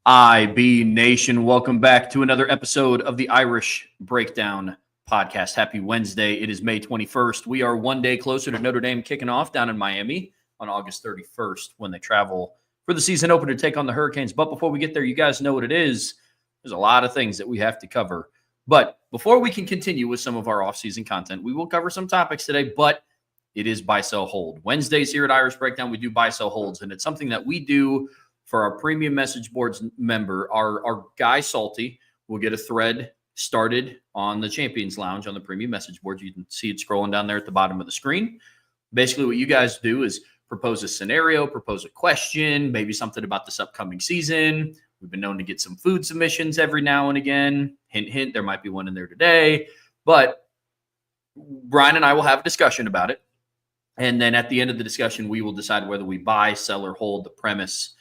IB Nation, welcome back to another episode of the Irish Breakdown Podcast. Happy Wednesday. It is May 21st. We are one day closer to Notre Dame kicking off down in Miami on August 31st when they travel for the season opener to take on the Hurricanes. But before we get there, you guys know what it is. There's a lot of things that we have to cover. But before we can continue with some of our off-season content, we will cover some topics today, but it is buy, sell, hold. Wednesdays here at Irish Breakdown, we do buy, sell, holds, and it's something that we do for our premium message boards member. Our guy Salty will get a thread started on the Champions Lounge on the premium message board. You can see it scrolling down there at the bottom of the screen. Basically, what you guys do is propose a scenario, propose a question, maybe something about this upcoming season. We've been known to get some food submissions every now and again. Hint, hint, there might be one in there today. But Brian and I will have a discussion about it. And then at the end of the discussion, we will decide whether we buy, sell, or hold the premise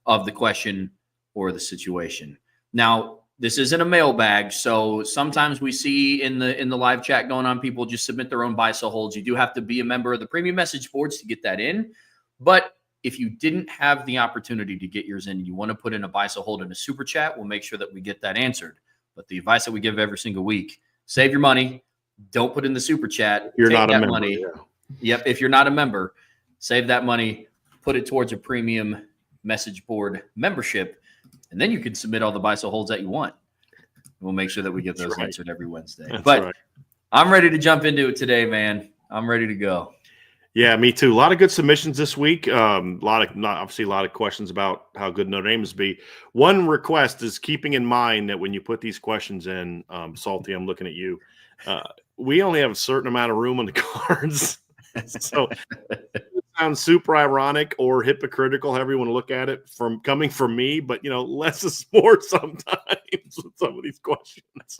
of the question or the situation. Now, this isn't a mailbag, so sometimes we see in the live chat going on, people just submit their own buy, sell, holds. You do have to be a member of the premium message boards to get that in. But if you didn't have the opportunity to get yours in, you want to put in a buy, sell, hold in a super chat, we'll make sure that we get that answered. But the advice that we give every single week, save your money. Don't put in the super chat. You're Take not that a member. Money. Yeah. Yep. If you're not a member, save that money, put it towards a premium message board membership, and then you can submit all the buy, sell, holds that you want. We'll make sure that we get those answered every Wednesday. But I'm ready to jump into it today, man. I'm ready to go. Yeah, me too. A lot of good submissions this week. Obviously a lot of questions about how good Notre Dame is be. One request is keeping in mind that when you put these questions in, Salty, I'm looking at you. We only have a certain amount of room on the cards. So it sounds super ironic or hypocritical, however you want to look at it, from coming from me, but less is more sometimes with some of these questions.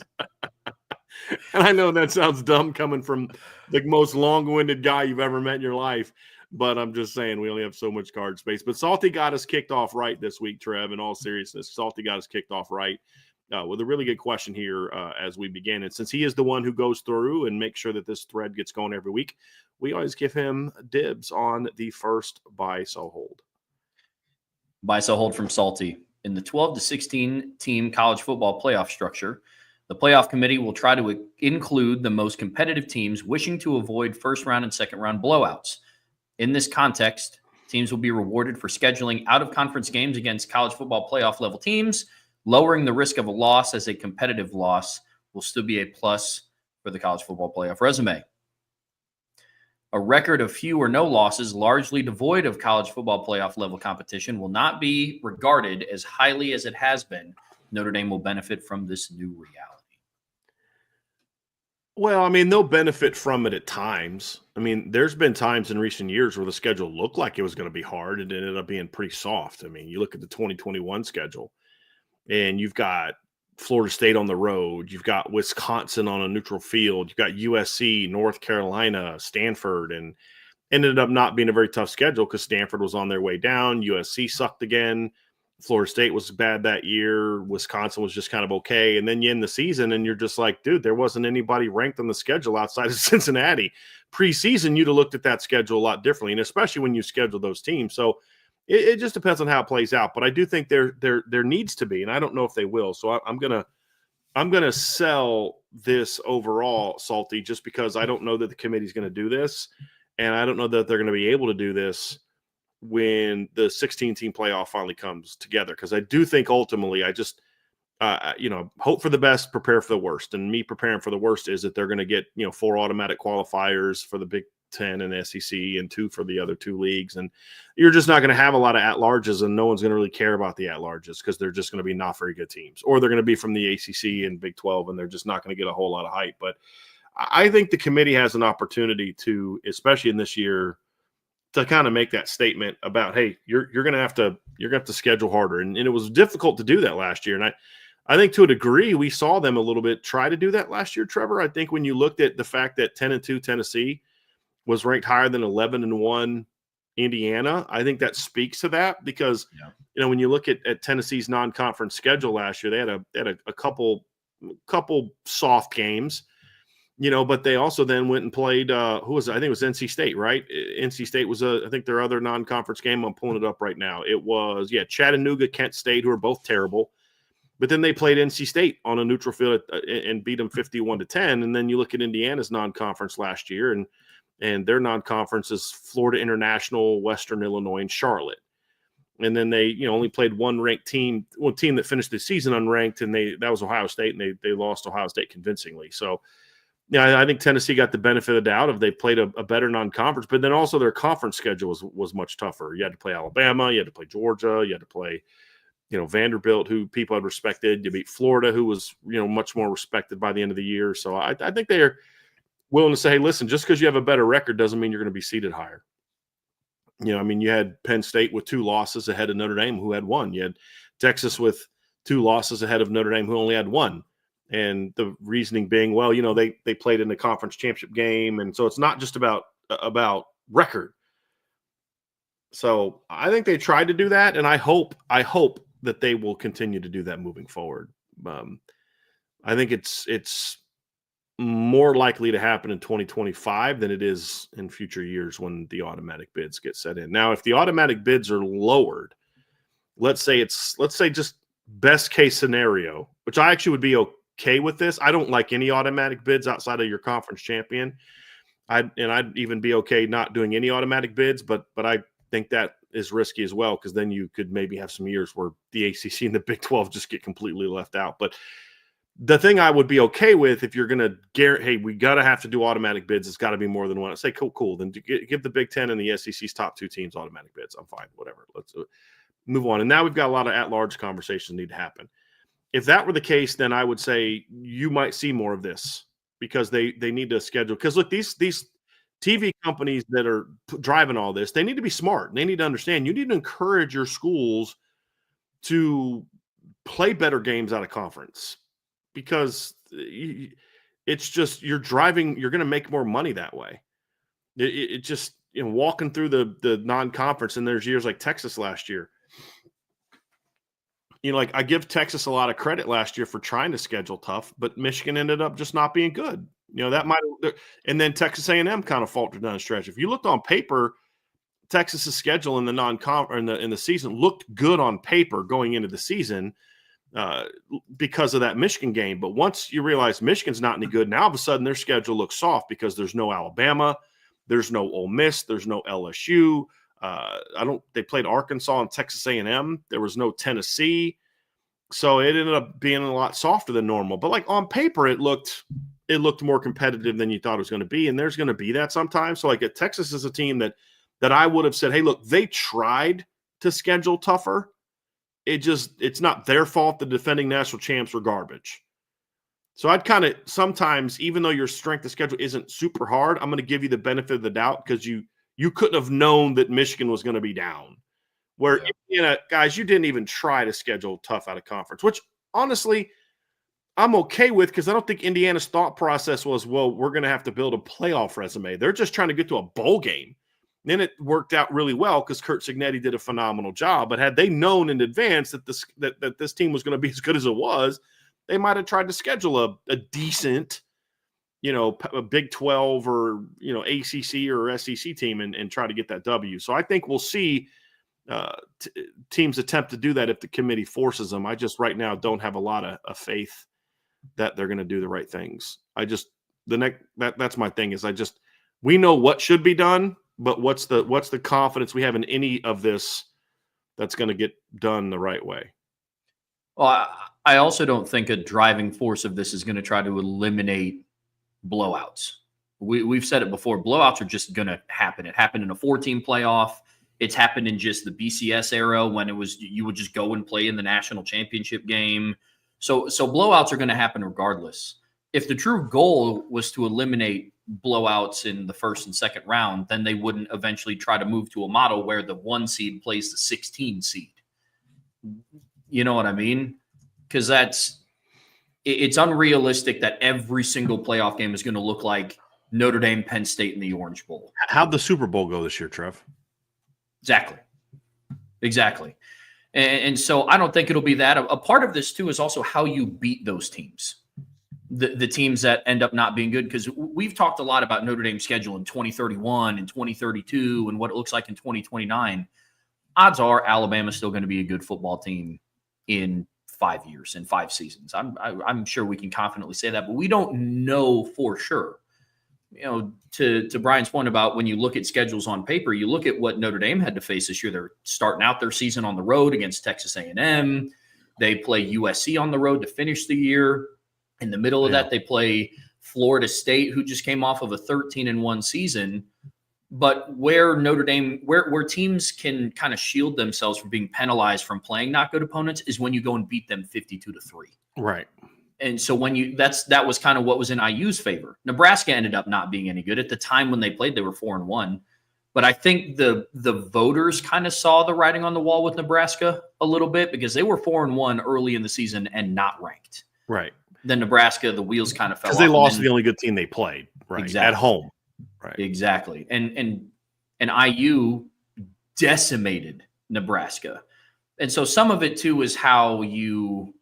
And I know that sounds dumb coming from the most long-winded guy you've ever met in your life, but I'm just saying we only have so much card space. But Salty got us kicked off right this week, Trev, in all seriousness. Salty got us kicked off right with a really good question here as we begin. And since he is the one who goes through and makes sure that this thread gets going every week, we always give him dibs on the first buy, sell, hold. Buy, sell, hold from Salty. In the 12 to 16 team college football playoff structure, the playoff committee will try to include the most competitive teams wishing to avoid first round and second round blowouts. In this context, teams will be rewarded for scheduling out-of-conference games against college football playoff level teams. Lowering the risk of a loss as a competitive loss will still be a plus for the college football playoff resume. A record of few or no losses, largely devoid of college football playoff level competition, will not be regarded as highly as it has been. Notre Dame will benefit from this new reality. Well, I mean, they'll benefit from it at times. I mean, there's been times in recent years where the schedule looked like it was going to be hard and it ended up being pretty soft. I mean, you look at the 2021 schedule and you've got Florida State on the road. You've got Wisconsin on a neutral field. You've got USC, North Carolina, Stanford, and ended up not being a very tough schedule because Stanford was on their way down. USC sucked again. Florida State was bad that year. Wisconsin was just kind of okay. And then you end the season and you're just like, dude, there wasn't anybody ranked on the schedule outside of Cincinnati. Preseason, you'd have looked at that schedule a lot differently, and especially when you schedule those teams. So it just depends on how it plays out. But I do think there needs to be, and I don't know if they will. So I'm gonna sell this overall, Salty, just because I don't know that the committee's going to do this, and I don't know that they're going to be able to do this when the 16-team playoff finally comes together. Because I do think ultimately, I just hope for the best, prepare for the worst. And me preparing for the worst is that they're going to get 4 automatic qualifiers for the Big Ten and SEC and 2 for the other 2 leagues. And you're just not going to have a lot of at-larges, and no one's going to really care about the at-larges because they're just going to be not very good teams. Or they're going to be from the ACC and Big 12, and they're just not going to get a whole lot of hype. But I think the committee has an opportunity to, especially in this year, to kind of make that statement about, hey, you're going to have to schedule harder. And it was difficult to do that last year. And I think to a degree, we saw them a little bit try to do that last year, Trevor. I think when you looked at the fact that 10-2 Tennessee was ranked higher than 11-1 Indiana, I think that speaks to that because, when you look at Tennessee's non-conference schedule last year, they had a couple soft games. But they also then went and played, who was it? I think it was NC State, right? NC State was, I think, their other non-conference game. I'm pulling it up right now. It was, Chattanooga, Kent State, who are both terrible. But then they played NC State on a neutral field and beat them 51-10. And then you look at Indiana's non-conference last year, and their non-conference is Florida International, Western Illinois, and Charlotte. And then they, only played one team that finished the season unranked, and that was Ohio State, and they lost Ohio State convincingly. So, I think Tennessee got the benefit of the doubt of they played a better non-conference, but then also their conference schedule was much tougher. You had to play Alabama, you had to play Georgia, you had to play Vanderbilt, who people had respected. You beat Florida, who was, much more respected by the end of the year. So I think they're willing to say, hey, listen, just because you have a better record doesn't mean you're going to be seated higher. You had Penn State with 2 losses ahead of Notre Dame, who had 1. You had Texas with 2 losses ahead of Notre Dame, who only had 1. And the reasoning being, well, they played in the conference championship game. And so it's not just about record. So I think they tried to do that. And I hope that they will continue to do that moving forward. I think it's more likely to happen in 2025 than it is in future years when the automatic bids get set in. Now, if the automatic bids are lowered, let's say just best case scenario, which I actually would be okay with this. I don't like any automatic bids outside of your conference champion. I'd even be okay not doing any automatic bids, but I think that is risky as well, because then you could maybe have some years where the ACC and the Big 12 just get completely left out. But the thing I would be okay with, if you're going to hey, we got to have to do automatic bids, it's got to be more than one. I say, cool. Then give the Big 10 and the SEC's top 2 teams automatic bids. I'm fine, whatever. Let's move on. And now we've got a lot of at-large conversations need to happen. If that were the case, then I would say you might see more of this, because they need to schedule. Because look, these TV companies that are driving all this, they need to be smart. They need to understand you need to encourage your schools to play better games out of conference, because it's just you're going to make more money that way. It just, walking through the non-conference, and there's years like Texas last year. Like I give Texas a lot of credit last year for trying to schedule tough, but Michigan ended up just not being good. That might, and then Texas A&M kind of faltered down the stretch. If you looked on paper, Texas's schedule in the non-conference in the season looked good on paper going into the season because of that Michigan game. But once you realize Michigan's not any good, now all of a sudden their schedule looks soft because there's no Alabama, there's no Ole Miss, there's no LSU. They played Arkansas and Texas A&M. There was no Tennessee. So it ended up being a lot softer than normal. But like on paper, it looked more competitive than you thought it was going to be. And there's going to be that sometimes. So like Texas is a team that I would have said, hey, look, they tried to schedule tougher. It's not their fault. The defending national champs were garbage. So I'd kind of sometimes, even though your strength of schedule isn't super hard, I'm going to give you the benefit of the doubt, because you couldn't have known that Michigan was going to be down. Where, guys, you didn't even try to schedule tough out of conference, which honestly I'm okay with, because I don't think Indiana's thought process was, well, we're going to have to build a playoff resume. They're just trying to get to a bowl game. And then it worked out really well because Kurt Cignetti did a phenomenal job. But had they known in advance that this team was going to be as good as it was, they might have tried to schedule a decent, a Big 12 or, ACC or SEC team and try to get that W. So I think we'll see teams attempt to do that if the committee forces them. I just right now don't have a lot of faith that they're going to do the right things. That's my thing is we know what should be done, but what's the confidence we have in any of this that's going to get done the right way? Well, I also don't think a driving force of this is going to try to eliminate blowouts. We've said it before. Blowouts are just going to happen. It happened in a 4-team playoff. It's happened in just the BCS era when you would just go and play in the national championship game. So blowouts are going to happen regardless. If the true goal was to eliminate blowouts in the first and second round, then they wouldn't eventually try to move to a model where the 1 seed plays the 16 seed. You know what I mean? Because it's unrealistic that every single playoff game is going to look like Notre Dame, Penn State, in the Orange Bowl. How'd the Super Bowl go this year, Trev? Exactly. And so I don't think it'll be that. A part of this, too, is also how you beat those teams. the teams that end up not being good, because we've talked a lot about Notre Dame's schedule in 2031 and 2032 and what it looks like in 2029. Odds are Alabama's still going to be a good football team in 5 years, in 5 seasons. I'm sure we can confidently say that, but we don't know for sure. To Brian's point about when you look at schedules on paper, you look at what Notre Dame had to face this year. They're starting out their season on the road against Texas A&M. They play USC on the road to finish the year. In the middle of that, they play Florida State, who just came off of a 13-1 season. But where Notre Dame, where teams can kind of shield themselves from being penalized from playing not good opponents is when you go and beat them 52-3. Right. And so that was kind of what was in IU's favor. Nebraska ended up not being any good. At the time when they played, they were 4-1. But I think the voters kind of saw the writing on the wall with Nebraska a little bit, because they were 4-1 early in the season and not ranked. Right. Then Nebraska, the wheels kind of fell off. Because they lost the only good team they played, right? Exactly. At home. Right. Exactly. And IU decimated Nebraska. And so some of it too is how you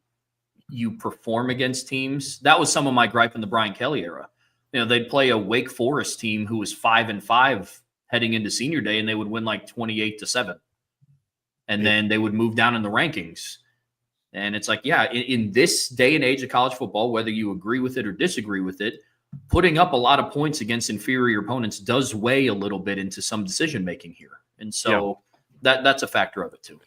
perform against teams. That was some of my gripe in the Brian Kelly era. They'd play a Wake Forest team who was 5-5 heading into senior day, and they would win like 28-7. And then they would move down in the rankings. And it's like, in this day and age of college football, whether you agree with it or disagree with it, putting up a lot of points against inferior opponents does weigh a little bit into some decision-making here. And so that's a factor of it too.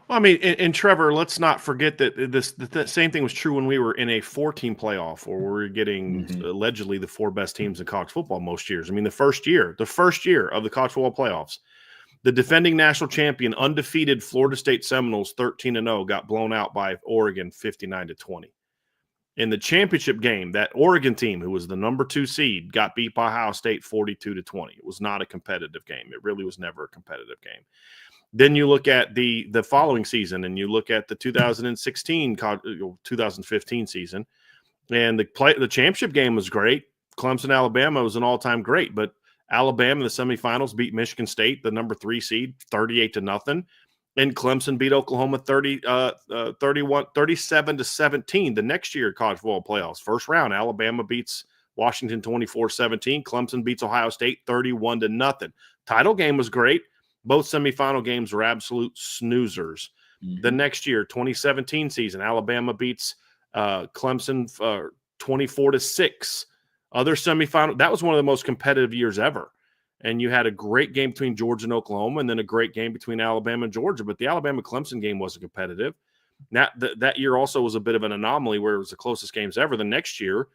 Well, I mean, and Trevor, let's not forget that the same thing was true when we were in a 4-team playoff, where we were getting allegedly the 4 best teams in college football most years. I mean, the first year of the college football playoffs, the defending national champion, undefeated Florida State Seminoles, 13-0, got blown out by Oregon 59-20. In the championship game, that Oregon team, who was the number 2 seed, got beat by Ohio State 42-20. It was not a competitive game. It really was never a competitive game. Then you look at the following season, and you look at the 2015 season, and the championship game was great. Clemson, Alabama was an all-time great, but Alabama in the semifinals beat Michigan State, the number 3 seed, 38-0. And Clemson beat Oklahoma 37-17 the next year college football playoffs. First round, Alabama beats Washington 24-17. Clemson beats Ohio State 31-0. Title game was great. Both semifinal games were absolute snoozers. The next year, 2017 season, Alabama beats Clemson 24-6. Other semifinal, that was one of the most competitive years ever. And you had a great game between Georgia and Oklahoma, and then a great game between Alabama and Georgia. But the Alabama-Clemson game wasn't competitive. That year also was a bit of an anomaly, where it was the closest games ever. The next year,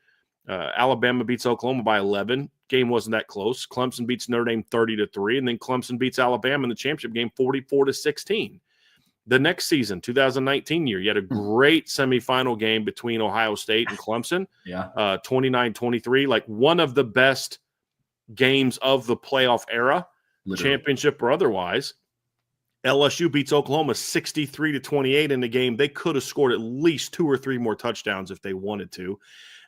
Alabama beats Oklahoma by 11. Game wasn't that close. Clemson beats Notre Dame 30-3, and then Clemson beats Alabama in the championship game 44-16. The next season, 2019 year, you had a great semifinal game between Ohio State and Clemson. 29-23, like one of the best games of the playoff era, championship or otherwise. LSU beats Oklahoma 63-28 in the game. They could have scored at least 2 or 3 more touchdowns if they wanted to.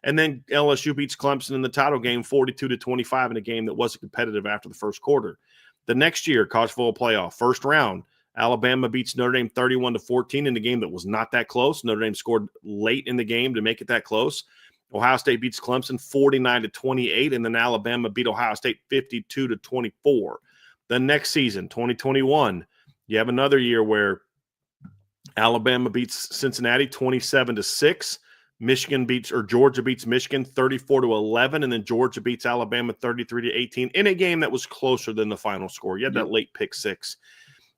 And then LSU beats Clemson in the title game 42-25 in a game that wasn't competitive after the first quarter. The next year, college football playoff, first round, Alabama beats Notre Dame 31-14 in a game that was not that close. Notre Dame scored late in the game to make it that close. Ohio State beats Clemson 49-28, and then Alabama beat Ohio State 52-24. The next season, 2021, you have another year where Alabama beats Cincinnati 27-6. Georgia beats Michigan 34-11, and then Georgia beats Alabama 33-18 in a game that was closer than the final score. You had that late pick 6.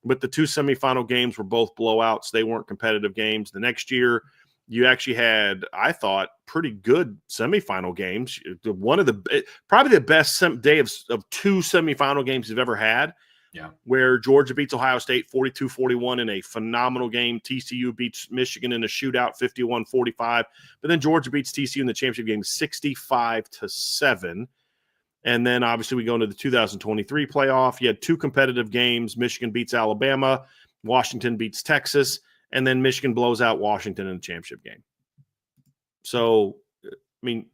But the 2 semifinal games were both blowouts. They weren't competitive games. The next year, you actually had, I thought, pretty good semifinal games. Probably the best day of 2 semifinal games you've ever had. Yeah. Where Georgia beats Ohio State 42-41 in a phenomenal game. TCU beats Michigan in a shootout 51-45. But then Georgia beats TCU in the championship game 65-7. And then obviously we go into the 2023 playoff. You had 2 competitive games. Michigan beats Alabama. Washington beats Texas. And then Michigan blows out Washington in the championship game. So, I mean,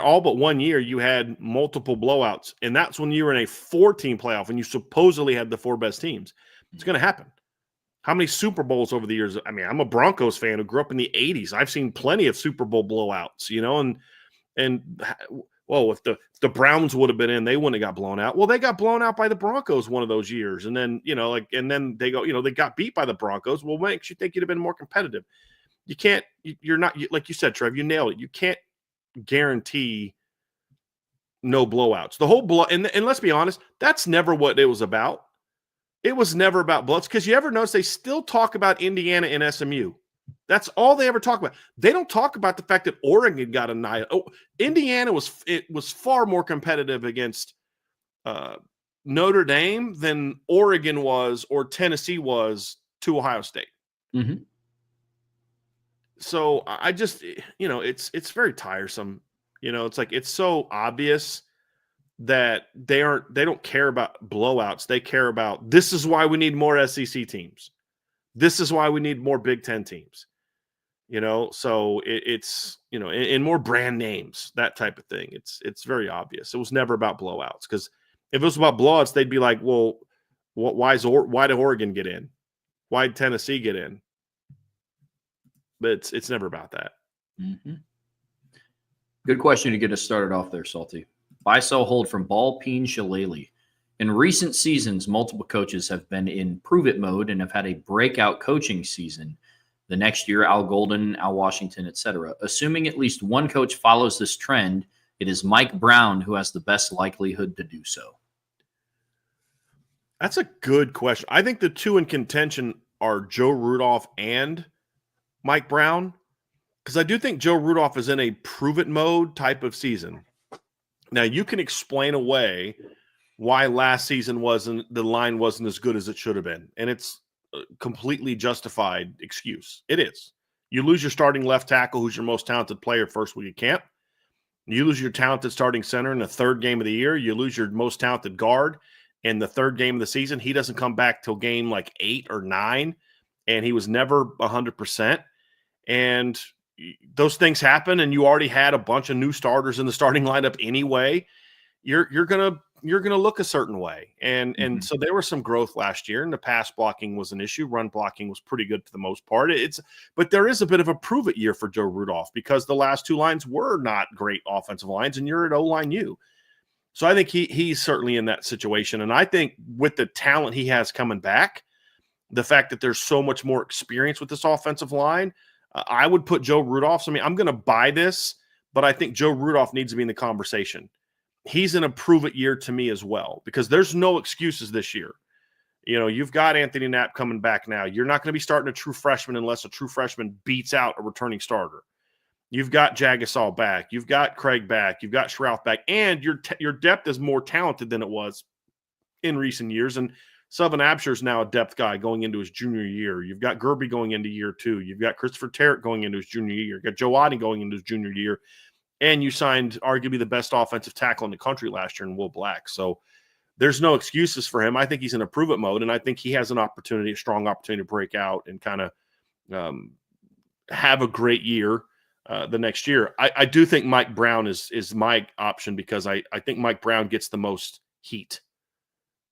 all but 1 year you had multiple blowouts. And that's when you were in a 4-team playoff and you supposedly had the 4 best teams. It's going to happen. How many Super Bowls over the years? I mean, I'm a Broncos fan who grew up in the 80s. I've seen plenty of Super Bowl blowouts, and And if the Browns would have been in, they wouldn't have got blown out. Well, they got blown out by the Broncos one of those years. And then, and then they go, they got beat by the Broncos. Well, what makes you think you'd have been more competitive? You can't, you're not, like you said, Trev, you nailed it. You can't guarantee no blowouts. The whole and let's be honest, that's never what it was about. It was never about blowouts, because you ever notice they still talk about Indiana and SMU. That's all they ever talk about. They don't talk about the fact that Oregon got annihilated. Oh, Indiana was far more competitive against Notre Dame than Oregon was or Tennessee was to Ohio State. Mm-hmm. So I just, it's very tiresome. It's like, it's so obvious that they don't care about blowouts. They care about, this is why we need more SEC teams. This is why we need more Big Ten teams. So it's, and more brand names, that type of thing. It's very obvious. It was never about blowouts, because if it was about blowouts, they'd be like, well, why did Oregon get in? Why did Tennessee get in? But it's never about that. Mm-hmm. Good question to get us started off there, Salty. Buy, sell, hold from Ballpeen Shillelagh. In recent seasons, multiple coaches have been in prove-it mode and have had a breakout coaching season. The next year, Al Golden, Al Washington, etc. Assuming at least one coach follows this trend, it is Mike Brown who has the best likelihood to do so. That's a good question. I think the two in contention are Joe Rudolph and Mike Brown, because I do think Joe Rudolph is in a prove-it mode type of season. Now, you can explain away why last season the line wasn't as good as it should have been, and it's a completely justified excuse. It is. You lose your starting left tackle, who's your most talented player, first week of camp. You lose your talented starting center in the third game of the year. You lose your most talented guard in the third game of the season. He doesn't come back till game like 8 or 9, and he was never 100%. And those things happen, and you already had a bunch of new starters in the starting lineup anyway. You're gonna look a certain way, and so there was some growth last year, and the pass blocking was an issue. Run blocking was pretty good for the most part. But there is a bit of a prove it year for Joe Rudolph, because the last two lines were not great offensive lines, and you're at O-line U. So I think he's certainly in that situation, and I think with the talent he has coming back, the fact that there's so much more experience with this offensive line, I would put Joe Rudolph. So, I'm going to buy this, but I think Joe Rudolph needs to be in the conversation. He's in a prove-it year to me as well, because there's no excuses this year. You've got Anthony Knapp coming back now. You're not going to be starting a true freshman unless a true freshman beats out a returning starter. You've got Jagasol back. You've got Craig back. You've got Schrouth back. And your depth is more talented than it was in recent years. And Sullivan Absher is now a depth guy going into his junior year. You've got Gerby going into year 2. You've got Christopher Terrett going into his junior year. You've got Joe Otting going into his junior year. And you signed arguably the best offensive tackle in the country last year in Will Black. So there's no excuses for him. I think he's in a prove-it mode, and I think he has a strong opportunity to break out and kind of have a great year the next year. I do think Mike Brown is my option, because I think Mike Brown gets the most heat.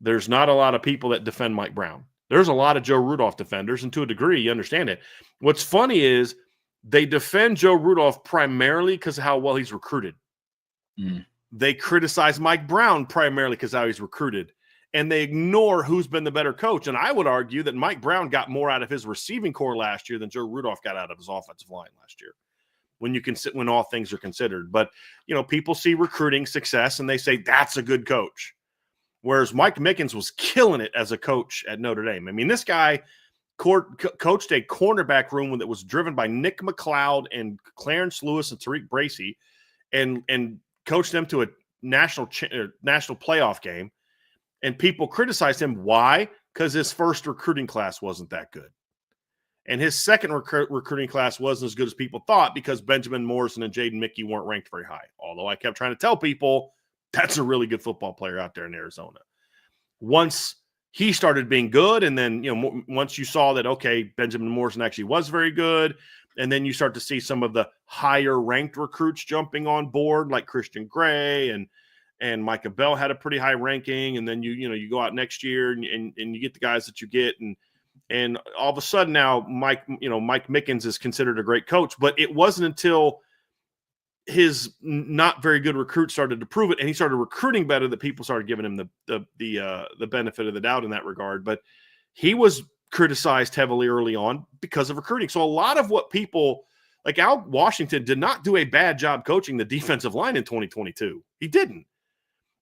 There's not a lot of people that defend Mike Brown. There's a lot of Joe Rudolph defenders, and to a degree, you understand it. What's funny is they defend Joe Rudolph primarily because of how well he's recruited. They criticize Mike Brown primarily because of how he's recruited, and they ignore who's been the better coach. And I would argue that Mike Brown got more out of his receiving core last year than Joe Rudolph got out of his offensive line last year, when all things are considered. But, people see recruiting success, and they say that's a good coach. Whereas Mike Mickens was killing it as a coach at Notre Dame. This guy coached a cornerback room that was driven by Nick McLeod and Clarence Lewis and Tariq Bracy, and coached them to a national playoff game. And people criticized him. Why? Because his first recruiting class wasn't that good. And his second recruiting class wasn't as good as people thought, because Benjamin Morrison and Jaden Mickey weren't ranked very high. Although I kept trying to tell people, that's a really good football player out there in Arizona. Once he started being good, and then, once you saw that, okay, Benjamin Morrison actually was very good, and then you start to see some of the higher ranked recruits jumping on board, like Christian Gray and Micah Bell had a pretty high ranking, and then you go out next year and you get the guys that you get, and all of a sudden now Mike Mickens is considered a great coach. But it wasn't until his not very good recruits started to prove it, and he started recruiting better, that people started giving him the benefit of the doubt in that regard. But he was criticized heavily early on because of recruiting. So a lot of what people like, Al Washington did not do a bad job coaching the defensive line in 2022. He didn't.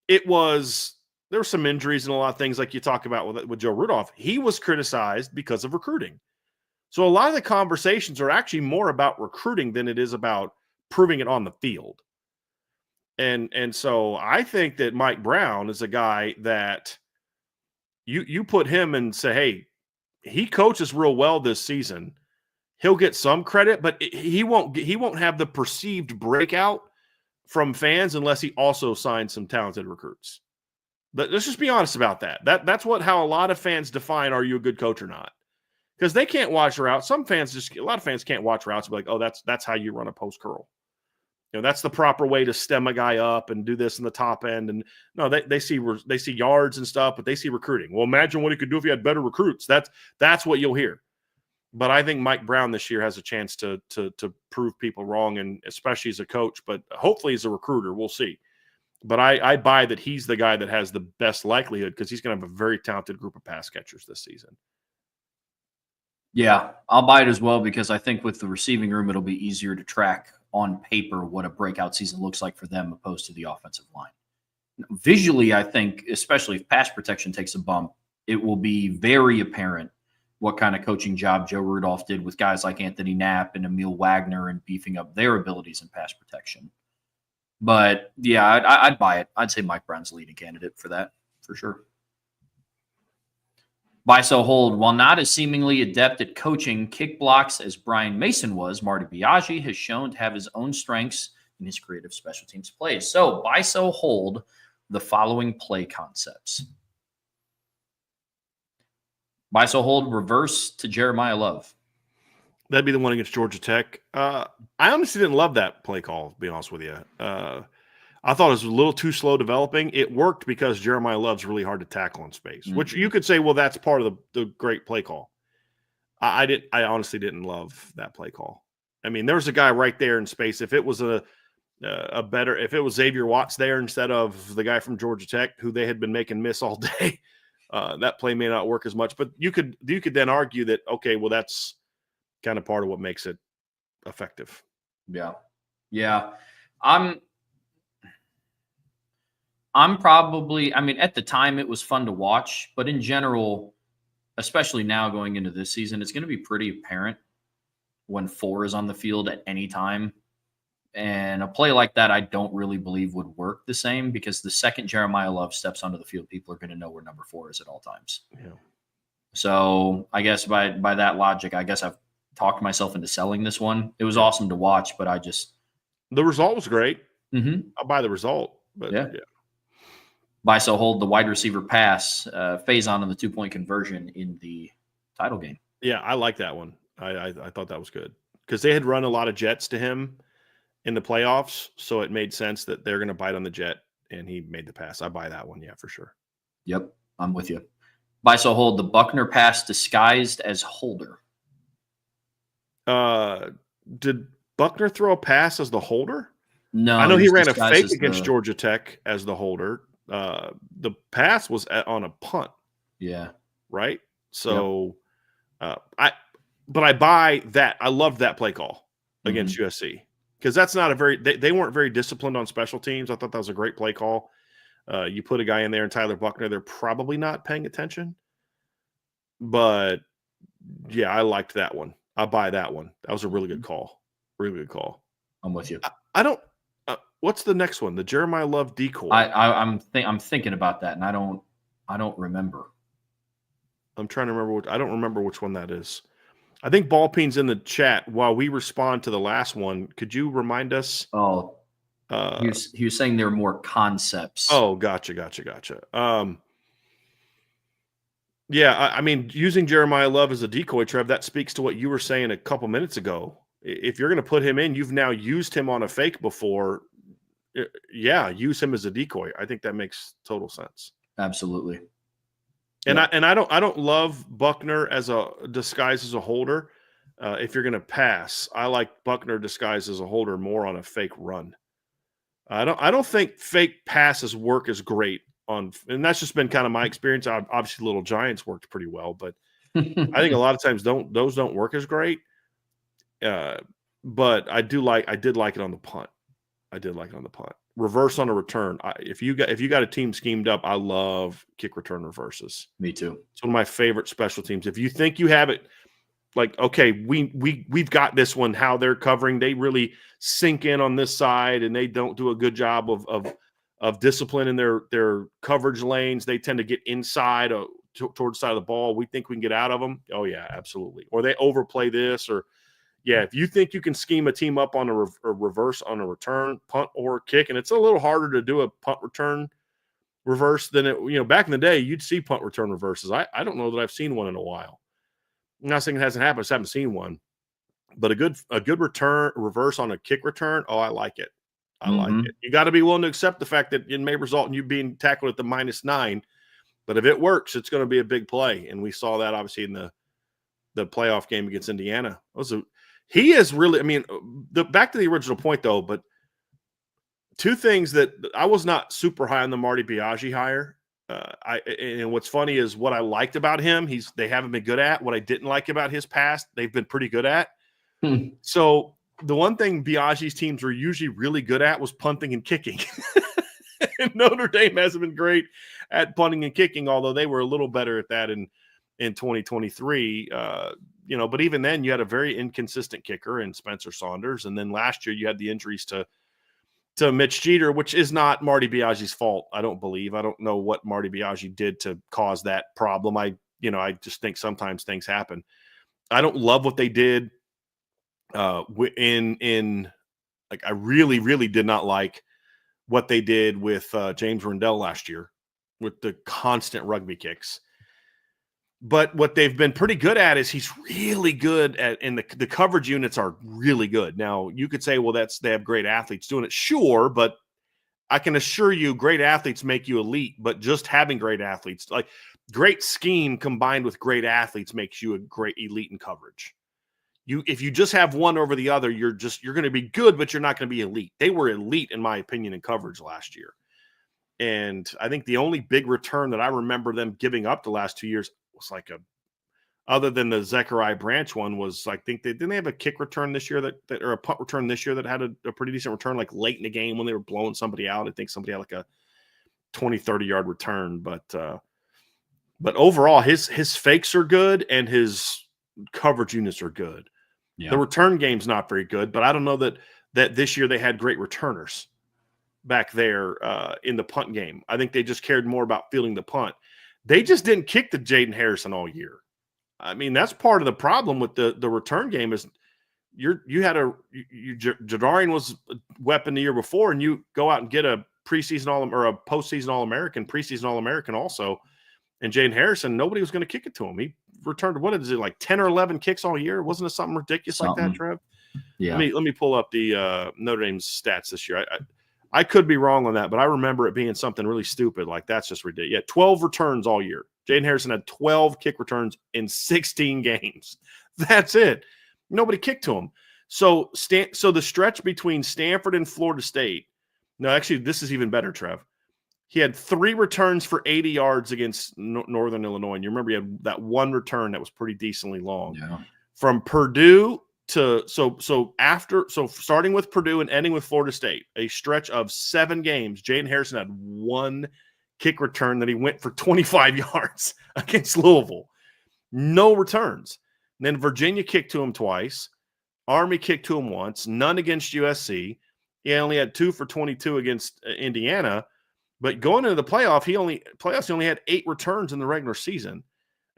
There were some injuries and a lot of things like you talk about with Joe Rudolph. He was criticized because of recruiting. So a lot of the conversations are actually more about recruiting than it is about proving it on the field. And so I think that Mike Brown is a guy that you put him and say, hey, he coaches real well this season. He'll get some credit, but he won't have the perceived breakout from fans unless he also signs some talented recruits. But let's just be honest about that. That's how a lot of fans define, are you a good coach or not? Because they can't watch routes. A lot of fans can't watch routes and be like, oh, that's how you run a post curl. That's the proper way to stem a guy up and do this in the top end. And no, they see yards and stuff, but they see recruiting. Well, imagine what he could do if he had better recruits. That's what you'll hear. But I think Mike Brown this year has a chance to prove people wrong, and especially as a coach, but hopefully as a recruiter, we'll see. But I buy that he's the guy that has the best likelihood because he's going to have a very talented group of pass catchers this season. Yeah, I'll buy it as well because I think with the receiving room, it'll be easier to track on paper what a breakout season looks like for them opposed to the offensive line. Visually, I think, especially if pass protection takes a bump, it will be very apparent what kind of coaching job Joe Rudolph did with guys like Anthony Knapp and Emil Wagner and beefing up their abilities in pass protection. But, yeah, I'd buy it. I'd say Mike Brown's the leading candidate for that, for sure. Buy, sell, hold. While not as seemingly adept at coaching kick blocks as Brian Mason was, Marty Biaggi has shown to have his own strengths in his creative special teams plays. So, buy, sell, hold the following play concepts. Buy, sell, hold, reverse to Jeremiah Love. That'd be the one against Georgia Tech. I honestly didn't love that play call, to be honest with you. I thought it was a little too slow developing. It worked because Jeremiah Love's really hard to tackle in space, which you could say, well, that's part of the great play call. I honestly didn't love that play call. I mean, there was a guy right there in space. If it was if it was Xavier Watts there instead of the guy from Georgia Tech, who they had been making miss all day, that play may not work as much. But you could then argue that, okay, well, that's kind of part of what makes it effective. Yeah. I'm probably, I mean, at the time it was fun to watch, but in general, especially now going into this season, it's going to be pretty apparent when 4 is on the field at any time. And a play like that, I don't really believe would work the same because the second Jeremiah Love steps onto the field, people are going to know where number 4 is at all times. Yeah. So I guess by that logic, I guess I've talked myself into selling this one. It was awesome to watch, but the result was great. I'll buy the result, but yeah. Buy, sell, hold the wide receiver pass, phase on the 2-point conversion in the title game. Yeah, I like that one. I thought that was good because they had run a lot of jets to him in the playoffs, so it made sense that they're going to bite on the jet, and he made the pass. I buy that one, yeah, for sure. Yep, I'm with you. Buy, sell, hold the Buckner pass disguised as holder. Did Buckner throw a pass as the holder? No. I know he ran a fake against Georgia Tech as the holder. The pass was on a punt. Yeah. Right? So I buy that. I loved that play call against USC because that's not they weren't very disciplined on special teams. I thought that was a great play call. You put a guy in there and Tyler Buckner, they're probably not paying attention. But yeah, I liked that one. I'll buy that one. That was a really good call. Really good call. I'm with you. I don't. What's the next one? The Jeremiah Love decoy. I'm thinking about that, and I don't remember. I'm trying to remember I don't remember which one that is. I think Ballpeen's in the chat while we respond to the last one. Could you remind us? Oh, he was saying there are more concepts. Oh, gotcha. Yeah, I mean, using Jeremiah Love as a decoy, Trev, that speaks to what you were saying a couple minutes ago. If you're going to put him in, you've now used him on a fake before. Yeah, use him as a decoy. I think that makes total sense. Absolutely. And I don't love Buckner as a disguise as a holder. if you're going to pass, I like Buckner disguised as a holder more on a fake run. I don't think fake passes work as great on, and that's just been kind of my experience. Obviously, Little Giants worked pretty well, but I think a lot of times those don't work as great. But I did like it on the punt. I did like it on the punt. Reverse on a return. If you got a team schemed up, I love kick return reverses. Me too. It's one of my favorite special teams. If you think you have it, like, okay, we've got this one, how they're covering, they really sink in on this side and they don't do a good job of discipline in their coverage lanes. They tend to get inside towards the side of the ball. We think we can get out of them. Oh yeah, absolutely. Or they overplay this, or yeah, if you think you can scheme a team up on a reverse on a return, punt or kick, and it's a little harder to do a punt return reverse than it, back in the day, you'd see punt return reverses. I don't know that I've seen one in a while. I'm not saying it hasn't happened. I just haven't seen one. But a good return reverse on a kick return, oh, I like it. I like it. You got to be willing to accept the fact that it may result in you being tackled at the -9. But if it works, it's going to be a big play. And we saw that obviously in the playoff game against Indiana. He is really, back to the original point though, but two things that I was not super high on the Marty Biaggi hire. And what's funny is what I liked about him, they haven't been good at. What I didn't like about his past, they've been pretty good at. So the one thing Biaggi's teams were usually really good at was punting and kicking. And Notre Dame hasn't been great at punting and kicking, although they were a little better at that in 2023. But even then you had a very inconsistent kicker in Spencer Saunders. And then last year you had the injuries to Mitch Jeter, which is not Marty Biaggi's fault, I don't believe. I don't know what Marty Biaggi did to cause that problem. I just think sometimes things happen. I don't love what they did I really, really did not like what they did with James Rendell last year with the constant rugby kicks. But what they've been pretty good at is he's really good at, and the coverage units are really good. Now, you could say, well, they have great athletes doing it. Sure, but I can assure you great athletes make you elite, but just having great athletes, like great scheme combined with great athletes makes you a great elite in coverage. If you just have one over the other, you're going to be good, but you're not going to be elite. They were elite, in my opinion, in coverage last year. And I think the only big return that I remember them giving up the last 2 years was other than the Zechariah Branch one, was I think didn't they have a kick return this year or a punt return this year that had a pretty decent return, like late in the game when they were blowing somebody out. I think somebody had like a 20-30 yard return, but overall his fakes are good and his coverage units are good. Yeah. The return game's not very good, but I don't know that this year they had great returners back there in the punt game. I think they just cared more about fielding the punt. They just didn't kick to Jaden Harrison all year. I mean, that's part of the problem with the return game is Jadarian was a weapon the year before, and you go out and get a preseason a postseason All-American, preseason All-American also, and Jaden Harrison, nobody was going to kick it to him. He returned, what is it, like 10 or 11 kicks all year? Wasn't it something ridiculous like that, Trev? Yeah. Let me pull up the Notre Dame's stats this year. I could be wrong on that, but I remember it being something really stupid. Like, that's just ridiculous. Yeah, 12 returns all year. Jaden Harrison had 12 kick returns in 16 games. That's it. Nobody kicked to him. So the stretch between Stanford and Florida State. No, actually, this is even better, Trev. He had 3 returns for 80 yards against Northern Illinois. And you remember he had that one return that was pretty decently long. Yeah. From Purdue starting with Purdue and ending with Florida State, a stretch of 7 games, Jaden Harrison had 1 kick return that he went for 25 yards against Louisville. No returns. And then Virginia kicked to him twice. Army kicked to him once. None against USC. He only had 2 for 22 against Indiana. But going into the playoffs, he only had 8 returns in the regular season.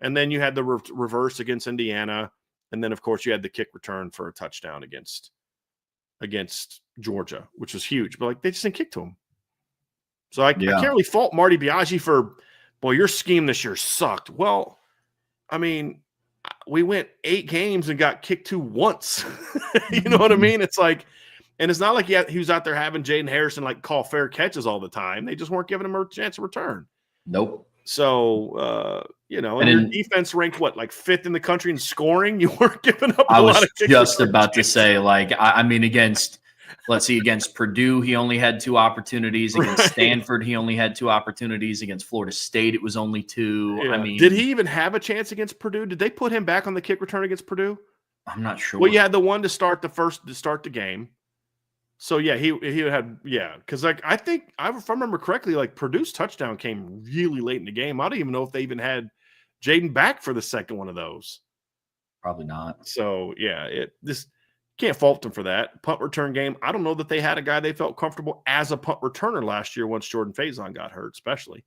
And then you had the reverse against Indiana. And then, of course, you had the kick return for a touchdown against Georgia, which was huge. But they just didn't kick to him. So I can't really fault Marty Biaggi for, boy, your scheme this year sucked. Well, I mean, we went 8 games and got kicked to once. You know what I mean? It's like, and it's not like he was out there having Jaden Harrison call fair catches all the time. They just weren't giving him a chance to return. Nope. So, And your defense ranked what, like 5th in the country in scoring? You weren't giving up I a was lot of kick just return about to chances. say, like, I mean, against Purdue, he only had 2 opportunities. Against Right. Stanford, he only had 2 opportunities. Against Florida State, it was only 2. Yeah. I mean, did he even have a chance against Purdue? Did they put him back on the kick return against Purdue? I'm not sure. Well, you had the one to start the game. So yeah, he had because like if I remember correctly, like Purdue's touchdown came really late in the game. I don't even know if they even had Jaden back for the second one of those. Probably not. So yeah, this can't fault them for that. Punt return game. I don't know that they had a guy they felt comfortable as a punt returner last year once Jordan Faison got hurt, especially.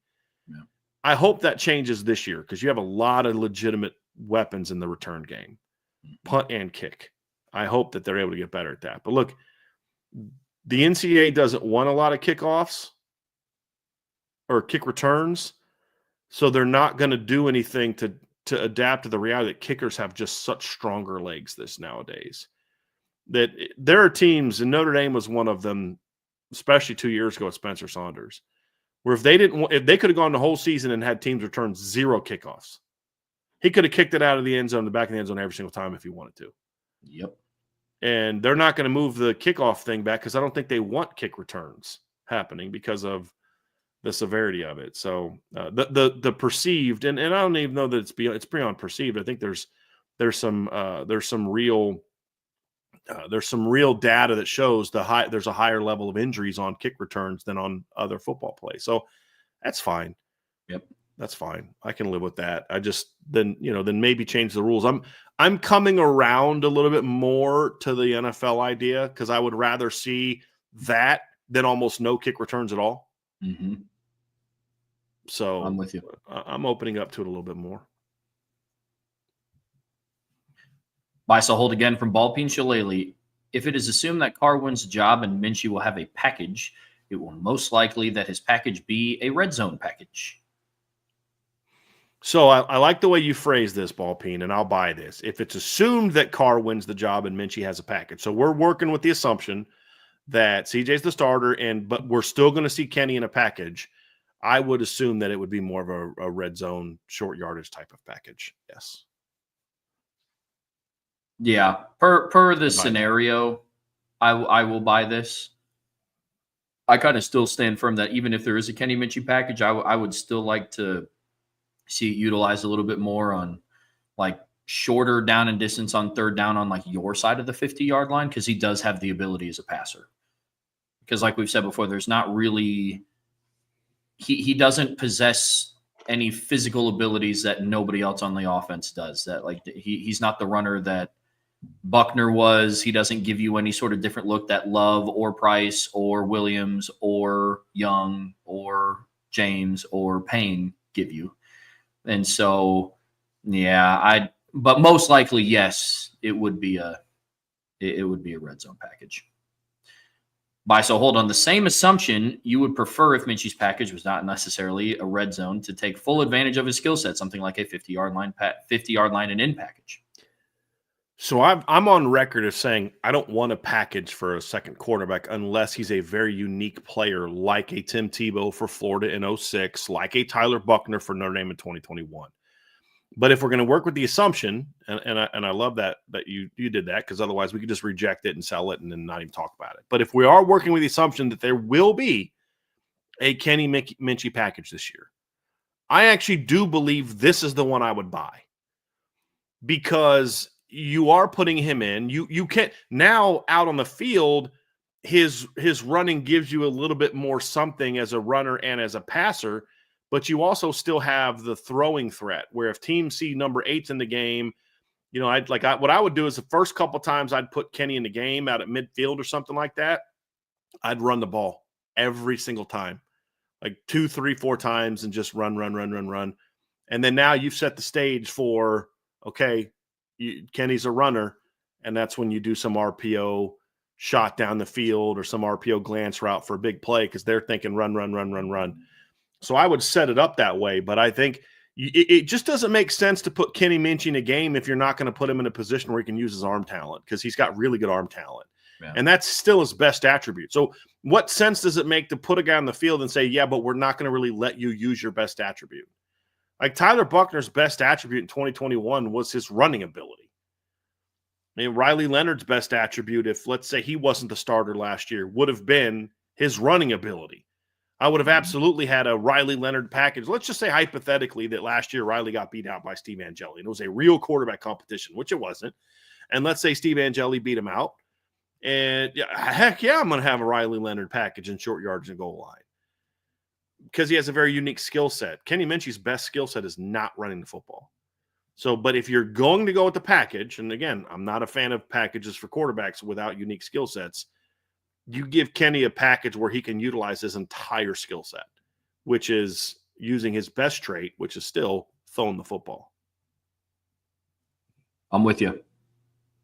Yeah. I hope that changes this year because you have a lot of legitimate weapons in the return game, punt and kick. I hope that they're able to get better at that. But look, the NCAA doesn't want a lot of kickoffs or kick returns, so they're not going to do anything to adapt to the reality that kickers have just such stronger legs nowadays. That there are teams, and Notre Dame was one of them, especially 2 years ago with Spencer Saunders, where if they could have gone the whole season and had teams return 0 kickoffs, he could have kicked it out of the end zone, the back of the end zone every single time if he wanted to. Yep. And they're not going to move the kickoff thing back because I don't think they want kick returns happening because of the severity of it. So the perceived, and I don't even know that it's beyond perceived. I think there's some real data that shows there's a higher level of injuries on kick returns than on other football plays. So that's fine. Yep. That's fine. I can live with that. I just then maybe change the rules. I'm coming around a little bit more to the NFL idea because I would rather see that than almost no kick returns at all. Mm-hmm. So I'm with you. I'm opening up to it a little bit more. Bisa hold again from Ballpeen Shillelagh. If it is assumed that Carr wins the job and Minchie will have a package, it will most likely that his package be a red zone package. So I like the way you phrase this, Ballpeen, and I'll buy this. If it's assumed that Carr wins the job and Minchie has a package. So we're working with the assumption that CJ's the starter, but we're still going to see Kenny in a package. I would assume that it would be more of a red zone, short yardage type of package. Yes. Yeah. Per the scenario, I will buy this. I kind of still stand firm that even if there is a Kenny Minchie package, I would still like to see it utilized a little bit more on like shorter down and distance on third down on like your side of the 50-yard line because he does have the ability as a passer. Because like we've said before, there's not really he doesn't possess any physical abilities that nobody else on the offense does. That like he's not the runner that Buckner was. He doesn't give you any sort of different look that Love or Price or Williams or Young or James or Payne give you. And so, yeah, but most likely, yes, it would be a red zone package. So hold on. The same assumption, you would prefer if Minchie's package was not necessarily a red zone to take full advantage of his skill set, something like a 50-yard line and in package. So I'm on record as saying I don't want a package for a second quarterback unless he's a very unique player like a Tim Tebow for Florida in 2006, like a Tyler Buckner for Notre Dame in 2021. But if we're going to work with the assumption, and I love that you did that because otherwise we could just reject it and sell it and then not even talk about it. But if we are working with the assumption that there will be a Kenny Minchie package this year, I actually do believe this is the one I would buy because you are putting him in. You can't now out on the field. His running gives you a little bit more something as a runner and as a passer, but you also still have the throwing threat. Where if teams see number 8's in the game, what I would do is the first couple times I'd put Kenny in the game out at midfield or something like that. I'd run the ball every single time, like 2, 3, 4 times, and just run. And then now you've set the stage for okay. Kenny's a runner, and that's when you do some RPO shot down the field or some RPO glance route for a big play because they're thinking run. So I would set it up that way, but I think it just doesn't make sense to put Kenny Minchie in a game if you're not going to put him in a position where he can use his arm talent because he's got really good arm talent. Yeah. And that's still his best attribute. So what sense does it make to put a guy on the field and say, yeah, but we're not going to really let you use your best attribute? Like Tyler Buckner's best attribute in 2021 was his running ability. I mean, Riley Leonard's best attribute, if let's say he wasn't the starter last year, would have been his running ability. I would have absolutely had a Riley Leonard package. Let's just say hypothetically that last year Riley got beat out by Steve Angeli, and it was a real quarterback competition, which it wasn't. And let's say Steve Angeli beat him out. And heck yeah, I'm going to have a Riley Leonard package in short yards and goal line because he has a very unique skill set. Kenny Minchie's best skill set is not running the football. So, but if you're going to go with the package, and again, I'm not a fan of packages for quarterbacks without unique skill sets, you give Kenny a package where he can utilize his entire skill set, which is using his best trait, which is still throwing the football. I'm with you.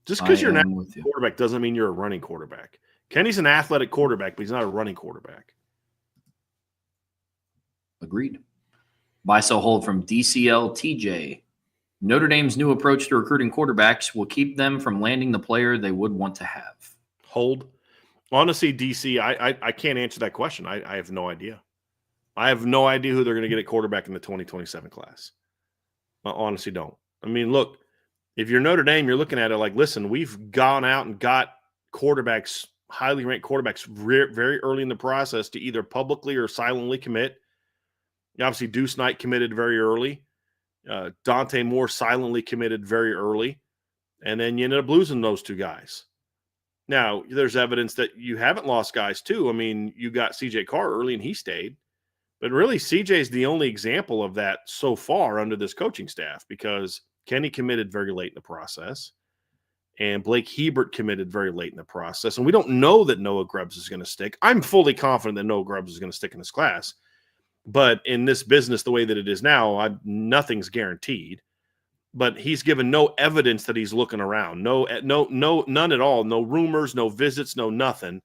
Just because you're an athletic quarterback doesn't mean you're a running quarterback. Kenny's an athletic quarterback, but he's not a running quarterback. Agreed. Buy, sell, hold from DCL TJ. Notre Dame's new approach to recruiting quarterbacks will keep them from landing the player they would want to have. Hold. Honestly, DC, I can't answer that question. I have no idea. I have no idea who they're going to get at quarterback in the 2027 class. I honestly don't. I mean, look, if you're Notre Dame, you're looking at it like, listen, we've gone out and got quarterbacks, highly ranked quarterbacks very early in the process to either publicly or silently commit. Obviously, Deuce Knight committed very early. Dante Moore silently committed very early. And then you ended up losing those two guys. Now, there's evidence that you haven't lost guys too. I mean, you got CJ Carr early and he stayed. But really, CJ is the only example of that so far under this coaching staff because Kenny committed very late in the process. And Blake Hebert committed very late in the process. And we don't know that Noah Grubbs is going to stick. I'm fully confident that Noah Grubbs is going to stick in this class. But in this business, the way that it is now, nothing's guaranteed. But he's given no evidence that he's looking around. No, none at all. No rumors, no visits, no nothing.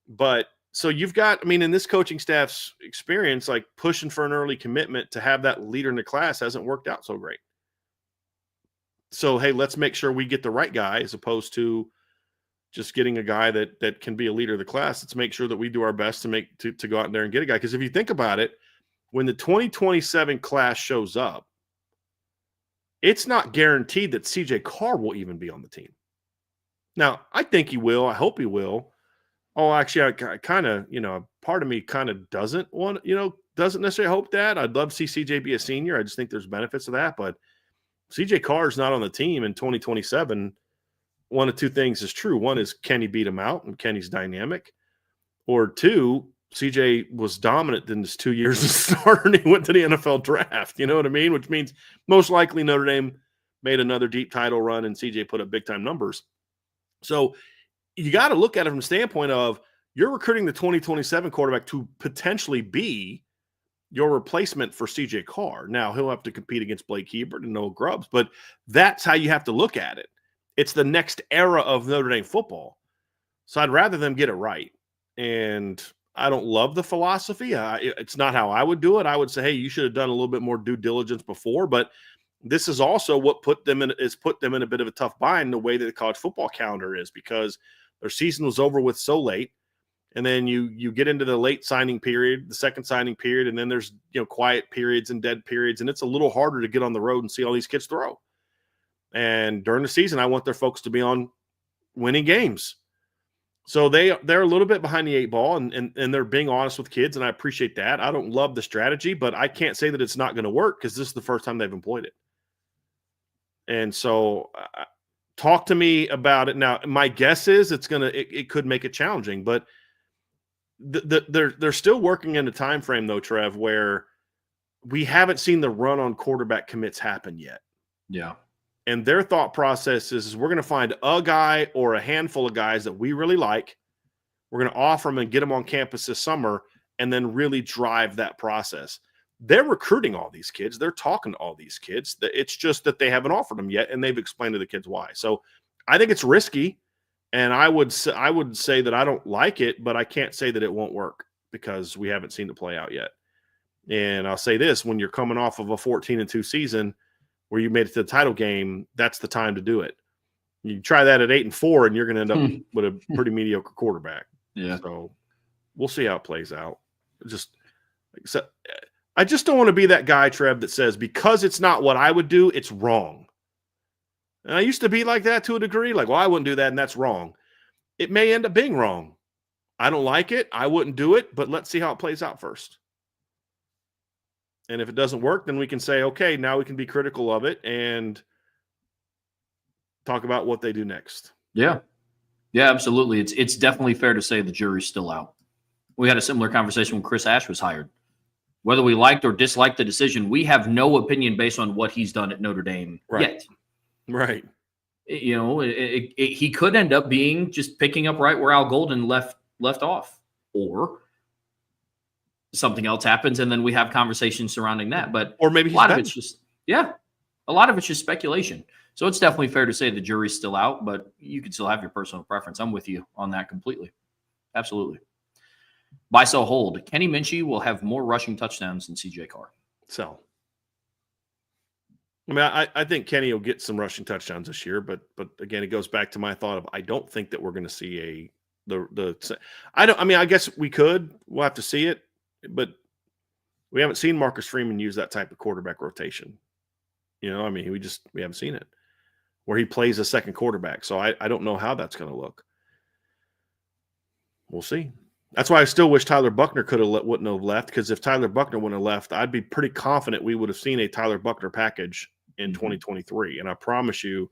But so you've got, I mean, in this coaching staff's experience, like pushing for an early commitment to have that leader in the class hasn't worked out so great. So, hey, let's make sure we get the right guy as opposed to just getting a guy that can be a leader of the class. Let's make sure that we do our best to go out there and get a guy. Because if you think about it, when the 2027 class shows up, it's not guaranteed that CJ Carr will even be on the team. Now, I think he will. I hope he will. Oh, actually, I kind of, part of me kind of doesn't necessarily hope that. I'd love to see CJ be a senior. I just think there's benefits of that. But CJ Carr is not on the team in 2027. One of two things is true. One is Kenny beat him out and Kenny's dynamic. Or two, CJ was dominant in his 2 years as starter and he went to the NFL draft. You know what I mean? Which means most likely Notre Dame made another deep title run and CJ put up big-time numbers. So you got to look at it from the standpoint of you're recruiting the 2027 quarterback to potentially be your replacement for CJ Carr. Now, he'll have to compete against Blake Hebert and Noah Grubbs, but that's how you have to look at it. It's the next era of Notre Dame football. So I'd rather them get it right. And I don't love the philosophy. It's not how I would do it. I would say, hey, you should have done a little bit more due diligence before, but this is also what put them in a bit of a tough bind the way that the college football calendar is because their season was over with so late. And then you get into the late signing period, the second signing period, and then there's quiet periods and dead periods, and it's a little harder to get on the road and see all these kids throw. And during the season, I want their folks to be on winning games. So they're a little bit behind the eight ball, and they're being honest with kids, and I appreciate that. I don't love the strategy, but I can't say that it's not going to work because this is the first time they've employed it. And so talk to me about it. Now, my guess is it could make it challenging, but they're still working in a time frame, though, Trev, where we haven't seen the run on quarterback commits happen yet. Yeah. And their thought process is we're going to find a guy or a handful of guys that we really like. We're going to offer them and get them on campus this summer and then really drive that process. They're recruiting all these kids. They're talking to all these kids. It's just that they haven't offered them yet, and they've explained to the kids why. So I think it's risky, and I would say that I don't like it, but I can't say that it won't work because we haven't seen it play out yet. And I'll say this, when you're coming off of a 14-2 season – where you made it to the title game, that's the time to do it. You try that at 8-4, and you're going to end up with a pretty mediocre quarterback. Yeah. So we'll see how it plays out. I just don't want to be that guy, Trev, that says because it's not what I would do, it's wrong. And I used to be like that to a degree. Like, well, I wouldn't do that, and that's wrong. It may end up being wrong. I don't like it. I wouldn't do it, but let's see how it plays out first. And if it doesn't work, then we can say, okay, now we can be critical of it and talk about what they do next. Yeah. Yeah, absolutely. It's definitely fair to say the jury's still out. We had a similar conversation when Chris Ash was hired. Whether we liked or disliked the decision, we have no opinion based on what he's done at Notre Dame yet. Right. You know, he could end up being just picking up right where Al Golden left off, or something else happens, and then we have conversations surrounding that. But or maybe a lot of it's just speculation. So it's definitely fair to say the jury's still out, but you can still have your personal preference. I'm with you on that completely. Absolutely. Buy, sell, hold. Kenny Minchie will have more rushing touchdowns than CJ Carr. Sell. I mean, I think Kenny will get some rushing touchdowns this year, but again, it goes back to my thought of I don't think that we're going to see I guess we could. We'll have to see it, but we haven't seen Marcus Freeman use that type of quarterback rotation. You know, I mean, we haven't seen it where he plays a second quarterback. So I don't know how that's going to look. We'll see. That's why I still wish Tyler Buckner wouldn't have left, because if Tyler Buckner wouldn't have left, I'd be pretty confident we would have seen a Tyler Buckner package in 2023. And I promise you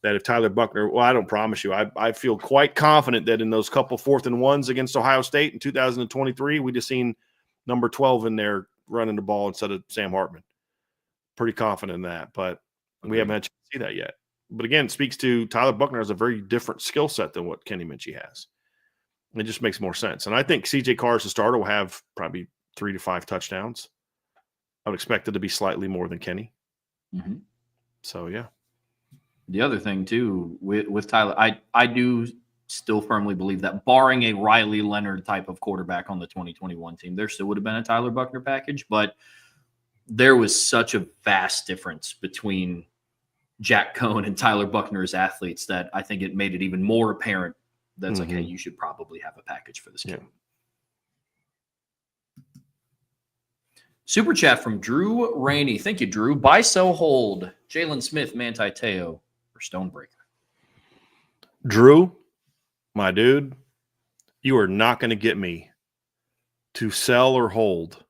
that if Tyler Buckner, well, I don't promise you, I feel quite confident that in those couple 4th and 1s against Ohio State in 2023, we'd have seen number 12 in there running the ball instead of Sam Hartman. Pretty confident in that, but we haven't had a chance to see that yet. But again, it speaks to Tyler Buckner has a very different skill set than what Kenny Minchie has. It just makes more sense. And I think CJ Carr as a starter will have probably 3 to 5 touchdowns. I would expect it to be slightly more than Kenny. Mm-hmm. So, yeah. The other thing, too, with Tyler, I do still firmly believe that barring a Riley Leonard type of quarterback on the 2021 team, there still would have been a Tyler Buckner package. But there was such a vast difference between Jack Cohn and Tyler Buckner as athletes that I think it made it even more apparent that's like, hey, you should probably have a package for this kid. Yeah. Super chat from Drew Rainey. Thank you, Drew. Buy, sell, hold. Jalen Smith, Manti Te'o, or Stonebreaker. Drew, my dude, you are not going to get me to sell or hold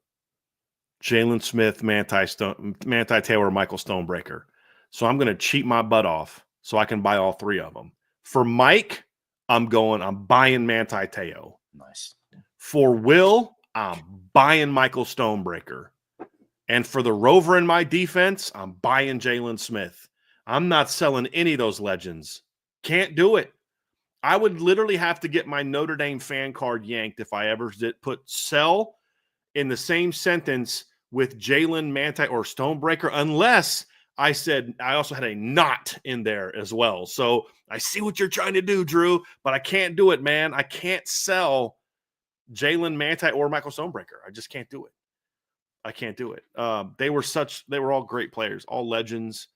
Jalen Smith, Manti Te'o, or Michael Stonebreaker. So I'm going to cheat my butt off so I can buy all 3 of them. For Mike, I'm buying Manti Te'o. Nice. For Will, I'm buying Michael Stonebreaker. And for the Rover in my defense, I'm buying Jalen Smith. I'm not selling any of those legends. Can't do it. I would literally have to get my Notre Dame fan card yanked if I ever did put sell in the same sentence with Jalen, Manti, or Stonebreaker, unless I said I also had a not in there as well. So I see what you're trying to do, Drew, but I can't do it, man. I can't sell Jalen, Manti, or Michael Stonebreaker. I just can't do it. I can't do it. They were all great players, all legends.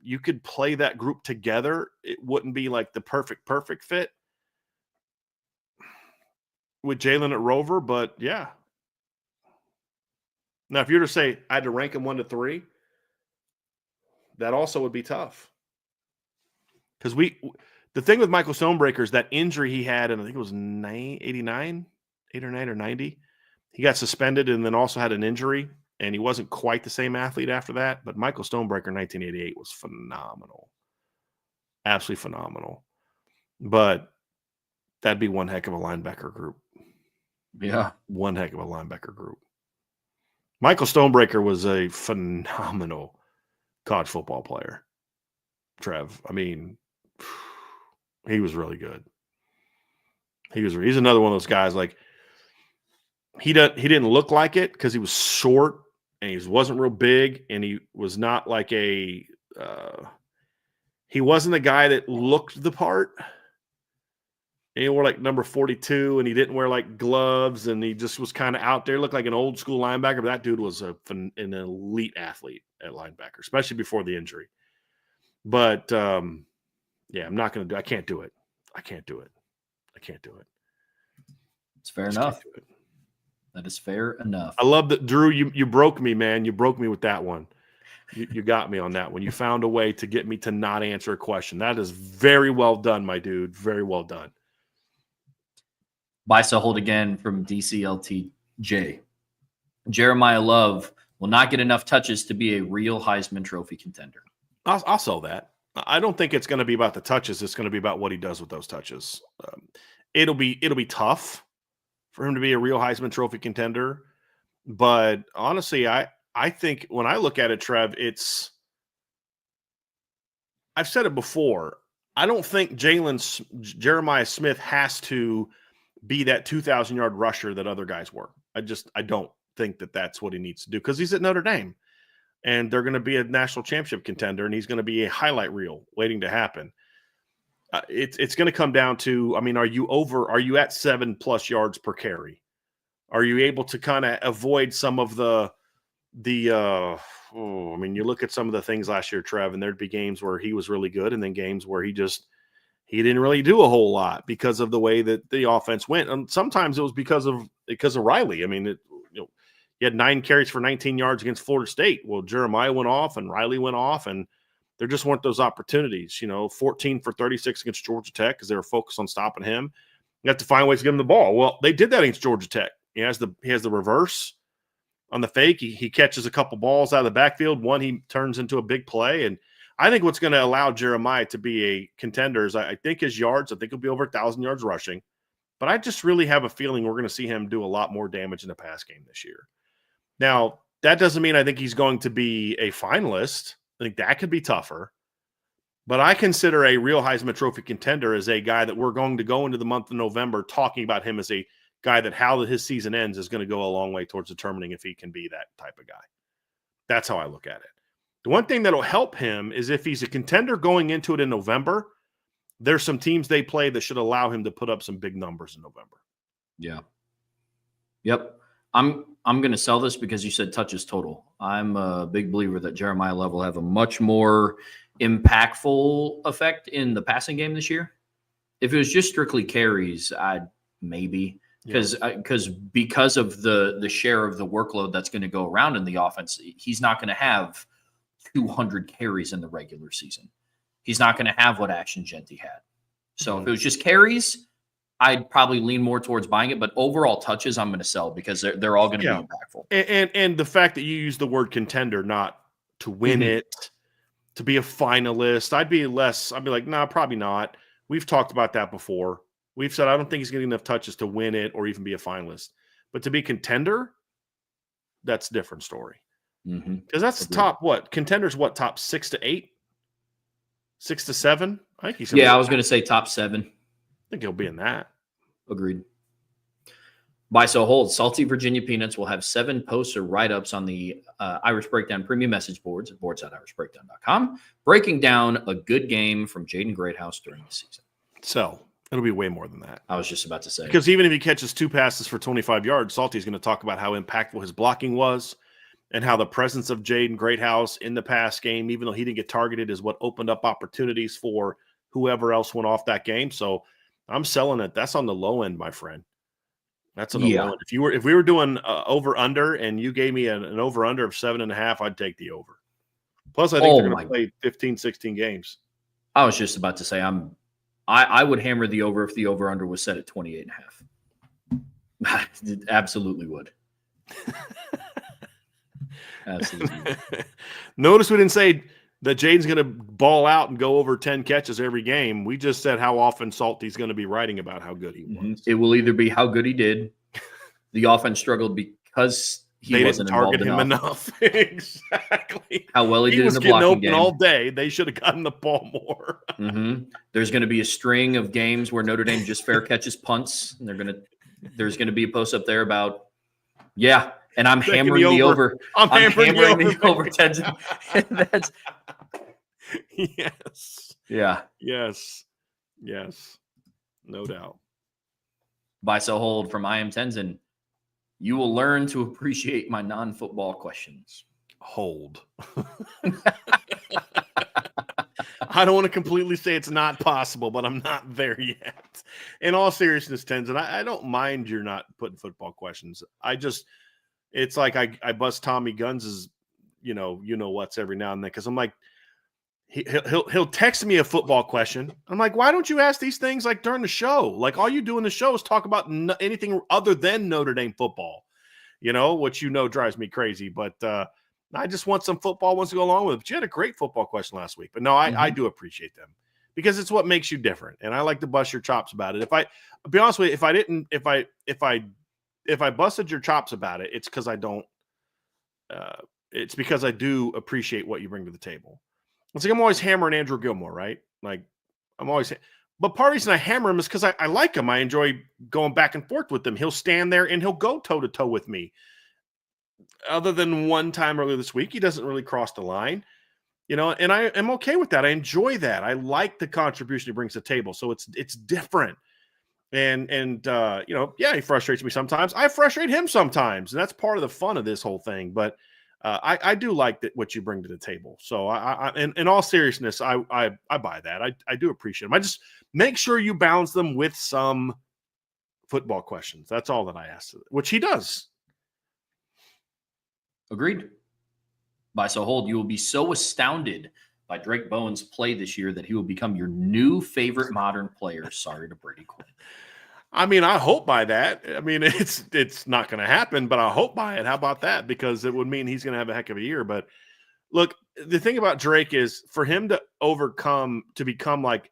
You could play that group together. It wouldn't be like the perfect fit with Jalen at Rover, but yeah. Now, if you were to say I had to rank them 1 to 3, that also would be tough. Because the thing with Michael Stonebreaker is that injury he had, and I think it was 89, 8 or 9 or 90. He got suspended and then also had an injury, and he wasn't quite the same athlete after that. But Michael Stonebreaker in 1988 was phenomenal. Absolutely phenomenal. But that'd be one heck of a linebacker group. Yeah. One heck of a linebacker group. Michael Stonebreaker was a phenomenal college football player. Trev, I mean, he was really good. He's another one of those guys, like, he didn't look like it because he was short and he wasn't real big, and he was not like he wasn't a guy that looked the part. And he wore like number 42, and he didn't wear like gloves, and he just was kind of out there, looked like an old school linebacker. But that dude was an elite athlete at linebacker, especially before the injury. But yeah, I'm not going to do. I can't do it. I can't do it. It's fair enough. That is fair enough. I love that, Drew. You broke me, man. You broke me with that one. You got me on that one. You found a way to get me to not answer a question. That is very well done, my dude. Very well done. Buy, sell, hold again from DCLTJ. Jeremiah Love will not get enough touches to be a real Heisman Trophy contender. I'll sell that. I don't think it's going to be about the touches. It's going to be about what he does with those touches. It'll be tough for him to be a real Heisman Trophy contender. But honestly, I think when I look at it, Trev, I've said it before. I don't think Jeremiah Smith has to be that 2,000-yard rusher that other guys were. I don't think that that's what he needs to do because he's at Notre Dame and they're going to be a national championship contender and he's going to be a highlight reel waiting to happen. It's going to come down to, I mean, are you at 7+ yards per carry? Are you able to kind of avoid some of I mean, you look at some of the things last year, Trev, and there'd be games where he was really good and then games where he didn't really do a whole lot because of the way that the offense went. And sometimes it was because of Riley. I mean, he had 9 carries for 19 yards against Florida State. Well, Jeremiah went off and Riley went off, and there just weren't those opportunities. 14 for 36 against Georgia Tech because they were focused on stopping him. You have to find ways to give him the ball. Well, they did that against Georgia Tech. He has the reverse on the fake. He catches a couple balls out of the backfield. One he turns into a big play. And I think what's going to allow Jeremiah to be a contender is I think his yards, I think he'll be over 1,000 yards rushing. But I just really have a feeling we're going to see him do a lot more damage in the pass game this year. Now, that doesn't mean I think he's going to be a finalist. I think that could be tougher. But I consider a real Heisman Trophy contender as a guy that we're going to go into the month of November talking about him as a guy that how his season ends is going to go a long way towards determining if he can be that type of guy. That's how I look at it. The one thing that will help him is if he's a contender going into it in November, there's some teams they play that should allow him to put up some big numbers in November. Yeah. Yep. I'm going to sell this because you said touches total. I'm a big believer that Jeremiah Love will have a much more impactful effect in the passing game this year. If it was just strictly carries, I'd maybe because of the share of the workload that's going to go around in the offense, he's not going to have 200 carries in the regular season. He's not going to have what Action Genty had. So if it was just carries, I'd probably lean more towards buying it, but overall touches, I'm going to sell because they're all going to be impactful. And the fact that you use the word contender, not to win it, to be a finalist, I'd be like, nah, probably not. We've talked about that before. We've said, I don't think he's getting enough touches to win it or even be a finalist, but to be contender, that's a different story. Because that's top, contenders, top 6 to 8, 6 to 7. I think he's. Yeah, I was going to say top 7. I think he'll be in that. Agreed. Buy, sell, hold. Salty Virginia Peanuts will have 7 posts or write-ups on the Irish Breakdown premium message boards at boards.irishbreakdown.com, breaking down a good game from Jaden Greathouse during the season. So it'll be way more than that. I was just about to say. Because even if he catches 2 passes for 25 yards, Salty's going to talk about how impactful his blocking was and how the presence of Jaden Greathouse in the pass game, even though he didn't get targeted, is what opened up opportunities for whoever else went off that game. So I'm selling it. That's on the low end, my friend. That's on the low end. If we were doing over under and you gave me an over under of 7.5, I'd take the over. Plus, I think they're going to play 15, 16 games. I was just about to say I would hammer the over if the over under was set at 28.5. Absolutely would. Absolutely. Notice we didn't say that Jaden's going to ball out and go over 10 catches every game. We just said how often Salty's going to be writing about how good he was. It will either be how good he did. The offense struggled because they wasn't didn't target him enough. Exactly. How well he did in the blocking open game. All day. They should have gotten the ball more. There's going to be a string of games where Notre Dame just fair catches punts. And there's going to be a post up there about, and I'm hammering the over. I'm hammering the over. That's yes. Yeah. Yes. No doubt. Buy, sell, hold from I Am Tenzin. You will learn to appreciate my non-football questions. Hold. I don't want to completely say it's not possible, but I'm not there yet. In all seriousness, Tenzin, I don't mind you're not putting football questions. It's like I bust Tommy Guns' you know what's every now and then because I'm like, he'll text me a football question. I'm like, why don't you ask these things like during the show? Like all you do in the show is talk about anything other than Notre Dame football, which drives me crazy. But I just want some football ones to go along with it. But you had a great football question last week. But no, I do appreciate them because it's what makes you different. And I like to bust your chops about it. I'll be honest with you, if I busted your chops about it, it's because I don't. It's because I do appreciate what you bring to the table. It's like I'm always hammering Andrew Gilmore, right? Like I'm always, but part of the reason I hammer him is because I like him. I enjoy going back and forth with him. He'll stand there and he'll go toe to toe with me. Other than one time earlier this week, he doesn't really cross the line, and I am okay with that. I enjoy that. I like the contribution he brings to the table. So it's different. And he frustrates me sometimes. I frustrate him sometimes, and that's part of the fun of this whole thing. But I do like what you bring to the table. So in all seriousness, I buy that. I do appreciate them. I just make sure you balance them with some football questions. That's all that I ask, which he does. Agreed. By so hold, you will be so astounded by Drake Bowen's play this year that he will become your new favorite modern player. Sorry to Brady Quinn. I mean, I hope by that. I mean, it's not going to happen, but I hope by it. How about that? Because it would mean he's going to have a heck of a year. But look, the thing about Drake is for him to become like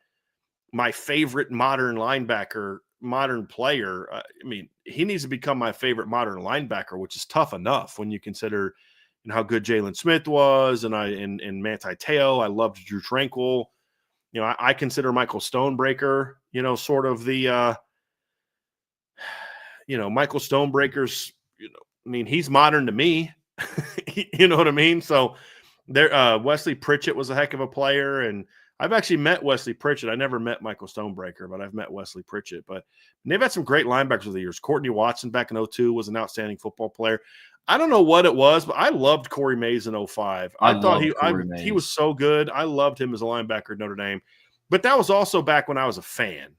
my favorite modern linebacker, modern player. I mean, he needs to become my favorite modern linebacker, which is tough enough when you consider how good Jalen Smith was, and Manti Te'o. I loved Drew Tranquil. I consider Michael Stonebreaker, sort of the. Michael Stonebreaker's, I mean, he's modern to me. You know what I mean? So there, Wesley Pritchett was a heck of a player. And I've actually met Wesley Pritchett. I never met Michael Stonebreaker, but I've met Wesley Pritchett. But they've had some great linebackers over the years. Courtney Watson back in 2002 was an outstanding football player. I don't know what it was, but I loved Corey Mays in 2005. I thought he was so good. I loved him as a linebacker at Notre Dame. But that was also back when I was a fan.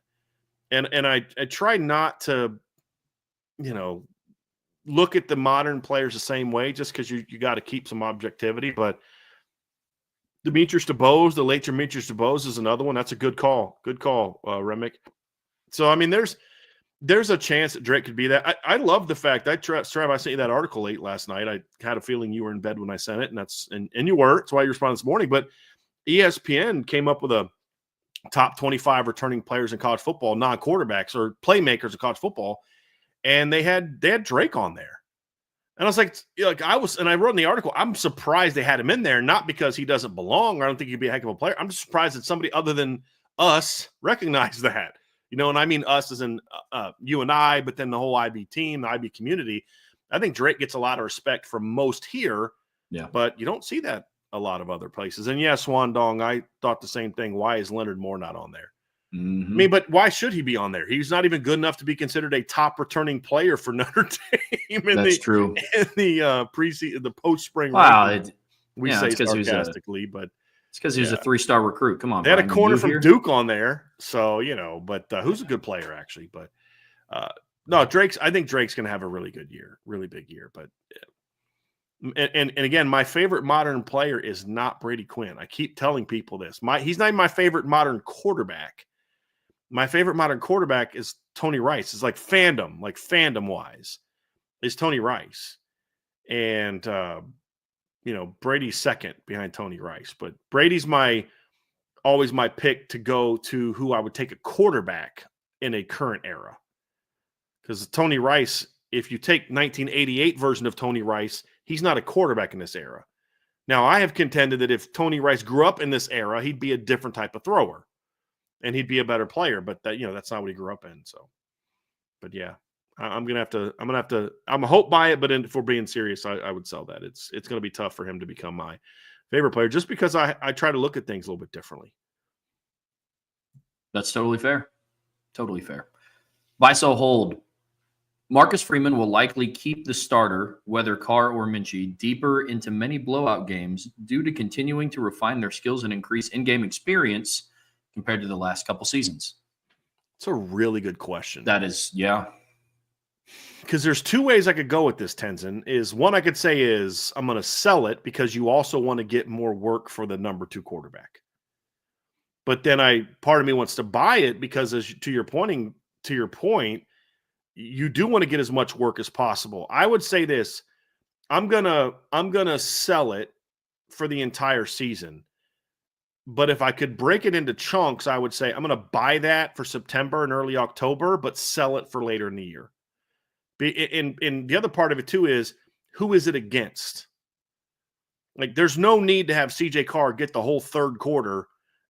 And I try not to, look at the modern players the same way just because you got to keep some objectivity. But Demetrius DeBose, the late Demetrius DeBose is another one. That's a good call. Good call, Remick. So, I mean, there's a chance that Drake could be that. I love the fact I sent you that article late last night. I had a feeling you were in bed when I sent it, and you were. That's why you responded this morning. But ESPN came up with a top 25 returning players in college football, non-quarterbacks or playmakers in college football. And they had Drake on there. And I was like, I wrote in the article, I'm surprised they had him in there, not because he doesn't belong, or I don't think he'd be a heck of a player. I'm just surprised that somebody other than us recognized that, and I mean us as in you and I, but then the whole IB team, the IB community. I think Drake gets a lot of respect from most here, but you don't see that a lot of other places. And yes, Swan Dong, I thought the same thing. Why is Leonard Moore not on there? Mm-hmm. I mean, but why should he be on there? He's not even good enough to be considered a top returning player for Notre Dame. That's true. In the preseason, the post-spring. Wow, we say sarcastically, but it's because he was a 3-star recruit. Come on, they had a corner from Duke on there, so but who's a good player actually? But no, I think Drake's going to have a really good year, really big year. But and again, my favorite modern player is not Brady Quinn. I keep telling people this. He's not even my favorite modern quarterback. My favorite modern quarterback is Tony Rice. It's like fandom wise, is Tony Rice. And, Brady's second behind Tony Rice. But Brady's always my pick to go to who I would take a quarterback in a current era. Because Tony Rice, if you take 1988 version of Tony Rice, he's not a quarterback in this era. Now, I have contended that if Tony Rice grew up in this era, he'd be a different type of thrower. And he'd be a better player, but that's not what he grew up in. So, but yeah, I'm a hope by it, but if we're being serious, I would sell that. It's going to be tough for him to become my favorite player just because I try to look at things a little bit differently. That's totally fair. Totally fair. Buy, sell, hold. Marcus Freeman will likely keep the starter, whether Carr or Minchie, deeper into many blowout games due to continuing to refine their skills and increase in-game experience compared to the last couple seasons. It's a really good question. That is, yeah. Because there's two ways I could go with this, Tenzin. Is one I could say is I'm going to sell it because you also want to get more work for the number 2 quarterback. But then part of me wants to buy it because, to your point, you do want to get as much work as possible. I would say this: I'm gonna sell it for the entire season. But if I could break it into chunks, I would say I'm going to buy that for September and early October, but sell it for later in the year. And the other part of it too is, who is it against? Like, there's no need to have CJ Carr get the whole third quarter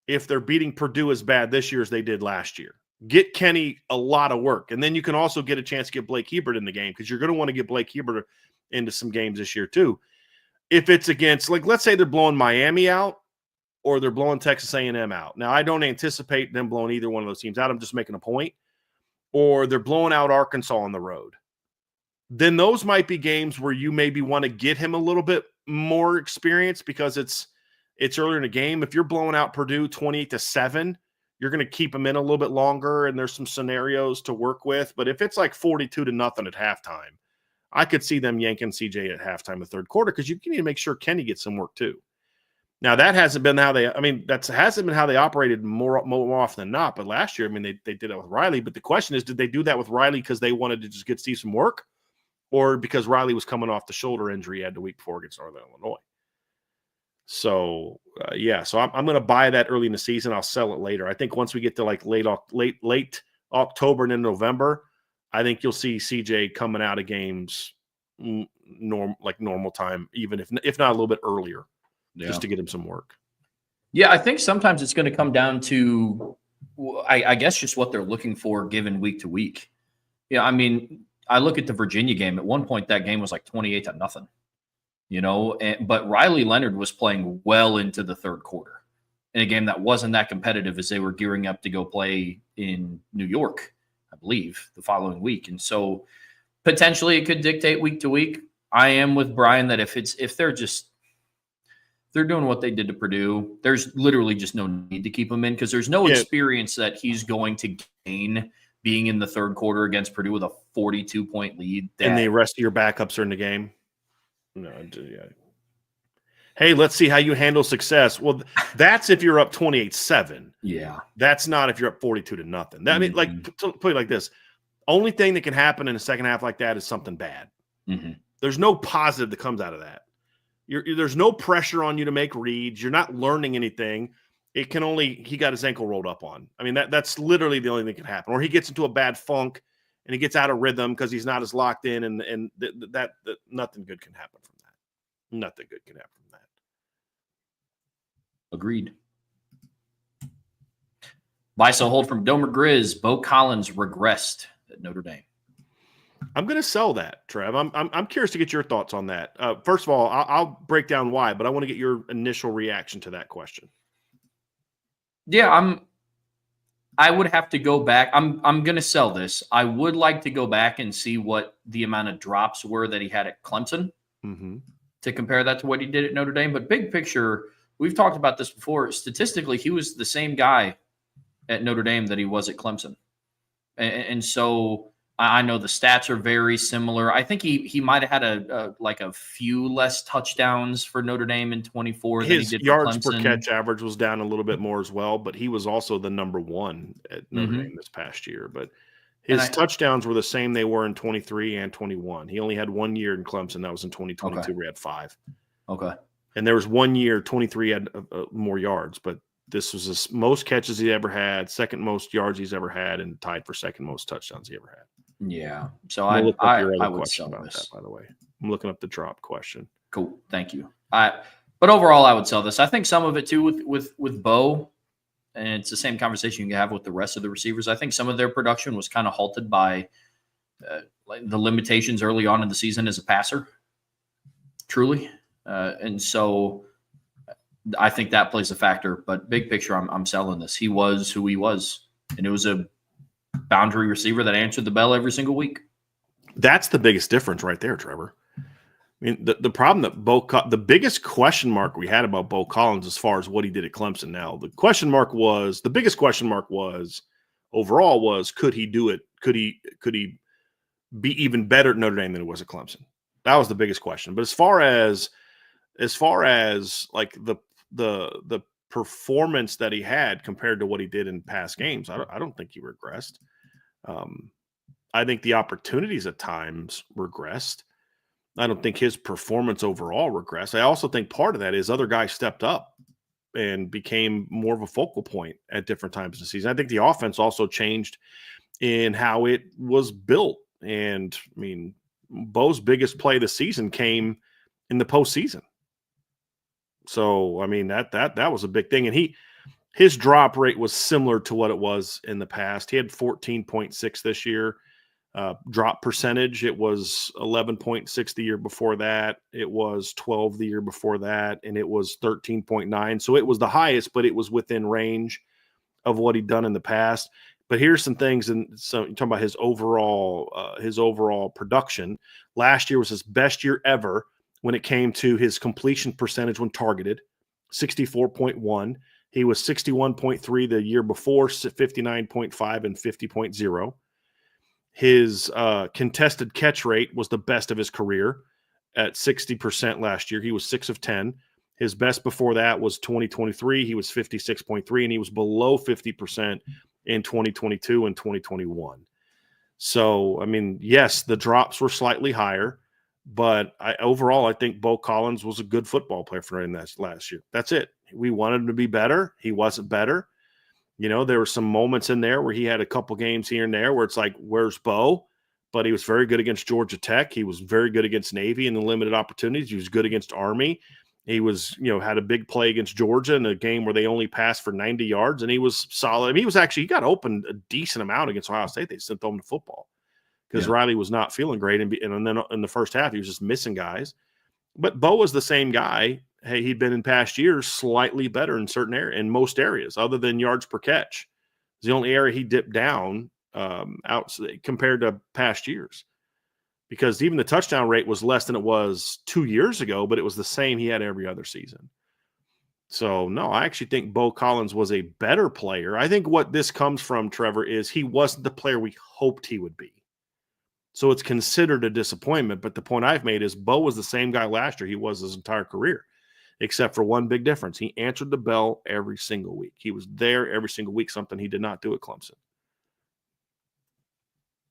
if they're beating Purdue as bad this year as they did last year. Get Kenny a lot of work. And then you can also get a chance to get Blake Hebert in the game, because you're going to want to get Blake Hebert into some games this year too. If it's against, like, let's say they're blowing Miami out or they're blowing Texas A&M out. Now, I don't anticipate them blowing either one of those teams out. I'm just making a point. Or they're blowing out Arkansas on the road. Then those might be games where you maybe want to get him a little bit more experience because it's earlier in the game. If you're blowing out Purdue 28-7, you're going to keep him in a little bit longer, and there's some scenarios to work with. But if it's like 42-0 at halftime, I could see them yanking CJ at halftime the third quarter, because you need to make sure Kenny gets some work too. Now, that hasn't been how they – I mean, that hasn't been how they operated more often than not. But last year, I mean, they did that with Riley. But the question is, did they do that with Riley because they wanted to just get Steve some work, or because Riley was coming off the shoulder injury he had the week before against Northern Illinois? So, so I'm going to buy that early in the season. I'll sell it later. I think once we get to like late October and in November, I think you'll see CJ coming out of games normal time, even if not a little bit earlier. Just to get him some work. Yeah, I think sometimes it's going to come down to, I guess, just what they're looking for given week to week. Yeah, I mean, I look at the Virginia game. At one point, that game was like 28-0, but Riley Leonard was playing well into the third quarter in a game that wasn't that competitive as they were gearing up to go play in New York, I believe, the following week. And so potentially it could dictate week to week. I am with Brian that if they're doing what they did to Purdue, there's literally just no need to keep him in, because there's no experience that he's going to gain being in the third quarter against Purdue with a 42-point lead. And the rest of your backups are in the game. No, hey, let's see how you handle success. Well, that's if you're up 28-7. Yeah. That's not if you're up 42-0. I mean, like, to put it like this, only thing that can happen in a second half like that is something bad. Mm-hmm. There's no positive that comes out of that. There's no pressure on you to make reads. You're not learning anything. He got his ankle rolled up on. I mean, that's literally the only thing that can happen. Or he gets into a bad funk and he gets out of rhythm because he's not as locked in, and that nothing good can happen from that. Nothing good can happen from that. Agreed. Buy so hold from Domer Grizz. Bo Collins regressed at Notre Dame. I'm going to sell that, Trev. I'm curious to get your thoughts on that. First of all, I'll break down why, but I want to get your initial reaction to that question. Yeah, I would have to go back. I'm going to sell this. I would like to go back and see what the amount of drops were that he had at Clemson to compare that to what he did at Notre Dame. But big picture, we've talked about this before. Statistically, he was the same guy at Notre Dame that he was at Clemson. And so I know the stats are very similar. I think he might have had a few less touchdowns for Notre Dame in 24 than he did for yards Clemson. Per catch average was down a little bit more as well, but he was also the number one at Notre Dame this past year. But his touchdowns were the same they were in 23 and 21. He only had 1 year in Clemson. That was in 2022 where he had 5. Okay. And there was 1 year, 23 had more yards, but this was the most catches he ever had, second most yards he's ever had, and tied for second most touchdowns he ever had. Yeah. So I would sell about this. that, by the way. I'm looking up the drop question. Cool. Thank you. But overall, I would sell this. I think some of it too with Bo, and it's the same conversation you can have with the rest of the receivers. I think some of their production was kind of halted by the limitations early on in the season as a passer. Truly. And so I think that plays a factor. But big picture, I'm selling this. He was who he was, and it was a boundary receiver that answered the bell every single week. That's the biggest difference right there, Trevor. I mean, the problem that the biggest question mark we had about Bo Collins as far as what he did at Clemson now, the biggest question mark was overall was, could he do it? Could he be even better at Notre Dame than it was at Clemson? That was the biggest question. But as far as like the performance that he had compared to what he did in past games, I don't think he regressed. I think the opportunities at times regressed. I don't think his performance overall regressed. I also think part of that is other guys stepped up and became more of a focal point at different times in the season. I think the offense also changed in how it was built. And I mean, Bo's biggest play of the season came in the postseason. So, I mean, that was a big thing. And his drop rate was similar to what it was in the past. He had 14.6 this year. Drop percentage, it was 11.6 the year before that. It was 12 the year before that. And it was 13.9. So it was the highest, but it was within range of what he'd done in the past. But here's some things. And so you're talking about his overall production. Last year was his best year ever when it came to his completion percentage when targeted, 64.1. He was 61.3 the year before, 59.5 and 50.0. His contested catch rate was the best of his career at 60% last year. He was 6 of 10. His best before that was 2023. He was 56.3, and he was below 50% in 2022 and 2021. So, I mean, yes, the drops were slightly higher, but overall, I think Bo Collins was a good football player for him last year. That's it. We wanted him to be better. He wasn't better. You know, there were some moments in there where he had a couple games here and there where it's like, where's Bo? But he was very good against Georgia Tech. He was very good against Navy in the limited opportunities. He was good against Army. He was, had a big play against Georgia in a game where they only passed for 90 yards, and he was solid. I mean, he got open a decent amount against Ohio State. They sent him to football because Riley was not feeling great. And then in the first half, he was just missing guys. But Bo was the same guy. Hey, he'd been in past years slightly better in most areas other than yards per catch. It's the only area he dipped down out compared to past years, because even the touchdown rate was less than it was 2 years ago, but it was the same he had every other season. So, no, I actually think Bo Collins was a better player. I think what this comes from, Trevor, is he wasn't the player we hoped he would be. So it's considered a disappointment. But the point I've made is Bo was the same guy last year he was his entire career, except for one big difference. He answered the bell every single week. He was there every single week, something he did not do at Clemson.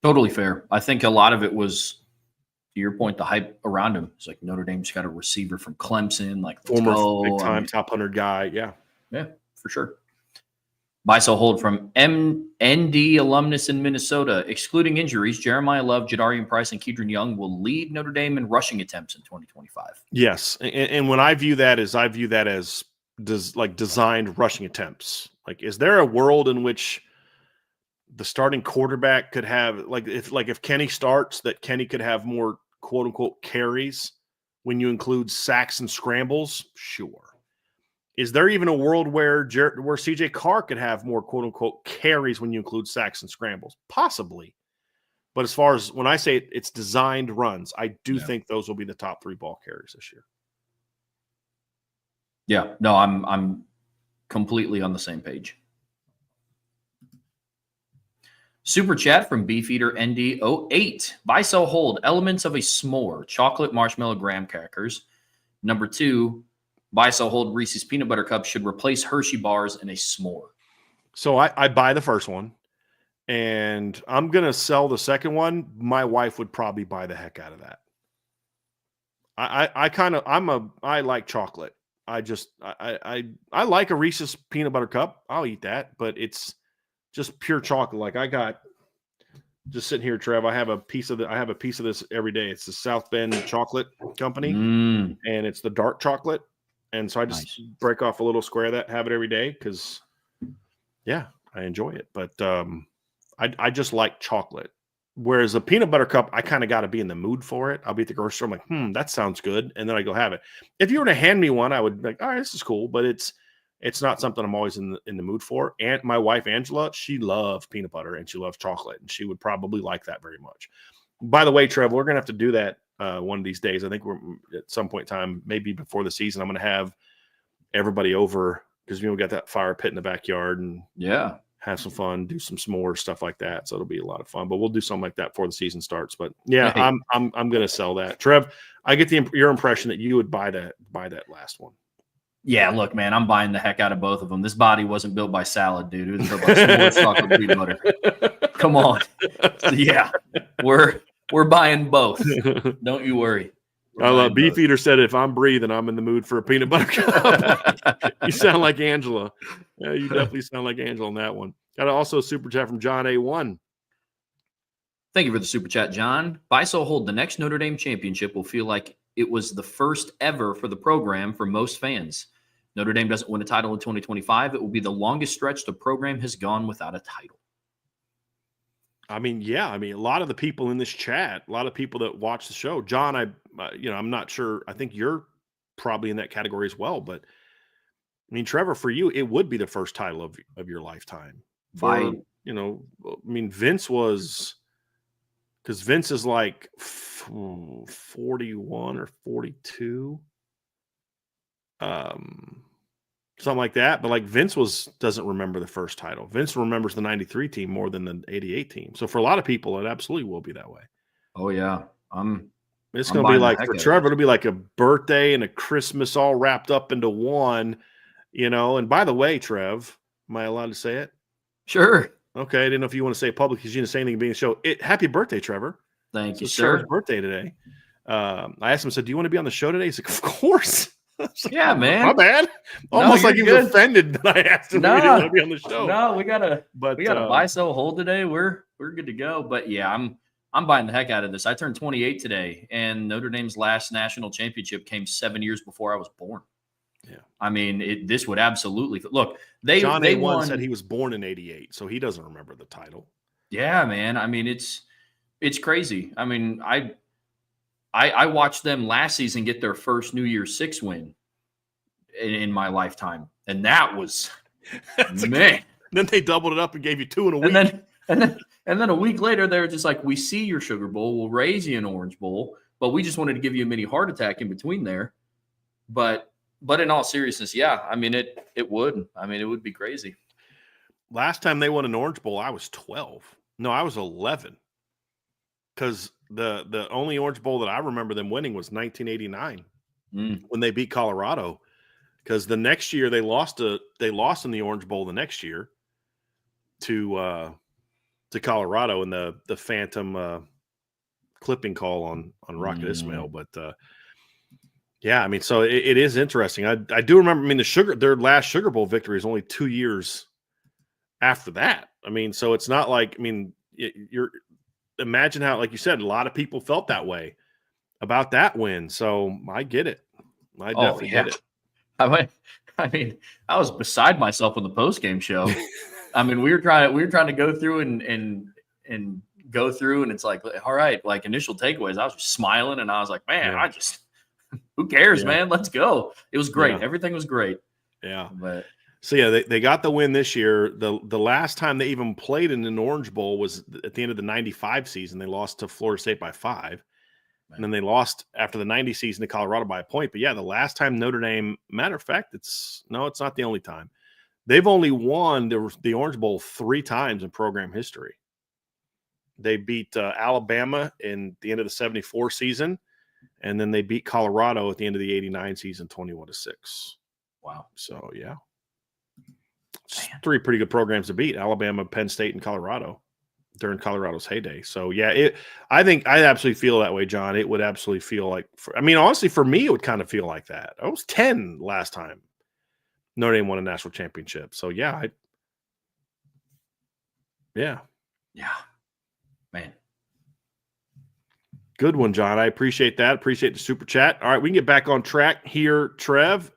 Totally fair. I think a lot of it was, to your point, the hype around him. It's like Notre Dame's got a receiver from Clemson, like former big-time top 100 guy. Yeah, for sure. Buy, sell, hold from ND alumnus in Minnesota. Excluding injuries, Jeremiah Love, Jadarian Price, and Kedron Young will lead Notre Dame in rushing attempts in 2025. Yes, and when I view that as designed rushing attempts. Like, is there a world in which the starting quarterback could have, if Kenny starts, that Kenny could have more quote unquote carries when you include sacks and scrambles? Sure. Is there even a world where CJ Carr could have more quote unquote carries when you include sacks and scrambles? Possibly. But as far as when I say it's designed runs, I do think those will be the top 3 ball carries this year. Yeah, no, I'm completely on the same page. Super chat from Beefeater ND08. Buy, sell, hold. Elements of a s'more. Chocolate, marshmallow, graham crackers. Number 2, buy, sell, hold. Reese's Peanut Butter Cup should replace Hershey bars in a s'more. So I buy the first one, and I'm going to sell the second one. My wife would probably buy the heck out of that. I like chocolate. I like a Reese's Peanut Butter Cup. I'll eat that, but it's just pure chocolate. Like, I got just sitting here, Trev. I have a piece of this every day. It's the South Bend Chocolate Company, and it's the dark chocolate. And so I just break off a little square of that, have it every day because, I enjoy it. But I just like chocolate. Whereas a peanut butter cup, I kind of got to be in the mood for it. I'll be at the grocery store. I'm like, that sounds good. And then I go have it. If you were to hand me one, I would be like, all right, this is cool. But it's not something I'm always in the mood for. And my wife, Angela, she loves peanut butter and she loves chocolate. And she would probably like that very much. By the way, Trev, we're going to have to do that one of these days. I think we're at some point in time, maybe before the season, I'm going to have everybody over because we got that fire pit in the backyard and have some fun, do some s'mores, stuff like that. So it'll be a lot of fun. But we'll do something like that before the season starts. But yeah, hey. I'm going to sell that. Trev, I get your impression that you would buy that last one. Yeah, look, man, I'm buying the heck out of both of them. This body wasn't built by salad, dude. It was built by s'mores, chocolate, peanut butter. Come on. So, yeah, we're buying both. Don't you worry. I love Beef Eater said, if I'm breathing, I'm in the mood for a peanut butter cup. You sound like Angela. Yeah, you definitely sound like Angela on that one. Got also a super chat from John A1. Thank you for the super chat, John. Buy, sell, hold. The next Notre Dame championship will feel like it was the first ever for the program for most fans. Notre Dame doesn't win a title in 2025. It will be the longest stretch the program has gone without a title. I mean, yeah. I mean, a lot of the people in this chat, a lot of people that watch the show, John, I'm not sure. I think you're probably in that category as well. But I mean, Trevor, for you, it would be the first title of your lifetime. Vince was, because Vince is like 41 or 42, something like that. But like Vince doesn't remember the first title. Vince remembers the 93 team more than the 88 team. So for a lot of people, it absolutely will be that way. Oh yeah. It's going to be like, for Trevor, it'll be like a birthday and a Christmas all wrapped up into one, And by the way, Trev, am I allowed to say it? Sure. Okay. I didn't know if you want to say it publicly because you didn't say anything being the show. Happy birthday, Trevor. Thank you, sir. Trevor's birthday today. I asked him, I said, do you want to be on the show today? He's like, of course. Like, yeah, man. My bad. Almost like he was offended that I asked him if he didn't want to be on the show. No, we gotta buy, sell, hold today. We're good to go. But yeah, I'm buying the heck out of this. I turned 28 today, and Notre Dame's last national championship came 7 years before I was born. Yeah, I mean, this would absolutely look. John A1 said he was born in '88, so he doesn't remember the title. Yeah, man. I mean, it's crazy. I mean, I watched them last season get their first New Year's Six win in my lifetime, and that was man. Then they doubled it up and gave you 2 in a week, and then a week later they were just like, "We see your Sugar Bowl, we'll raise you an Orange Bowl, but we just wanted to give you a mini heart attack in between there." But in all seriousness, yeah, I mean it would. I mean, it would be crazy. Last time they won an Orange Bowl, I was 12. No, I was 11. Because the only Orange Bowl that I remember them winning was 1989 when they beat Colorado. Because the next year they lost in the Orange Bowl the next year to Colorado in the phantom clipping call on Rocket Ismail. But yeah, I mean, so it is interesting. I do remember. I mean, their last Sugar Bowl victory is only 2 years after that. I mean, so it's not like, I mean, you're imagine how, like you said, a lot of people felt that way about that win. So I get it. I definitely get it. I mean, I was beside myself on the post-game show. I mean, we were trying to go through and go through, and it's like, all right, like initial takeaways. I was just smiling, and I was like, man, who cares, man? Let's go. It was great. Yeah. Everything was great. Yeah. But so yeah, they got the win this year. The last time they even played in an Orange Bowl was at the end of the 95 season. They lost to Florida State by 5. And then they lost after the 90 season to Colorado by a point. But yeah, the last time Notre Dame, matter of fact, it's not the only time. They've only won the Orange Bowl 3 times in program history. They beat Alabama in the end of the 74 season, and then they beat Colorado at the end of the 89 season, 21-6. Wow. So yeah, 3 pretty good programs to beat: Alabama, Penn State, and Colorado during Colorado's heyday. So yeah, I think I absolutely feel that way, John. It would absolutely feel like, honestly, for me, it would kind of feel like that. I was 10 last time Notre Dame won a national championship. So yeah, yeah, man. Good one, John. I appreciate that. Appreciate the super chat. All right, we can get back on track here, Trev,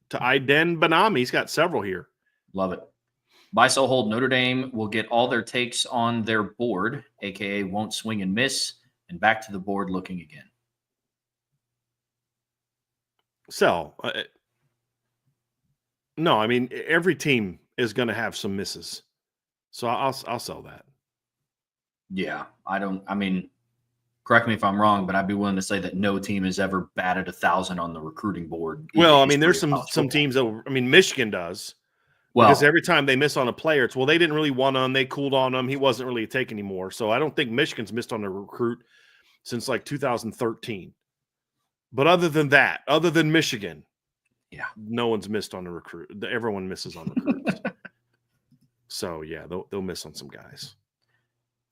to Iden Benami. He's got several here. Love it. Buy, sell, hold. Notre Dame will get all their takes on their board, a.k.a. won't swing and miss, and back to the board looking again. Sell. No, I mean, every team is going to have some misses. So I'll sell that. Yeah, Correct me if I'm wrong, but I'd be willing to say that no team has ever batted 1,000 on the recruiting board. Well, I mean, there's some teams that, I mean, Michigan does. Because every time they miss on a player, it's, well, they didn't really want him. They cooled on him. He wasn't really a take anymore. So I don't think Michigan's missed on a recruit since like 2013. But other than that, other than Michigan, no one's missed on a recruit. Everyone misses on recruits. So, yeah, they'll miss on some guys.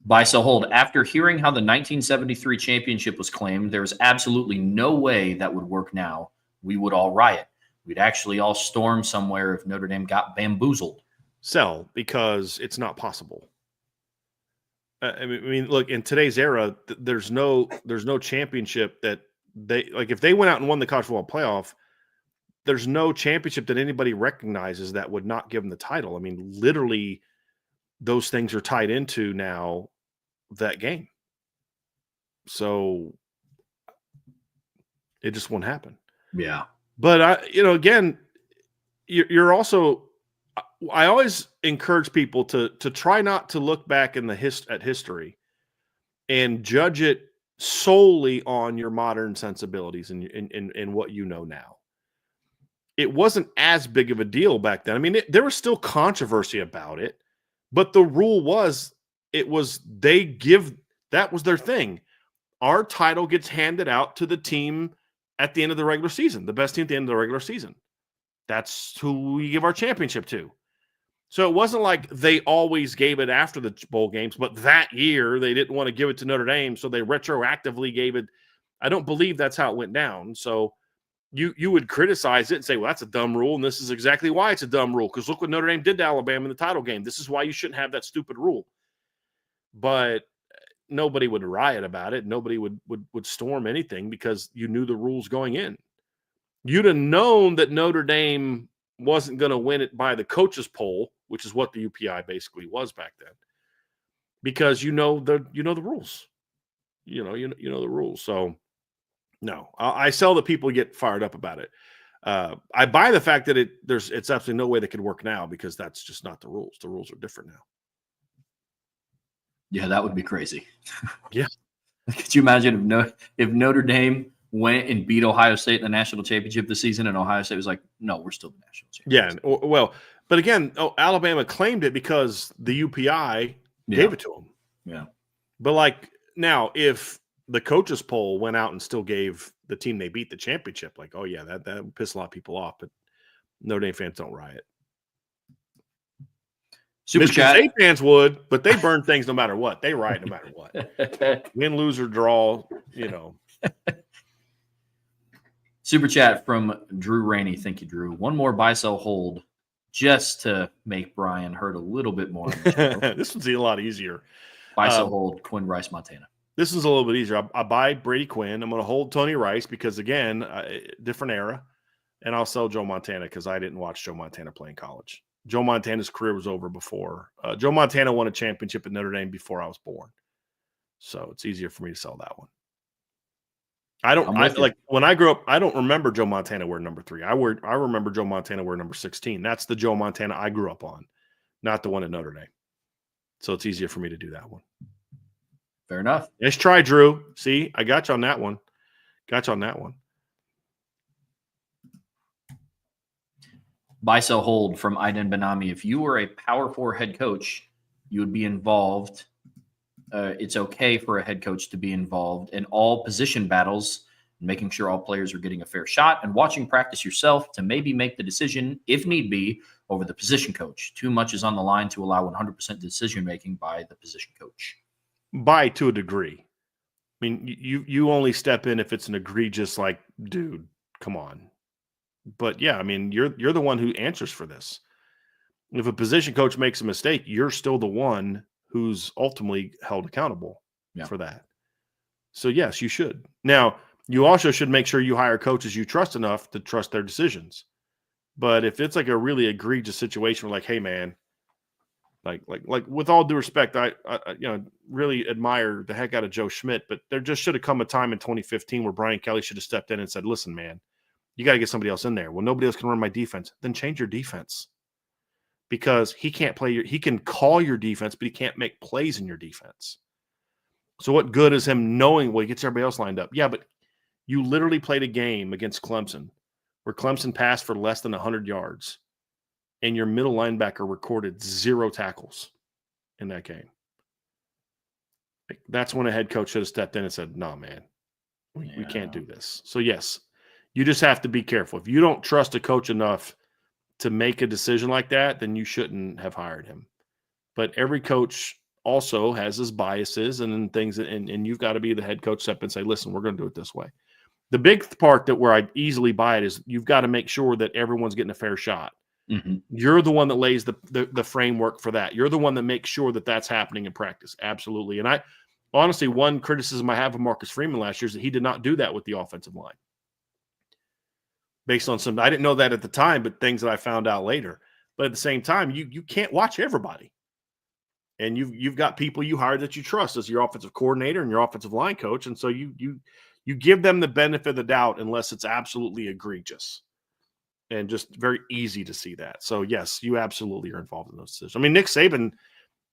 Buy, sell, hold. After hearing how the 1973 championship was claimed, there's absolutely no way that would work now. We would all riot. We'd actually all storm somewhere if Notre Dame got bamboozled. Sell, because it's not possible. I mean, look, in today's era, there's no championship that they like. If they went out and won the college football playoff, there's no championship that anybody recognizes that would not give them the title. I mean, literally, those things are tied into now that game. So it just won't happen. Yeah. But again, you're also. I always encourage people to try not to look back in at history and judge it solely on your modern sensibilities and what you know now. It wasn't as big of a deal back then. I mean, there was still controversy about it, but the rule was that was their thing. Our title gets handed out to the team at the end of the regular season, the best team at the end of the regular season. That's who we give our championship to. So it wasn't like they always gave it after the bowl games, but that year they didn't want to give it to Notre Dame, so they retroactively gave it. I don't believe that's how it went down. So you would criticize it and say, well, that's a dumb rule, and this is exactly why it's a dumb rule, because look what Notre Dame did to Alabama in the title game. This is why you shouldn't have that stupid rule. But nobody would riot about it. Nobody would storm anything because you knew the rules going in. You'd have known that Notre Dame wasn't going to win it by the coaches poll, which is what the UPI basically was back then, because you know the rules. You know the rules. So no, I sell that people get fired up about it. I buy the fact that it's absolutely no way that could work now, because that's just not the rules. The rules are different now. Yeah, that would be crazy. Yeah. Could you imagine if Notre Dame went and beat Ohio State in the national championship this season, and Ohio State was like, no, we're still the national champions. Yeah, well, but again, Alabama claimed it because the UPI gave it to them. Yeah. But like now, if the coaches poll went out and still gave the team they beat the championship, like, oh yeah, that would piss a lot of people off, but Notre Dame fans don't riot. Super Michigan chat. State fans would, but they burn things no matter what. They riot no matter what. Win, lose, or draw, Super chat from Drew Rainey. Thank you, Drew. One more buy, sell, hold, just to make Brian hurt a little bit more. This one's a lot easier. Buy, sell, hold, Quinn Rice, Montana. This is a little bit easier. I buy Brady Quinn. I'm going to hold Tony Rice because, again, different era. And I'll sell Joe Montana because I didn't watch Joe Montana play in college. Joe Montana's career was over before. Joe Montana won a championship at Notre Dame before I was born. So it's easier for me to sell that one. When I grew up, I don't remember Joe Montana wearing number 3. I remember Joe Montana wearing number 16. That's the Joe Montana I grew up on, not the one at Notre Dame. So it's easier for me to do that one. Fair enough. Nice try, Drew. See, I got you on that one. Buy, sell, hold from Aiden Benami. If you were a Power 4 head coach, you would be involved. It's okay for a head coach to be involved in all position battles, making sure all players are getting a fair shot, and watching practice yourself to maybe make the decision, if need be, over the position coach. Too much is on the line to allow 100% decision-making by the position coach. By to a degree. I mean, you only step in if it's an egregious, like, dude, come on. But yeah, I mean, you're the one who answers for this. If a position coach makes a mistake, you're still the one who's ultimately held accountable for that. So yes, you should. Now, you also should make sure you hire coaches you trust enough to trust their decisions. But if it's like a really egregious situation where, like, hey man, like with all due respect, I really admire the heck out of Joe Schmidt, but there just should have come a time in 2015 where Brian Kelly should have stepped in and said, listen, man, you got to get somebody else in there. Well, nobody else can run my defense. Then change your defense, because he can't play he can call your defense, but he can't make plays in your defense. So what good is him knowing, well, he gets everybody else lined up? Yeah, but you literally played a game against Clemson where Clemson passed for less than 100 yards, and your middle linebacker recorded 0 tackles in that game. That's when a head coach should have stepped in and said, no, man, we can't do this. So, yes, you just have to be careful. If you don't trust a coach enough to make a decision like that, then you shouldn't have hired him. But every coach also has his biases and things, and you've got to be the head coach step and say, listen, we're going to do it this way. The big part that where I easily buy it is you've got to make sure that everyone's getting a fair shot. Mm-hmm. You're the one that lays the framework for that. You're the one that makes sure that that's happening in practice. Absolutely. And I honestly, one criticism I have of Marcus Freeman last year is that he did not do that with the offensive line. Based on some, I didn't know that at the time, but things that I found out later. But at the same time, you can't watch everybody. And you've got people you hired that you trust as your offensive coordinator and your offensive line coach. And so you give them the benefit of the doubt unless it's absolutely egregious. And just very easy to see that. So, yes, you absolutely are involved in those decisions. I mean, Nick Saban,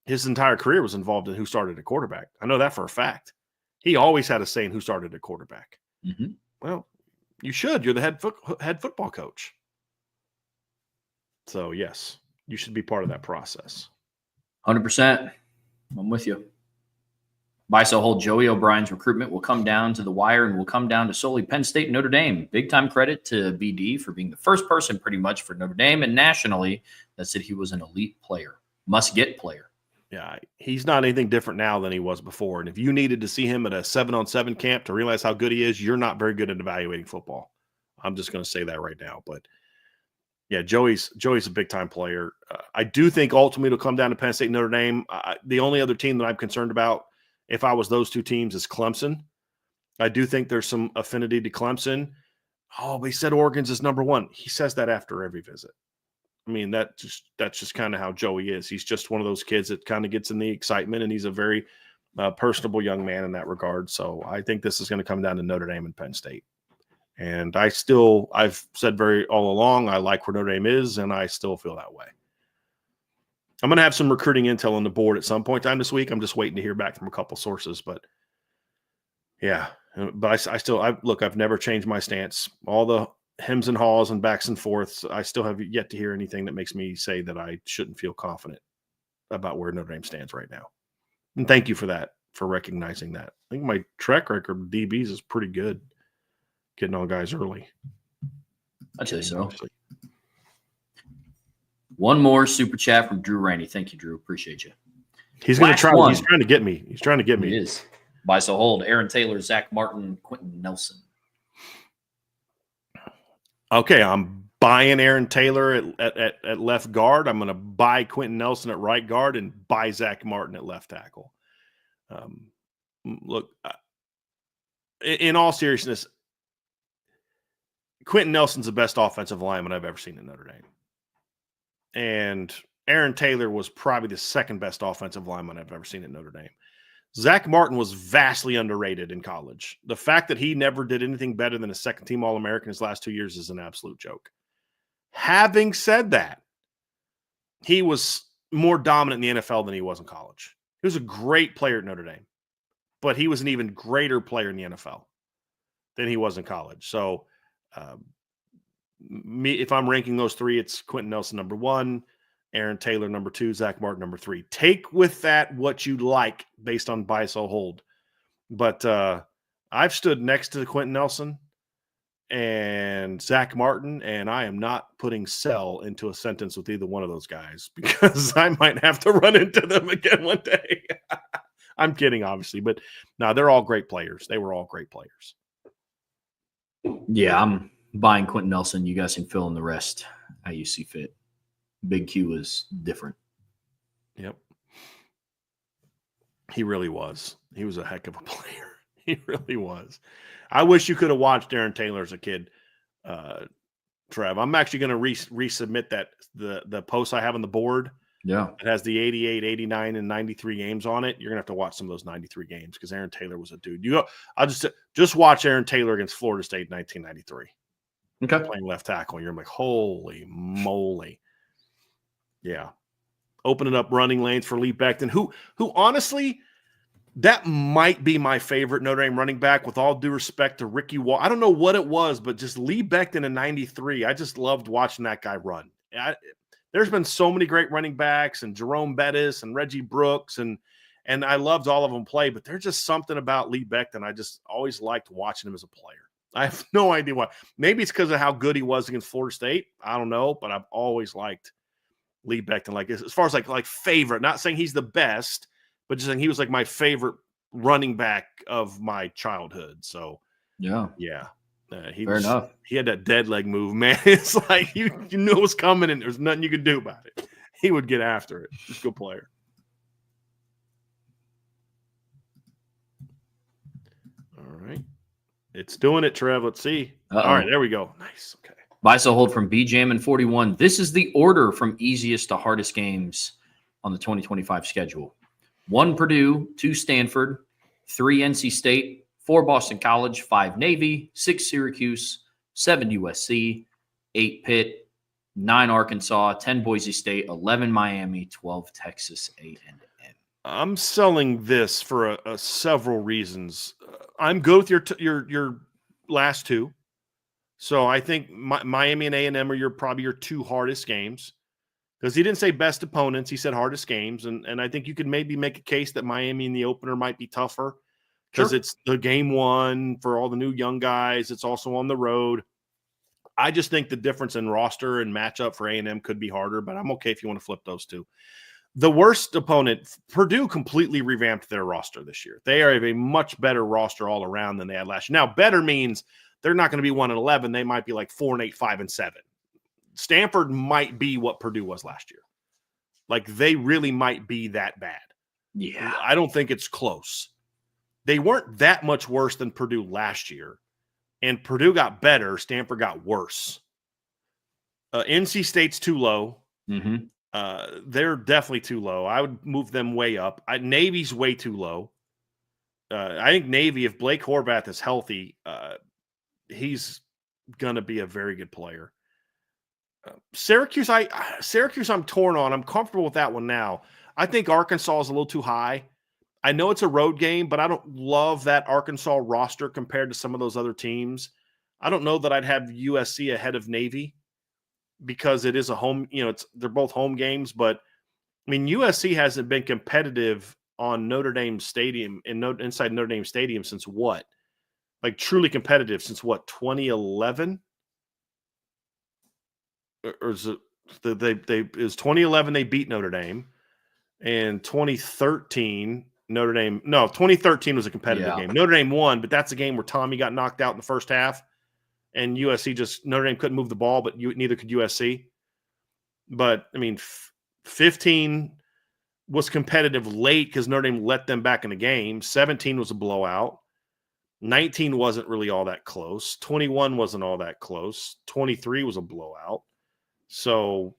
his entire career was involved in who started at quarterback. I know that for a fact. He always had a say in who started at quarterback. Mm-hmm. Well, you should. You're the head football coach. So, yes, you should be part of that process. 100%. I'm with you. Buy, sell, hold. Joey O'Brien's recruitment will come down to the wire and will come down to solely Penn State and Notre Dame. Big time credit to BD for being the first person pretty much for Notre Dame and nationally that said he was an elite player, must-get player. Yeah, he's not anything different now than he was before. And if you needed to see him at a 7-on-7 camp to realize how good he is, you're not very good at evaluating football. I'm just going to say that right now. But, yeah, Joey's a big-time player. I do think ultimately it'll come down to Penn State and Notre Dame. The only other team that I'm concerned about, if I was those two teams, is Clemson. I do think there's some affinity to Clemson. Oh, but he said Oregon's is number one. He says that after every visit. I mean, that's just kind of how Joey is. He's just one of those kids that kind of gets in the excitement, and he's a very personable young man in that regard. So I think this is going to come down to Notre Dame and Penn State. And I've said all along, I like where Notre Dame is, and I still feel that way. I'm going to have some recruiting intel on the board at some point in time this week. I'm just waiting to hear back from a couple sources, but yeah. But I've never changed my stance. All the hems and haws and backs and forths, I still have yet to hear anything that makes me say that I shouldn't feel confident about where Notre Dame stands right now. And thank you for that, for recognizing that. I think my track record with DBs is pretty good, getting on guys early. I'd say so. Obviously. One more super chat from Drew Rainey. Thank you, Drew. Appreciate you. He's going to try. He's trying to get me. He is. Buy, sell, hold. Aaron Taylor, Zach Martin, Quentin Nelson. Okay, I'm buying Aaron Taylor at left guard. I'm going to buy Quentin Nelson at right guard and buy Zach Martin at left tackle. Look, in all seriousness, Quentin Nelson's the best offensive lineman I've ever seen in Notre Dame. And Aaron Taylor was probably the second best offensive lineman I've ever seen at Notre Dame. Zach Martin was vastly underrated in college. The fact that he never did anything better than a second-team All-American his last 2 years is an absolute joke. Having said that, he was more dominant in the NFL than he was in college. He was a great player at Notre Dame, but he was an even greater player in the NFL than he was in college. So, if I'm ranking those three, it's Quentin Nelson number one, Aaron Taylor number two, Zach Martin number three. Take with that what you like based on buy, sell, hold. But I've stood next to Quentin Nelson and Zach Martin, and I am not putting sell into a sentence with either one of those guys because I might have to run into them again one day. I'm kidding, obviously, but no, they're all great players. They were all great players. Yeah, I'm buying Quentin Nelson. You guys can fill in the rest how you see fit. Big Q is different. Yep. He really was. He was a heck of a player. He really was. I wish you could have watched Aaron Taylor as a kid, Trev. I'm actually going to resubmit that the post I have on the board. Yeah. It has the 88, 89, and 93 games on it. You're going to have to watch some of those 93 games because Aaron Taylor was a dude. I'll just watch Aaron Taylor against Florida State in 1993. Okay. Playing left tackle. You're like, holy moly. Yeah. Opening up running lanes for Lee Becton, who honestly That might be my favorite Notre Dame running back, with all due respect to Ricky Wall. I don't know what it was, but just Lee Becton in '93. I just loved watching that guy run. There's been so many great running backs, and Jerome Bettis and Reggie Brooks, and I loved all of them play, but there's just something about Lee Becton. I just always liked watching him as a player. I have no idea why. Maybe it's because of how good he was against Florida State. I don't know, but I've always liked Lee Becton. Like, as far as like favorite, not saying he's the best, but just saying he was like my favorite running back of my childhood. So yeah. Fair enough. He had that dead leg move, man. It's like you knew it was coming, and there's nothing you could do about it. He would get after it. Just good player. All right. It's doing it, Trev. Let's see. Uh-oh. All right, there we go. Nice. Okay. Buy sell hold from B-Jam and 41. This is the order from easiest to hardest games on the 2025 schedule. 1 Purdue, 2 Stanford, 3 NC State, 4 Boston College, 5 Navy, 6 Syracuse, 7 USC, 8 Pitt, 9 Arkansas, 10 Boise State, 11 Miami, 12 Texas A&M. I'm selling this for several reasons. I'm good with your last two. So I think Miami and A&M are probably your 2 hardest games, because he didn't say best opponents. He said hardest games. And I think you could maybe make a case that Miami in the opener might be tougher, because it's the game 1 for all the new young guys. It's also on the road. I just think the difference in roster and matchup for A&M could be harder, but I'm okay if you want to flip those 2. The worst opponent, Purdue completely revamped their roster this year. They are a much better roster all around than they had last year. Now, better means they're not going to be 1-11. They might be like 4-8, 5-7. Stanford might be what Purdue was last year. Like, they really might be that bad. Yeah. I don't think it's close. They weren't that much worse than Purdue last year. And Purdue got better. Stanford got worse. NC State's too low. Mm-hmm. They're definitely too low. I would move them way up. Navy's way too low. I think Navy, if Blake Horvath is healthy, he's going to be a very good player. Syracuse, I'm torn on. I'm comfortable with that one now. I think Arkansas is a little too high. I know it's a road game, but I don't love that Arkansas roster compared to some of those other teams. I don't know that I'd have USC ahead of Navy, because it is a home, they're both home games, but I mean, USC hasn't been competitive on Notre Dame Stadium inside Notre Dame Stadium since what? Like, truly competitive since what, 2011? Or is it it was 2011 they beat Notre Dame, and 2013 2013 was a competitive game. Notre Dame won, but that's a game where Tommy got knocked out in the first half. And Notre Dame couldn't move the ball, but neither could USC. But, I mean, 15 was competitive late because Notre Dame let them back in the game. 17 was a blowout. 19 wasn't really all that close. 21 wasn't all that close. 23 was a blowout. So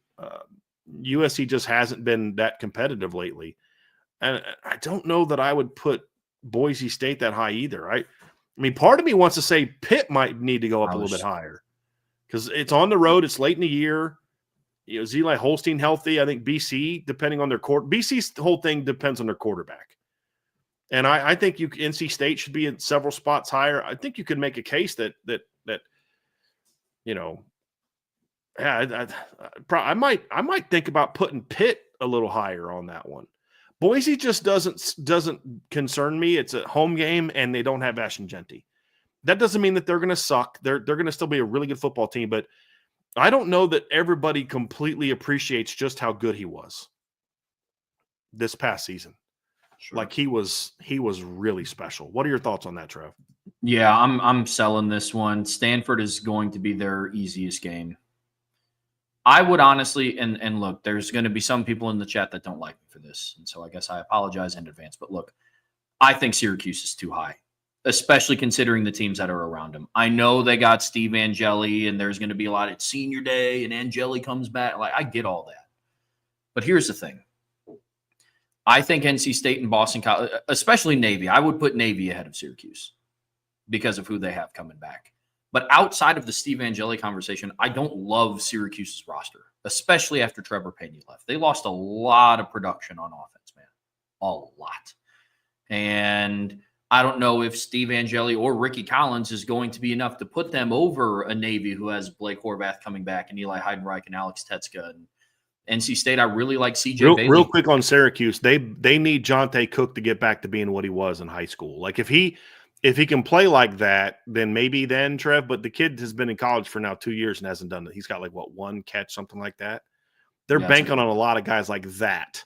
USC just hasn't been that competitive lately. And I don't know that I would put Boise State that high either. I mean, part of me wants to say Pitt might need to go up a little bit higher, because it's on the road. It's late in the year. Is Eli Holstein healthy? I think BC, depending on their BC's whole thing depends on their quarterback. And I think NC State should be in several spots higher. I think you could make a case that I might think about putting Pitt a little higher on that one. Boise just doesn't concern me. It's a home game, and they don't have Ashton Genty. That doesn't mean that they're going to suck. They're going to still be a really good football team, but I don't know that everybody completely appreciates just how good he was this past season. Sure. Like, he was really special. What are your thoughts on that, Trev? Yeah, I'm selling this one. Stanford is going to be their easiest game. I would honestly, and look, there's going to be some people in the chat that don't like me for this, and so I guess I apologize in advance. But look, I think Syracuse is too high, especially considering the teams that are around them. I know they got Steve Angeli, and there's going to be a lot at senior day, and Angeli comes back. Like, I get all that. But here's the thing. I think NC State and Boston College, especially Navy, I would put Navy ahead of Syracuse because of who they have coming back. But outside of the Steve Angeli conversation, I don't love Syracuse's roster, especially after Trevor Payne left. They lost a lot of production on offense, man. A lot. And I don't know if Steve Angeli or Ricky Collins is going to be enough to put them over a Navy who has Blake Horvath coming back and Eli Heidenreich and Alex Tetska. And NC State, I really like CJ Bailey. Real quick on Syracuse, they need Jonte Cook to get back to being what he was in high school. Like if he can play like that, then maybe then Trev. But the kid has been in college for now 2 years and hasn't done it. He's got like one catch, something like that. They're banking on a lot of guys like that.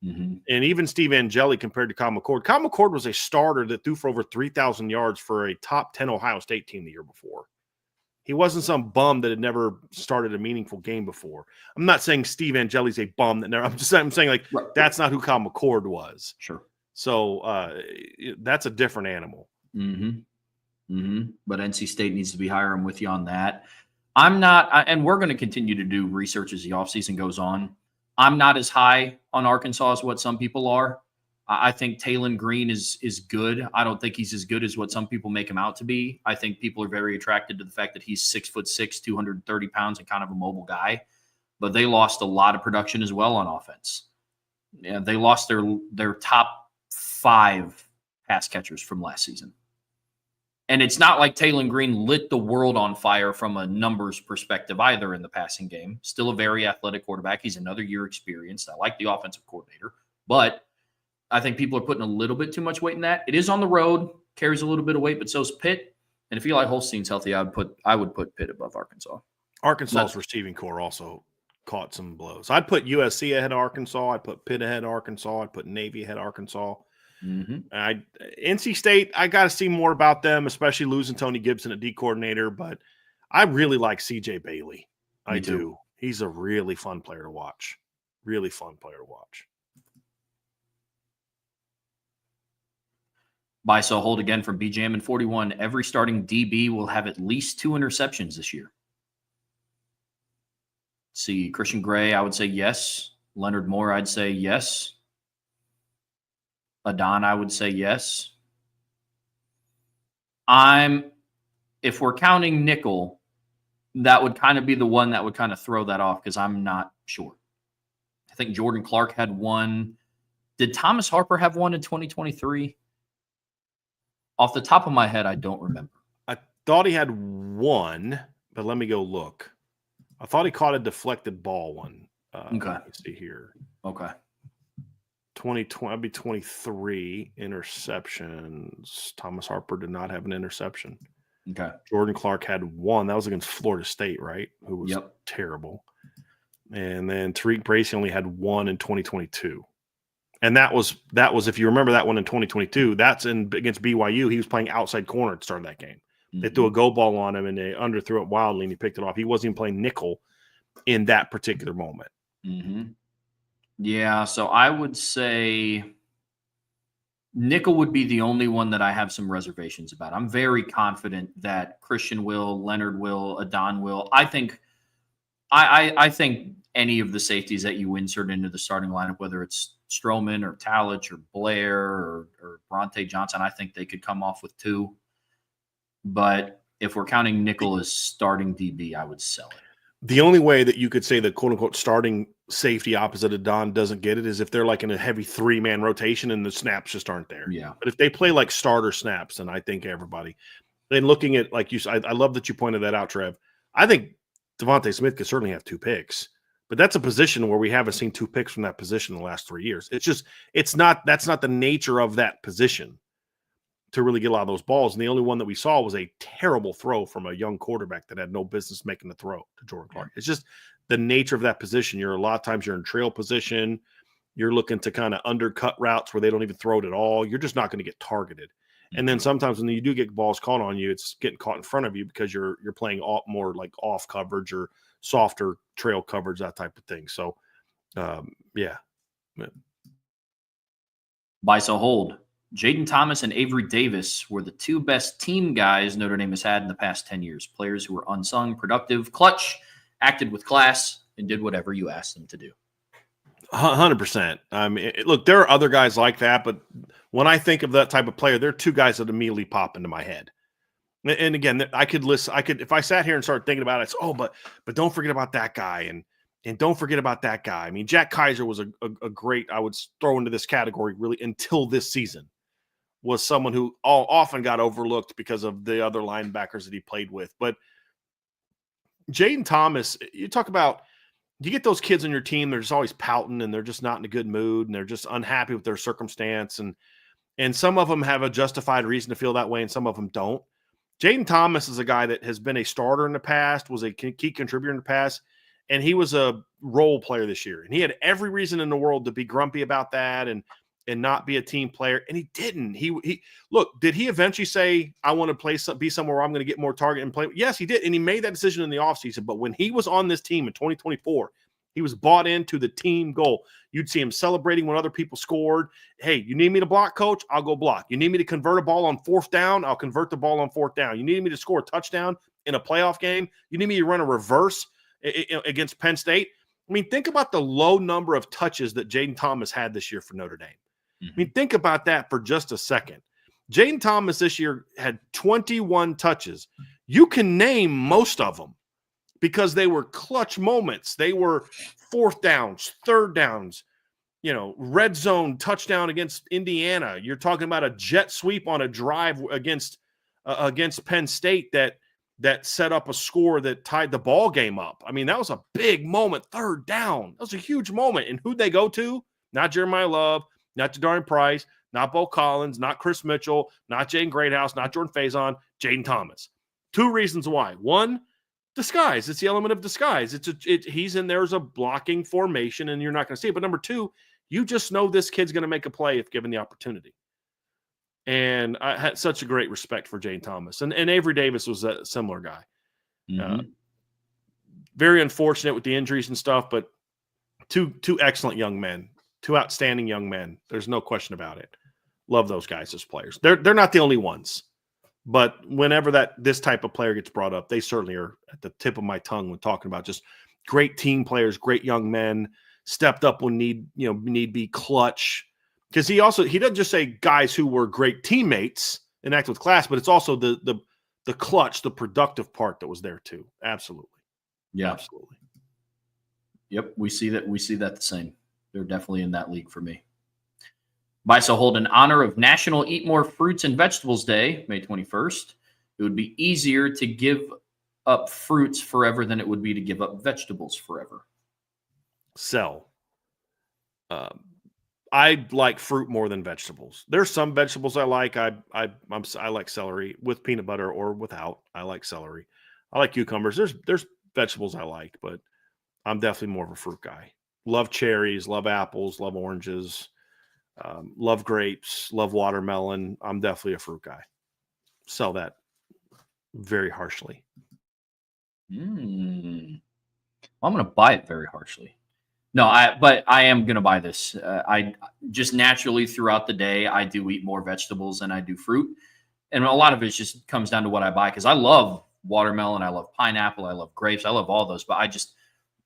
Mm-hmm. And even Steve Angeli compared to Kyle McCord. Kyle McCord was a starter that threw for over 3,000 yards for a top 10 Ohio State team the year before. He wasn't some bum that had never started a meaningful game before. I'm not saying Steve Angeli's a bum that never. I'm saying like that's not who Kyle McCord was. Sure. So that's a different animal. Mm-hmm. Mm-hmm. But NC State needs to be higher. I'm with you on that. I'm not, and we're going to continue to do research as the offseason goes on. I'm not as high on Arkansas as what some people are. I think Talon Green is good. I don't think he's as good as what some people make him out to be. I think people are very attracted to the fact that he's 6'6", 230 pounds, and kind of a mobile guy. But they lost a lot of production as well on offense. Yeah, they lost their top 5 pass catchers from last season. And it's not like Talon Green lit the world on fire from a numbers perspective either in the passing game. Still a very athletic quarterback. He's another year experienced. I like the offensive coordinator, but I think people are putting a little bit too much weight in that. It is on the road, carries a little bit of weight, but so's Pitt. And if Eli Holstein's healthy, I would put Pitt above Arkansas. Arkansas's receiving core also caught some blows. I'd put USC ahead of Arkansas. I'd put Pitt ahead of Arkansas. I'd put Navy ahead of Arkansas. Mm-hmm. NC State, I got to see more about them, especially losing Tony Gibson at D coordinator. But I really like CJ Bailey. I do. He's a really fun player to watch. Really fun player to watch. Buy, sell, hold again from BJM and 41. Every starting DB will have at least 2 interceptions this year. See, Christian Gray, I would say yes. Leonard Moore, I'd say yes. Adon, I would say yes. If we're counting nickel, that would kind of be the one that would kind of throw that off because I'm not sure. I think Jordan Clark had one. Did Thomas Harper have one in 2023? Off the top of my head, I don't remember. I thought he had one, but let me go look. I thought he caught a deflected ball one. Okay. Let me see here. Okay. 2020, I'd be 23 interceptions. Thomas Harper did not have an interception. Okay. Jordan Clark had one. That was against Florida State, right? Who was terrible. And then Tariq Bracy only had one in 2022. And that was if you remember that one in 2022, that's against BYU. He was playing outside corner at the start of that game. Mm-hmm. They threw a go ball on him and they underthrew it wildly and he picked it off. He wasn't even playing nickel in that particular moment. Mm-hmm. Yeah, so I would say nickel would be the only one that I have some reservations about. I'm very confident that Christian will, Leonard will, Adon will. I think any of the safeties that you insert into the starting lineup, whether it's Stroman or Talich or Blair or Bronte Johnson, I think they could come off with 2. But if we're counting nickel as starting DB, I would sell it. The only way that you could say the quote-unquote starting safety opposite of Don doesn't get it is if they're like in a heavy 3-man rotation and the snaps just aren't there. Yeah. But if they play like starter snaps, then I think everybody – then looking at, like you said, I love that you pointed that out, Trev. I think Devontae Smith could certainly have 2 picks. But that's a position where we haven't seen 2 picks from that position in the last 3 years. That's not the nature of that position to really get a lot of those balls. And the only one that we saw was a terrible throw from a young quarterback that had no business making the throw to Jordan Clark. It's just the nature of that position. A lot of times you're in trail position. You're looking to kind of undercut routes where they don't even throw it at all. You're just not going to get targeted. And then sometimes when you do get balls caught on you, it's getting caught in front of you because you're playing more like off coverage or softer trail coverage, that type of thing. So, yeah. Buy, sell, hold. Jaden Thomas and Avery Davis were the 2 best team guys Notre Dame has had in the past 10 years. Players who were unsung, productive, clutch, acted with class, and did whatever you asked them to do. 100%. I mean, look, there are other guys like that, but when I think of that type of player, there are 2 guys that immediately pop into my head. And again, I could if I sat here and started thinking about it, but don't forget about that guy and don't forget about that guy. I mean, Jack Kaiser was a great, I would throw into this category really until this season. was someone who often got overlooked because of the other linebackers that he played with. But Jaden Thomas, you talk about, you get those kids on your team, they're just always pouting and they're just not in a good mood and they're just unhappy with their circumstance. And some of them have a justified reason to feel that way and some of them don't. Jaden Thomas is a guy that has been a starter in the past, was a key contributor in the past, and he was a role player this year. And he had every reason in the world to be grumpy about that and not be a team player, and he didn't. He look, did he eventually say, I want to be somewhere where I'm going to get more target and play? Yes, he did, and he made that decision in the offseason. But when he was on this team in 2024, he was bought into the team goal. You'd see him celebrating when other people scored. Hey, you need me to block, coach? I'll go block. You need me to convert a ball on 4th down? I'll convert the ball on 4th down. You need me to score a touchdown in a playoff game? You need me to run a reverse against Penn State? I mean, think about the low number of touches that Jaden Thomas had this year for Notre Dame. I mean, think about that for just a second. Jaden Thomas this year had 21 touches. You can name most of them because they were clutch moments. They were 4th downs, 3rd downs, red zone touchdown against Indiana. You're talking about a jet sweep on a drive against Penn State that set up a score that tied the ball game up. I mean, that was a big moment, 3rd down. That was a huge moment. And who'd they go to? Not Jeremiah Love, not Jadarian Price, not Bo Collins, not Chris Mitchell, not Jaden Greathouse, not Jordan Faison, Jaden Thomas. 2 reasons why. 1, disguise. It's the element of disguise. He's in there as a blocking formation, and you're not going to see it. But number 2, you just know this kid's going to make a play if given the opportunity. And I had such a great respect for Jaden Thomas. And Avery Davis was a similar guy. Very unfortunate with the injuries and stuff, but two excellent young men. 2 outstanding young men. There's no question about it. Love those guys as players. They're not the only ones, but whenever this type of player gets brought up, they certainly are at the tip of my tongue when talking about just great team players, great young men, stepped up when need be, clutch. Because he doesn't just say guys who were great teammates and act with class, but it's also the clutch, the productive part that was there too. Absolutely. Yeah. Absolutely. Yep. We see that the same. They're definitely in that league for me. BISO hold in honor of National Eat More Fruits and Vegetables Day, May 21st. It would be easier to give up fruits forever than it would be to give up vegetables forever. Sell. I like fruit more than vegetables. There's some vegetables I like. I like celery with peanut butter or without. I like celery. I like cucumbers. There's vegetables I like, but I'm definitely more of a fruit guy. Love cherries, love apples, love oranges, love grapes, love watermelon. I'm definitely a fruit guy. Sell that very harshly. I'm going to buy it very harshly. No, but I am going to buy this. I just naturally throughout the day, I do eat more vegetables than I do fruit. And a lot of it just comes down to what I buy because I love watermelon. I love pineapple. I love grapes. I love all those. But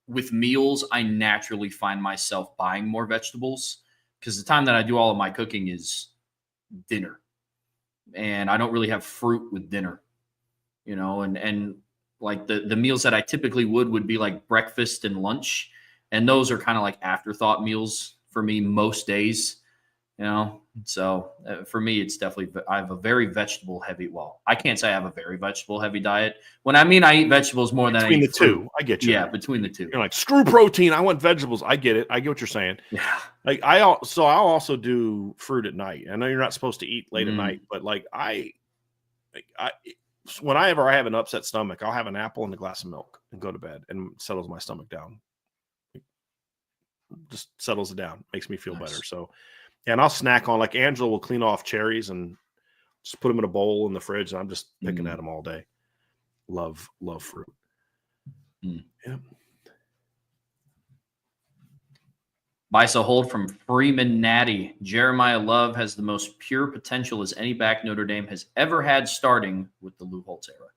with meals, I naturally find myself buying more vegetables because the time that I do all of my cooking is dinner. And I don't really have fruit with dinner, and like the meals that I typically would be like breakfast and lunch. And those are kind of like afterthought meals for me most days, So for me, it's definitely, I have a very vegetable heavy. Well, I can't say I have a very vegetable heavy diet. When I mean I eat vegetables more than I eat between the fruit. 2, I get you. Yeah, between the 2. You're like, screw protein. I want vegetables. I get it. I get what you're saying. Yeah. Like I'll also do fruit at night. I know you're not supposed to eat late at night, but whenever I have an upset stomach, I'll have an apple and a glass of milk and go to bed and settles my stomach down. Just settles it down, makes me feel better. So, and I'll snack on, like Angela will clean off cherries and just put them in a bowl in the fridge. And I'm just picking at them all day. Love fruit. Yeah. BISO hold from Freeman Natty. Jeremiah Love has the most pure potential as any back Notre Dame has ever had starting with the Lou Holtz era.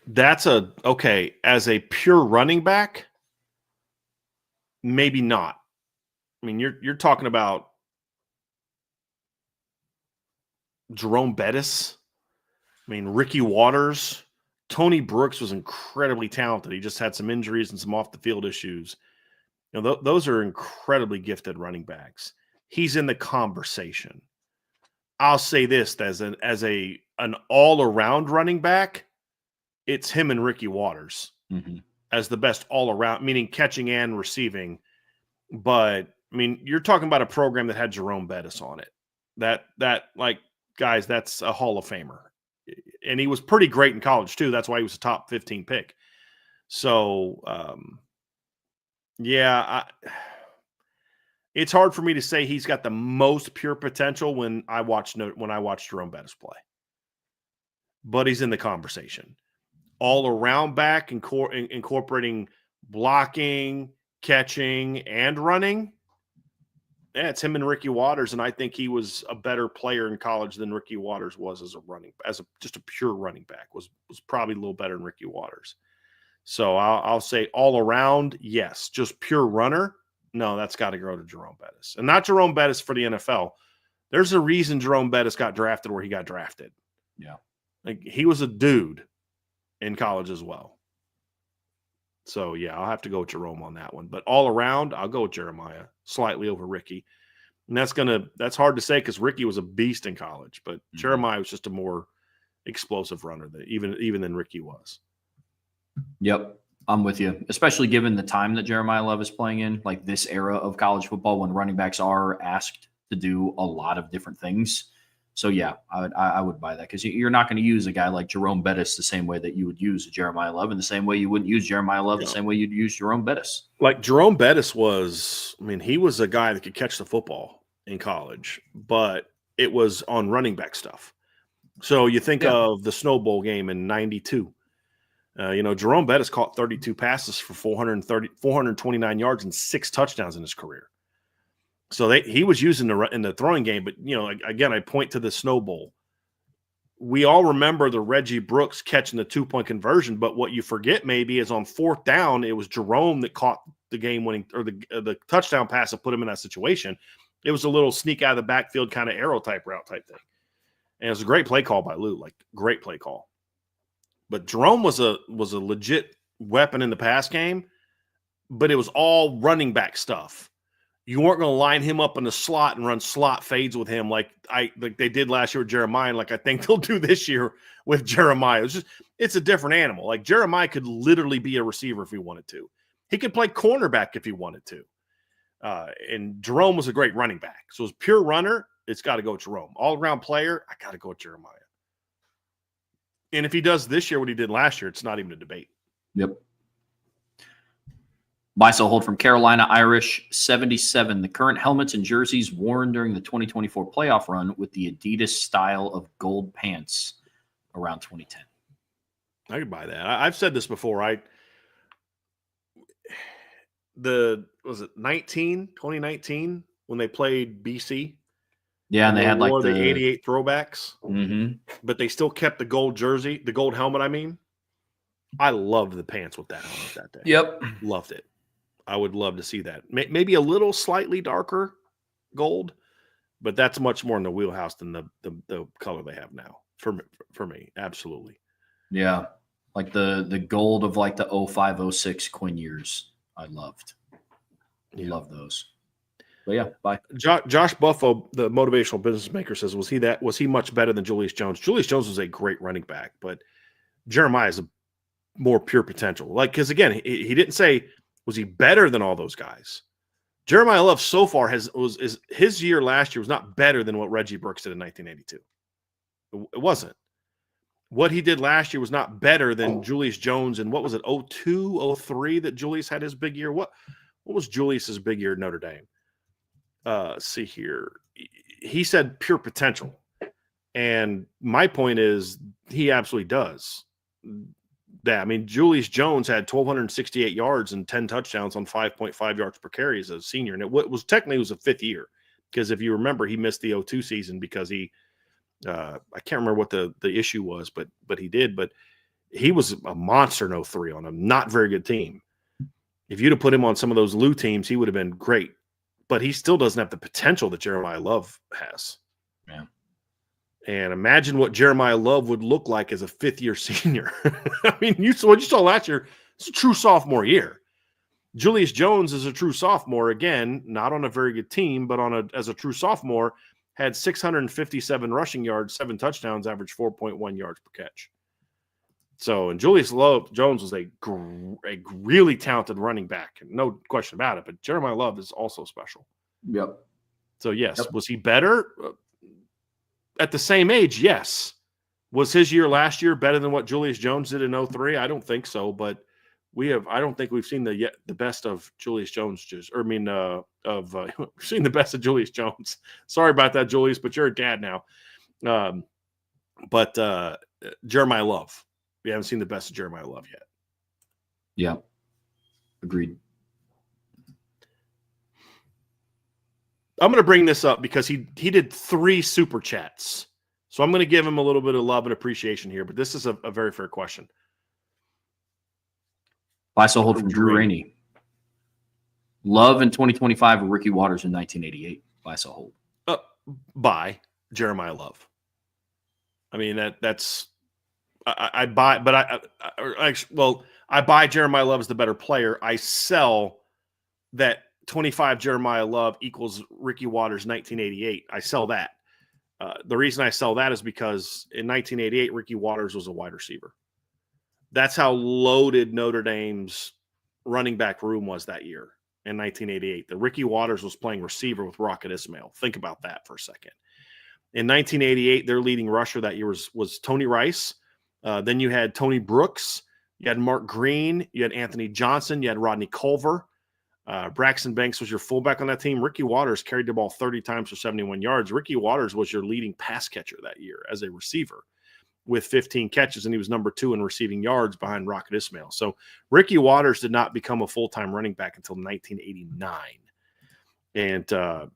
That's okay. As a pure running back, maybe not. I mean, you're talking about Jerome Bettis. I mean, Ricky Waters. Tony Brooks was incredibly talented. He just had some injuries and some off the field issues. Those are incredibly gifted running backs. he's in the conversation. I'll say this as an all-around running back, it's him and Ricky Waters as the best all-around, meaning catching and receiving. But I mean, you're talking about a program that had Jerome Bettis on it. That like, guys, that's a Hall of Famer. And he was pretty great in college too. That's why he was a top 15 pick. So, it's hard for me to say he's got the most pure potential when I watch Jerome Bettis play. But he's in the conversation. All around back, incorporating blocking, catching, and running. Yeah, it's him and Ricky Waters, and I think he was a better player in college than Ricky Waters was just a pure running back. Was probably a little better than Ricky Waters. So I'll say all around, yes. Just pure runner, no, that's got to go to Jerome Bettis. And not Jerome Bettis for the NFL. There's a reason Jerome Bettis got drafted where he got drafted. Yeah. Like, he was a dude in college as well. So, yeah, I'll have to go with Jerome on that one. But all around, I'll go with Jeremiah, slightly over Ricky. And that's hard to say because Ricky was a beast in college. But Jeremiah was just a more explosive runner even than Ricky was. Yep, I'm with you, especially given the time that Jeremiah Love is playing in, like this era of college football when running backs are asked to do a lot of different things. So, yeah, I would buy that because you're not going to use a guy like Jerome Bettis the same way that you would use Jeremiah Love, and the same way you wouldn't use Jeremiah Love the same way you'd use Jerome Bettis. Like Jerome Bettis he was a guy that could catch the football in college, but it was on running back stuff. So you think of the Snow Bowl game in 92. Jerome Bettis caught 32 passes for 429 yards and 6 touchdowns in his career. So he was using in the throwing game, but again, I point to the Snow Bowl. We all remember the Reggie Brooks catching the 2-point conversion, but what you forget maybe is on 4th down, it was Jerome that caught the game-winning or the touchdown pass that put him in that situation. It was a little sneak out of the backfield kind of arrow route type thing, and it was a great play call by Lou, like great play call. But Jerome was a legit weapon in the pass game, but it was all running back stuff. You weren't going to line him up in the slot and run slot fades with him like they did last year with Jeremiah, and like I think they'll do this year with Jeremiah. It's a different animal. Like Jeremiah could literally be a receiver if he wanted to. He could play cornerback if he wanted to. And Jerome was a great running back. So as pure runner, it's got to go with Jerome. All-around player, I got to go with Jeremiah. And if he does this year what he did last year, it's not even a debate. Yep. Buy, sell, hold from Carolina Irish 77. The current helmets and jerseys worn during the 2024 playoff run with the Adidas style of gold pants around 2010. I could buy that. I've said this before. 2019 when they played BC? Yeah, and they had like the 88 throwbacks, but they still kept the gold jersey, the gold helmet. I mean, I loved the pants with that helmet that day. Yep. Loved it. I would love to see that. Maybe a little slightly darker gold, but that's much more in the wheelhouse than the color they have now for me. Absolutely. Yeah. Like the gold of like the 05-06 Quinn years. I loved. Love those. But yeah, bye. Josh Buffo, the motivational business maker, says, was he much better than Julius Jones? Julius Jones was a great running back, but Jeremiah is a more pure potential. Like, because again, he didn't say, was he better than all those guys? Jeremiah Love so far his year last year was not better than what Reggie Brooks did in 1982. It wasn't. What he did last year was not better than Julius Jones. And what was it, 02, 03 that Julius had his big year? What was Julius's big year at Notre Dame? See here. He said pure potential. And my point is he absolutely does. Yeah, I mean, Julius Jones had 1,268 yards and 10 touchdowns on 5.5 yards per carry as a senior. And it was technically a 5th year because if you remember, he missed the 02 season because I can't remember what the issue was, but he did. But he was a monster in 03 on a not very good team. If you'd have put him on some of those Lou teams, he would have been great. But he still doesn't have the potential that Jeremiah Love has. Yeah. And imagine what Jeremiah Love would look like as a 5th-year senior. I mean, what you saw last year, it's a true sophomore year. Julius Jones is a true sophomore, again, not on a very good team, but as a true sophomore, had 657 rushing yards, 7 touchdowns, averaged 4.1 yards per catch. So, and Julius Jones was a really talented running back, no question about it. But Jeremiah Love is also special. Yep. So, yes. Yep. Was he better? At the same age, yes. Was his year last year better than what Julius Jones did in 2003? I don't think so, but I don't think we've seen the best of Julius Jones. We've seen the best of Julius Jones. Sorry about that, Julius, but you're a dad now. But Jeremiah Love. We haven't seen the best of Jeremiah Love yet. Yeah. Agreed. I'm going to bring this up because he did 3 super chats. So I'm going to give him a little bit of love and appreciation here, but this is a very fair question. Buy so hold from Drew Rainey. Love in 2025 or Ricky Waters in 1988. Buy so hold. Buy Jeremiah Love. I mean, that's I buy, but I buy Jeremiah Love as the better player. I sell that 25 Jeremiah Love equals Ricky Waters 1988. I sell that. The reason I sell that is because in 1988, Ricky Waters was a wide receiver. That's how loaded Notre Dame's running back room was that year in 1988. The Ricky Waters was playing receiver with Rocket Ismail. Think about that for a second. In 1988, their leading rusher that year was Tony Rice. Then you had Tony Brooks. You had Mark Green. You had Anthony Johnson. You had Rodney Culver. Braxton Banks was your fullback on that team. Ricky Waters carried the ball 30 times for 71 yards. Ricky Waters was your leading pass catcher that year as a receiver with 15 catches, and he was number 2 in receiving yards behind Rocket Ismail. So Ricky Waters did not become a full-time running back until 1989. And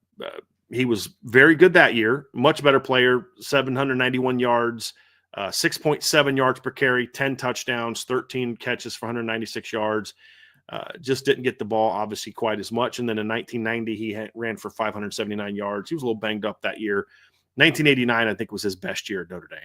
he was very good that year, much better player, 791 yards, 6.7 yards per carry, 10 touchdowns, 13 catches for 196 yards. Just didn't get the ball, obviously, quite as much. And then in 1990, he ran for 579 yards. He was a little banged up that year. 1989, I think, was his best year at Notre Dame.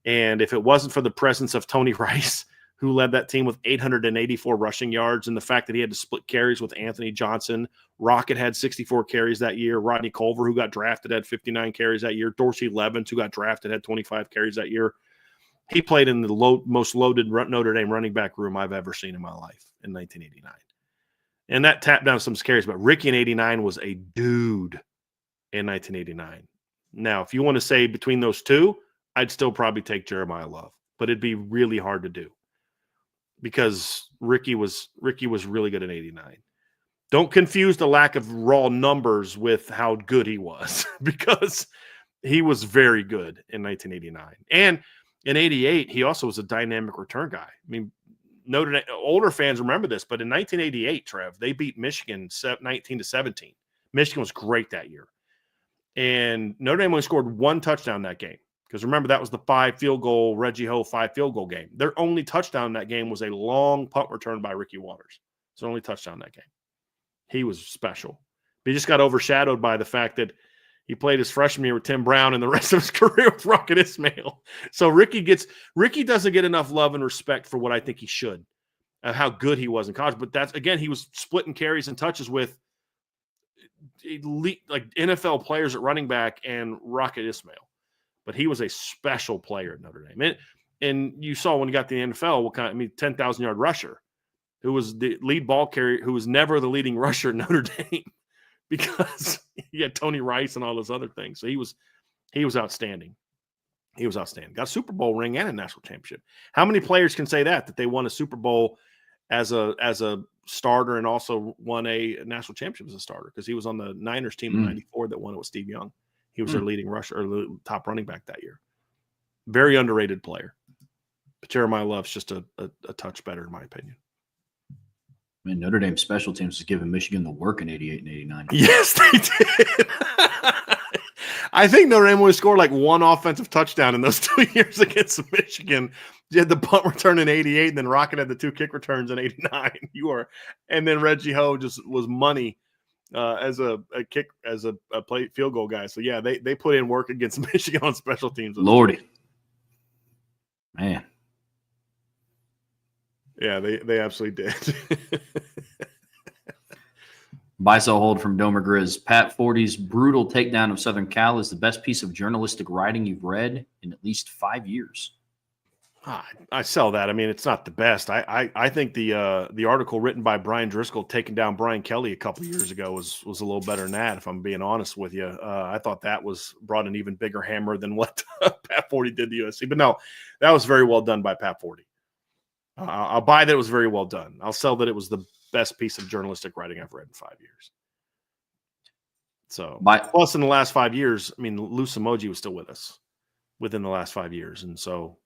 And if it wasn't for the presence of Tony Rice, who led that team with 884 rushing yards, and the fact that he had to split carries with Anthony Johnson, Rocket had 64 carries that year. Rodney Culver, who got drafted, had 59 carries that year. Dorsey Levens, who got drafted, had 25 carries that year. He played in the most loaded Notre Dame running back room I've ever seen in my life in 1989. And that tapped down some carries, but Ricky in 89 was a dude in 1989. Now, if you want to say between those two, I'd still probably take Jeremiah Love, but it'd be really hard to do because Ricky was really good in 89. Don't confuse the lack of raw numbers with how good he was because he was very good in 1989. And in 88, he also was a dynamic return guy. I mean, Notre Dame, older fans remember this, but in 1988, Trev, they beat Michigan 19-17. Michigan was great that year. And Notre Dame only scored 1 touchdown that game. Because remember, that was the 5-field goal, Reggie Ho 5-field goal game. Their only touchdown in that game was a long punt return by Ricky Waters. It's their only touchdown in that game. He was special. But he just got overshadowed by the fact that he played his freshman year with Tim Brown and the rest of his career with Rocket Ismail. So Ricky doesn't get enough love and respect for what I think he should, how good he was in college. But that's, again, he was splitting carries and touches with elite, like NFL players at running back and Rocket Ismail. But he was a special player at Notre Dame. And you saw when he got to the NFL, 10,000-yard rusher, who was the lead ball carrier, who was never the leading rusher at Notre Dame because he had Tony Rice and all those other things. So he was outstanding. He was outstanding. Got a Super Bowl ring and a national championship. How many players can say that they won a Super Bowl as a starter and also won a national championship as a starter? Because he was on the Niners team in '94 that won it with Steve Young. He was their leading rusher, or top running back that year. Very underrated player. But Jeremiah Love's just a touch better, in my opinion. I mean, Notre Dame special teams was giving Michigan the work in 88 and 89. Yes, they did. I think Notre Dame only scored like 1 offensive touchdown in those 2 years against Michigan. You had the punt return in 88, and then Rocket had the 2 kick returns in 89. And then Reggie Ho just was money. As a play field goal guy. So yeah, they put in work against Michigan on special teams. Lordy. Man. Yeah, they absolutely did. Buy, sell, hold from Domer Grizz. Pat Forty's brutal takedown of Southern Cal is the best piece of journalistic writing you've read in at least 5 years. I sell that. I mean, it's not the best. I think the article written by Brian Driscoll taking down Brian Kelly a couple of years ago was a little better than that, if I'm being honest with you. I thought that brought an even bigger hammer than what Pat Forty did to USC. But no, that was very well done by Pat Forty. I'll buy that it was very well done. I'll sell that it was the best piece of journalistic writing I've read in 5 years. So, plus in the last 5 years, I mean, Loose Emoji was still with us within the last 5 years. And so,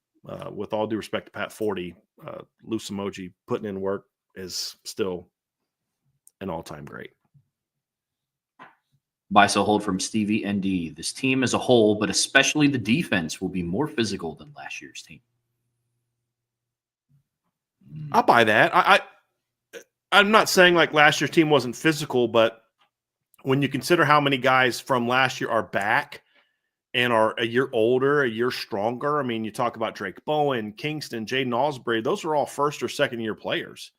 with all due respect to Pat Forty, Loose Emoji putting in work is still an all-time great. Buy, sell, hold from Stevie ND. This team as a whole, but especially the defense, will be more physical than last year's team. I'll buy that. I'm not saying like last year's team wasn't physical, but when you consider how many guys from last year are back and are a year older, a year stronger. I mean, you talk about Drake Bowen, Kingston, Jaden Osbury. Those are all first or second year players.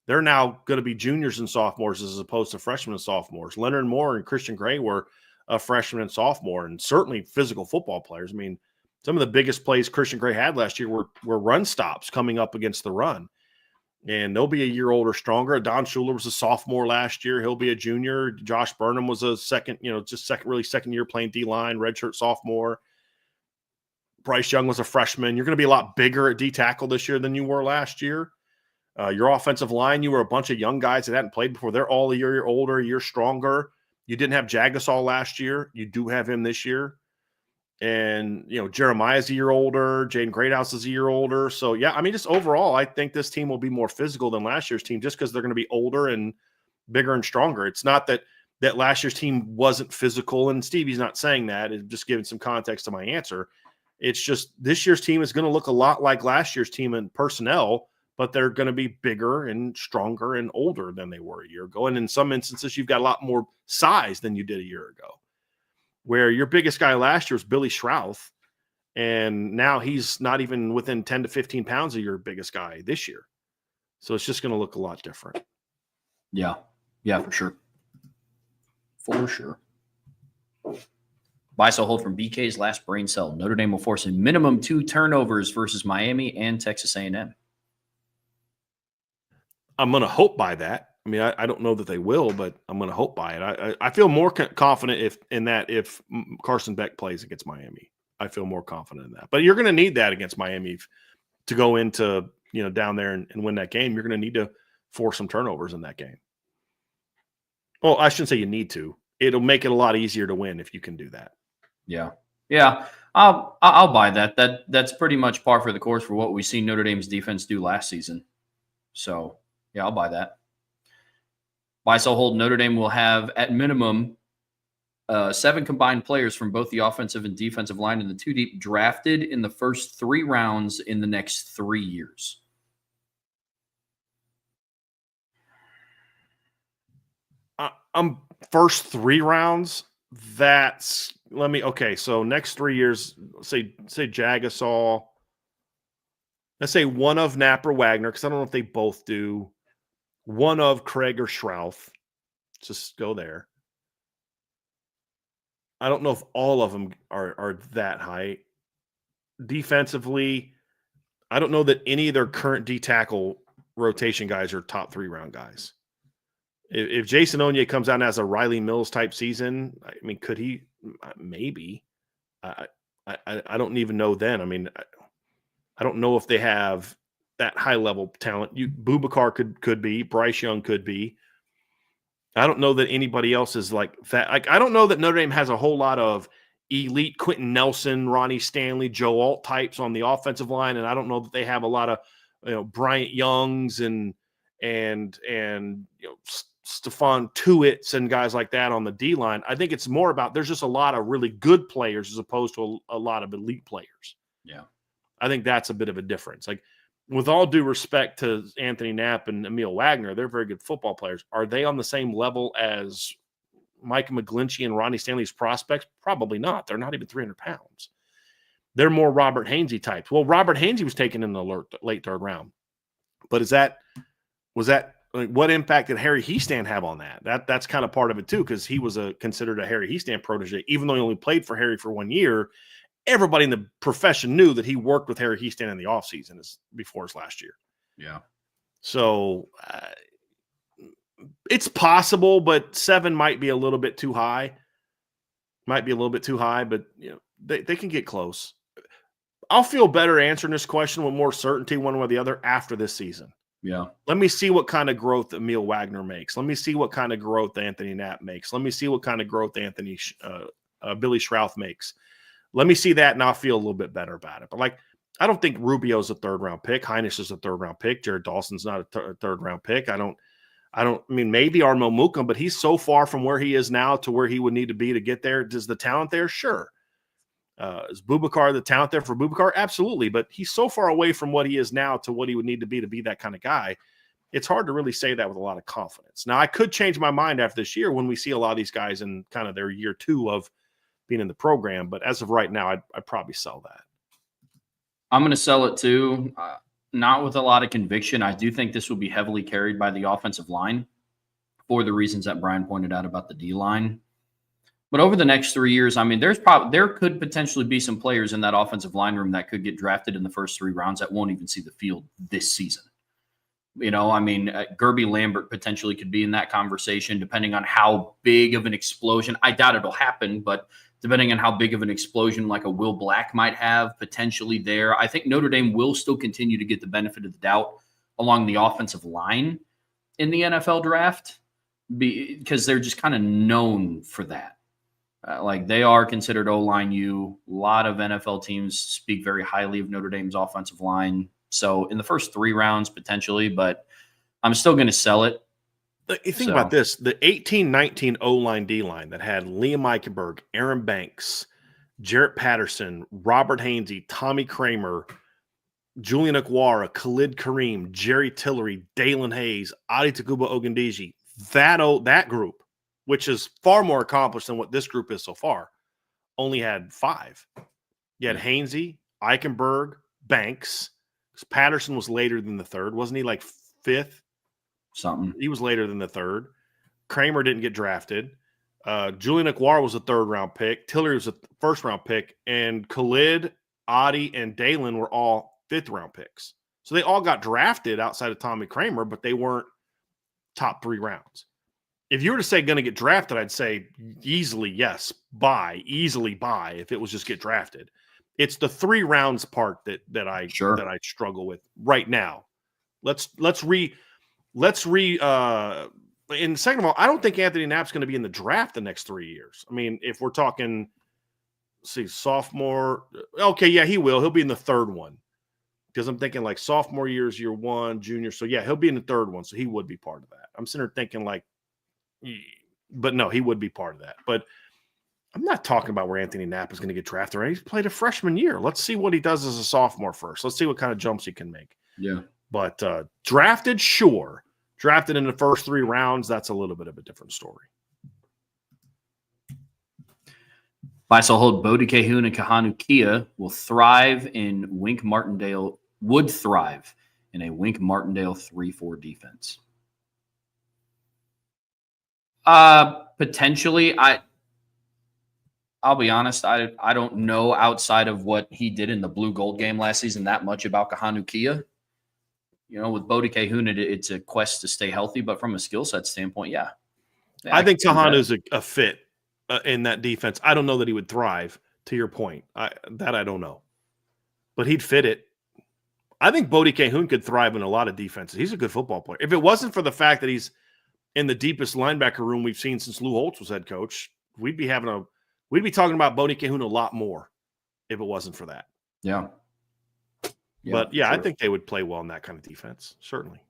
They're now going to be juniors and sophomores as opposed to freshmen and sophomores. Leonard Moore and Christian Gray were a freshman and sophomore, and certainly physical football players. I mean, some of the biggest plays Christian Gray had last year were run stops coming up against the run. And they'll be a year older, stronger. Don Schuler was a sophomore last year. He'll be a junior. Josh Burnham was a second year playing D-line, redshirt sophomore. Bryce Young was a freshman. You're going to be a lot bigger at D-tackle this year than you were last year. Your offensive line, you were a bunch of young guys that hadn't played before. They're all a year older, a year stronger. You didn't have Jagasol last year. You do have him this year. And, Jeremiah's a year older. Jaden Greathouse is a year older. So, yeah, I mean, just overall, I think this team will be more physical than last year's team just because they're going to be older and bigger and stronger. It's not that last year's team wasn't physical, and Stevie's not saying that. It's just giving some context to my answer. It's just this year's team is going to look a lot like last year's team in personnel, but they're going to be bigger and stronger and older than they were a year ago. And in some instances, you've got a lot more size than you did a year ago. Where your biggest guy last year was Billy Schrouth, and now he's not even within 10 to 15 pounds of your biggest guy this year. So it's just going to look a lot different. Yeah. Yeah, for sure. For sure. Buy, sell, hold from BK's last brain cell. Notre Dame will force a minimum 2 turnovers versus Miami and Texas A&M. I'm going to hope by that. I mean, I don't know that they will, but I'm going to hope by it. I feel more confident if Carson Beck plays against Miami. I feel more confident in that. But you're going to need that against Miami to go into down there and win that game. You're going to need to force some turnovers in that game. Well, I shouldn't say you need to. It'll make it a lot easier to win if you can do that. Yeah. I'll buy that. That's pretty much par for the course for what we've seen Notre Dame's defense do last season. So yeah, I'll buy that. Buy, sell, hold. Notre Dame will have, at minimum, 7 combined players from both the offensive and defensive line in the 2 deep drafted in the first 3 rounds in the next 3 years. First 3 rounds. So next 3 years, say Jagasol. Let's say one of Knapp or Wagner, because I don't know if they both do. One of Craig or Schrouth. Just go there. I don't know if all of them are that high. Defensively, I don't know that any of their current D-tackle rotation guys are top 3 round guys. If Jason Onye comes out as a Riley Mills type season, I mean, could he? Maybe. I don't even know then. I mean, I don't know if they have that high level talent. Boubacar could be, Bryce Young could be. I don't know that anybody else is like that. Like, I don't know that Notre Dame has a whole lot of elite Quentin Nelson, Ronnie Stanley, Joe Alt types on the offensive line, and I don't know that they have a lot of Bryant Youngs and Stephon Tuitt's and guys like that on the D line. I think it's more about there's just a lot of really good players as opposed to a lot of elite players. Yeah, I think that's a bit of a difference. Like, with all due respect to Anthony Knapp and Emil Wagner, they're very good football players. Are they on the same level as Mike McGlinchey and Ronnie Stanley's prospects? Probably not. They're not even 300 pounds. They're more Robert Hainsey types. Well, Robert Hainsey was taken in the late 3rd round. But was that Like, what impact did Harry Hiestand have on that? That's kind of part of it too, because he was considered a Harry Hiestand protege, even though he only played for Harry for 1 year. Everybody in the profession knew that he worked with Harry Hiestand in the offseason before his last year. Yeah. So it's possible, but 7 might be a little bit too high. But they can get close. I'll feel better answering this question with more certainty one way or the other after this season. Yeah. Let me see what kind of growth Emil Wagner makes. Let me see what kind of growth Anthony Knapp makes. Let me see what kind of growth Billy Schrouth makes. Let me see that, and I'll feel a little bit better about it. But, I don't think Rubio's a third-round pick. Heinisch is a third-round pick. Jared Dawson's not a third-round pick. I mean, maybe Armo Mukum, but he's so far from where he is now to where he would need to be to get there. Does the talent there? Sure. Is Boubacar the talent there for Boubacar? Absolutely. But he's so far away from what he is now to what he would need to be that kind of guy. It's hard to really say that with a lot of confidence. Now, I could change my mind after this year when we see a lot of these guys in kind of their year 2 of being in the program. But as of right now, I'd probably sell that. I'm going to sell it too. Not with a lot of conviction. I do think this will be heavily carried by the offensive line for the reasons that Brian pointed out about the D-line. But over the next 3 years, I mean, there could potentially be some players in that offensive line room that could get drafted in the first 3 rounds that won't even see the field this season. I mean, Gerby Lambert potentially could be in that conversation depending on how big of an explosion. I doubt it'll happen, but depending on how big of an explosion like a Will Black might have potentially there. I think Notre Dame will still continue to get the benefit of the doubt along the offensive line in the NFL draft because they're just kind of known for that. They are considered O-line U. A lot of NFL teams speak very highly of Notre Dame's offensive line. So in the first 3 rounds, potentially, but I'm still going to sell it. You think about this, the 18-19 O-line D-line that had Liam Eichenberg, Aaron Banks, Jarrett Patterson, Robert Hainsey, Tommy Kramer, Julian Aguara, Khalid Kareem, Jerry Tillery, Dalen Hayes, Adi Taguba Ogundeji, that group, which is far more accomplished than what this group is so far, only had 5. You had Hainsey, Eichenberg, Banks. Patterson was later than the 3rd. Wasn't he 5th? Something. He was later than the 3rd. Kramer didn't get drafted. Julian Aguar was a 3rd-round pick. Tillery was a 1st-round pick. And Khalid, Adi, and Dalen were all 5th-round picks. So they all got drafted outside of Tommy Kramer, but they weren't top 3 rounds. If you were to say going to get drafted, I'd say easily yes, easily buy if it was just get drafted. It's the 3 rounds part that I struggle with right now. And second of all, I don't think Anthony Knapp's going to be in the draft the next 3 years. I mean, if we're talking, sophomore, okay, yeah, he will. He'll be in the 3rd one because I'm thinking sophomore year is year 1, junior. So yeah, he'll be in the 3rd one. So he would be part of that. I'm sitting there thinking but no, he would be part of that. But I'm not talking about where Anthony Knapp is going to get drafted. Right? He's played a freshman year. Let's see what he does as a sophomore first. Let's see what kind of jumps he can make. Yeah. But drafted, sure. Drafted in the first 3 rounds, that's a little bit of a different story. Faisal Hold, Bodie Cahoon, and Kahanu Kia would thrive in a Wink Martindale 3-4 defense. Potentially, I'll be honest, I don't know outside of what he did in the blue gold game last season that much about Kahanu Kia. With Bodie Cahoon, it's a quest to stay healthy, but from a skill set standpoint, yeah. I think Kahanu's a fit in that defense. I don't know that he would thrive, to your point. I don't know. But he'd fit it. I think Bodie Cahoon could thrive in a lot of defenses. He's a good football player. If it wasn't for the fact that he's in the deepest linebacker room we've seen since Lou Holtz was head coach, we'd be talking about Bodie Cahoon a lot more if it wasn't for that. Yeah. But yeah, sure. I think they would play well in that kind of defense. Certainly.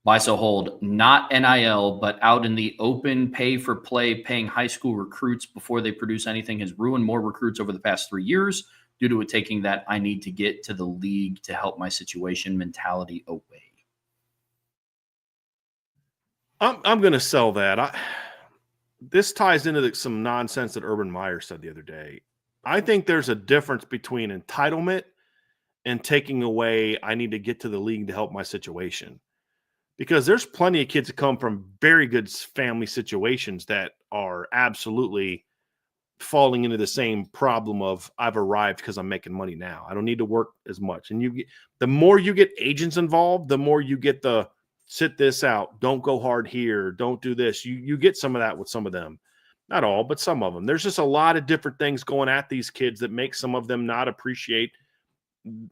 Faisal Hold, not NIL, but out in the open, pay for play, paying high school recruits before they produce anything has ruined more recruits over the past 3 years due to it taking that I need to get to the league to help my situation mentality away. I'm going to sell that. This ties into some nonsense that Urban Meyer said the other day. I think there's a difference between entitlement and taking away, I need to get to the league to help my situation. because there's plenty of kids that come from very good family situations that are absolutely falling into the same problem of I've arrived because I'm making money now. I don't need to work as much. And the more you get agents involved, the more you get the sit this out, don't go hard here, don't do this. You get some of that with some of them. Not all, but some of them. There's just a lot of different things going at these kids that make some of them not appreciate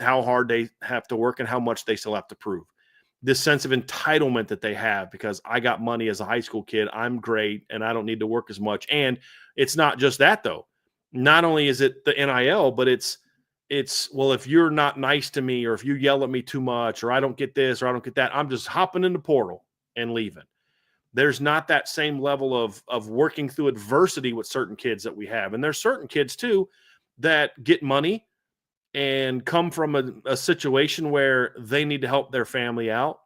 how hard they have to work and how much they still have to prove. This sense of entitlement that they have because I got money as a high school kid, I'm great, and I don't need to work as much. And it's not just that, though. Not only is it the NIL, but it's well, if you're not nice to me or if you yell at me too much or I don't get this or I don't get that, I'm just hopping in the portal and leaving. There's not that same level of working through adversity with certain kids that we have. And there's certain kids, too, that get money and come from a situation where they need to help their family out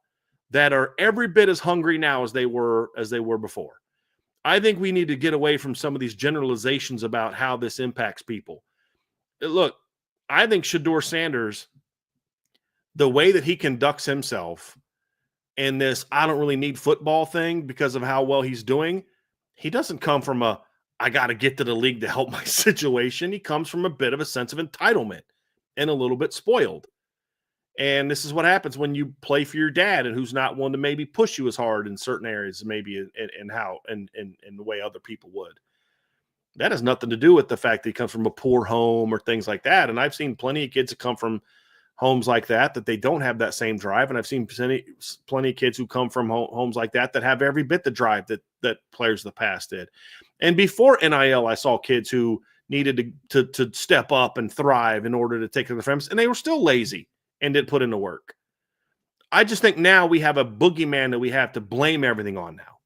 that are every bit as hungry now as they were before. I think we need to get away from some of these generalizations about how this impacts people. Look, I think Shedeur Sanders, the way that he conducts himself in this I don't really need football thing because of how well he's doing, he doesn't come from I got to get to the league to help my situation. He comes from a bit of a sense of entitlement and a little bit spoiled. And this is what happens when you play for your dad and who's not one to maybe push you as hard in certain areas, maybe in the way other people would. That has nothing to do with the fact that he comes from a poor home or things like that. And I've seen plenty of kids that come from homes like that they don't have that same drive. And I've seen plenty of kids who come from homes like that have every bit the drive that players of the past did. And before NIL, I saw kids who needed to step up and thrive in order to take care of their families, and they were still lazy and didn't put in the work. I just think now we have a boogeyman that we have to blame everything on now.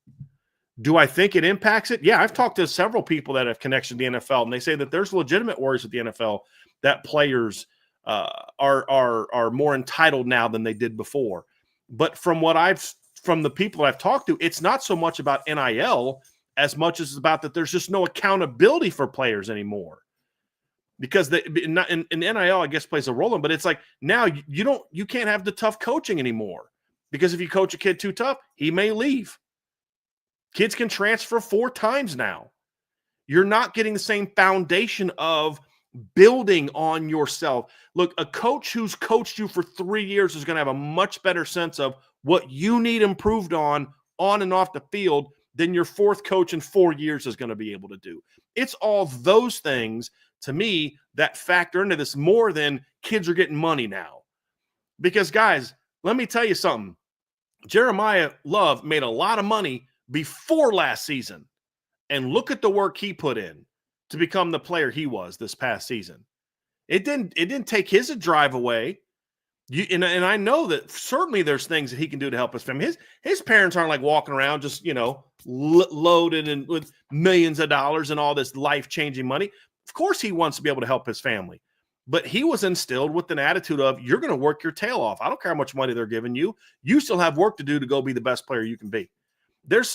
Do I think it impacts it? Yeah, I've talked to several people that have connection to the NFL, and they say that there's legitimate worries with the NFL that players are more entitled now than they did before. But from the people I've talked to, it's not so much about NIL as much as it's about that there's just no accountability for players anymore. Because in NIL, I guess, plays a role in, but it's like now you can't have the tough coaching anymore, because if you coach a kid too tough, he may leave. Kids can transfer 4 times now. You're not getting the same foundation of building on yourself. Look, a coach who's coached you for 3 years is going to have a much better sense of what you need improved on and off the field than your 4th coach in 4 years is going to be able to do. It's all those things, to me, that factor into this more than kids are getting money now. Because, guys, let me tell you something. Jeremiah Love made a lot of money before last season. And look at the work he put in to become the player he was this past season. It didn't take his drive away. And I know that certainly there's things that he can do to help his family. His parents aren't like walking around just, loaded and with millions of dollars and all this life-changing money. Of course he wants to be able to help his family. But he was instilled with an attitude of, you're going to work your tail off. I don't care how much money they're giving you. You still have work to do to go be the best player you can be.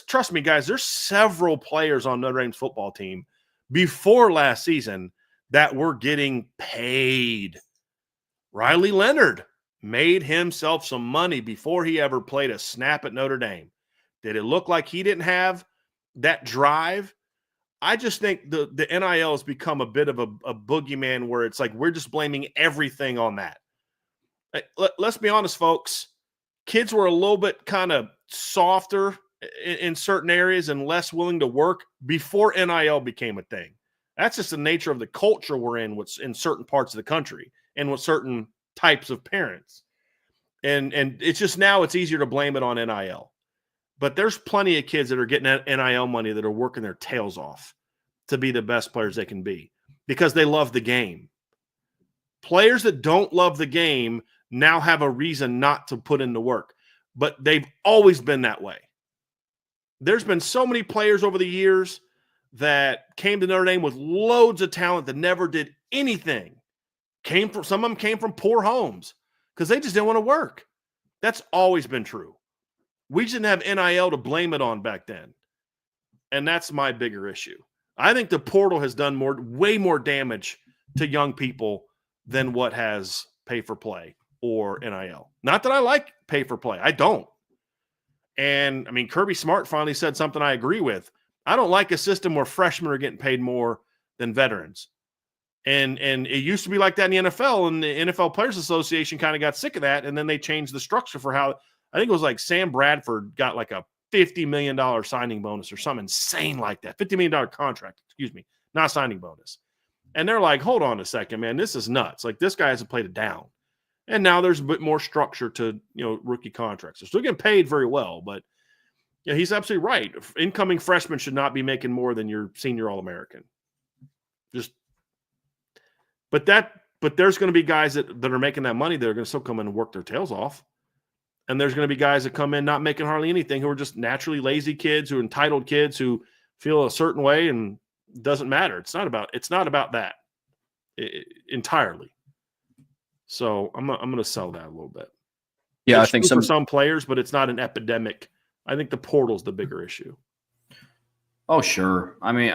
Trust me, guys, there's several players on Notre Dame's football team before last season that were getting paid. Riley Leonard made himself some money before he ever played a snap at Notre Dame. Did it look like he didn't have that drive? I just think the NIL has become a bit of a boogeyman where it's like we're just blaming everything on that. Let's be honest, folks. Kids were a little bit kind of softer in certain areas and less willing to work before NIL became a thing. That's just the nature of the culture we're in in certain parts of the country and with certain types of parents. And it's just now it's easier to blame it on NIL. But there's plenty of kids that are getting that NIL money that are working their tails off to be the best players they can be because they love the game. Players that don't love the game now have a reason not to put in the work, but they've always been that way. There's been so many players over the years that came to Notre Dame with loads of talent that never did anything. Some of them came from poor homes because they just didn't want to work. That's always been true. We just didn't have NIL to blame it on back then. And that's my bigger issue. I think the portal has done way more damage to young people than what has pay for play or NIL. Not that I like pay for play. I don't. And I mean, Kirby Smart finally said something I agree with. I don't like a system where freshmen are getting paid more than veterans. And it used to be like that in the NFL, and the NFL Players Association kind of got sick of that. And then they changed the structure for how, I think it was like Sam Bradford got like a $50 million signing bonus or something insane like that. $50 million contract, not signing bonus. And they're like, hold on a second, man, this is nuts. Like, this guy hasn't played it down. And now there's a bit more structure to, rookie contracts. They're still getting paid very well, but yeah, he's absolutely right. Incoming freshmen should not be making more than your senior All-American. But there's going to be guys that are making that money that are going to still come in and work their tails off. And there's going to be guys that come in not making hardly anything, who are just naturally lazy kids, who are entitled kids, who feel a certain way, and it doesn't matter. It's not about that entirely. So I'm going to sell that a little bit. Yeah, it's I think for some players, but it's not an epidemic. I think the portal's the bigger issue. Oh, sure. I mean,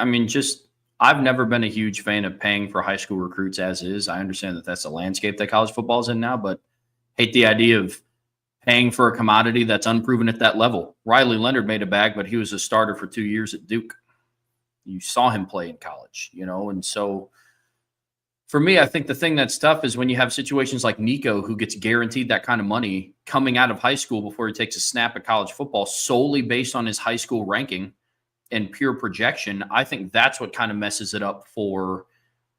I've never been a huge fan of paying for high school recruits as is. I understand that that's the landscape that college football is in now, but hate the idea of paying for a commodity that's unproven at that level. Riley Leonard made a bag, but he was a starter for 2 years at Duke. You saw him play in college, and so for me, I think the thing that's tough is when you have situations like Nico, who gets guaranteed that kind of money coming out of high school before he takes a snap at college football solely based on his high school ranking and pure projection. I think that's what kind of messes it up for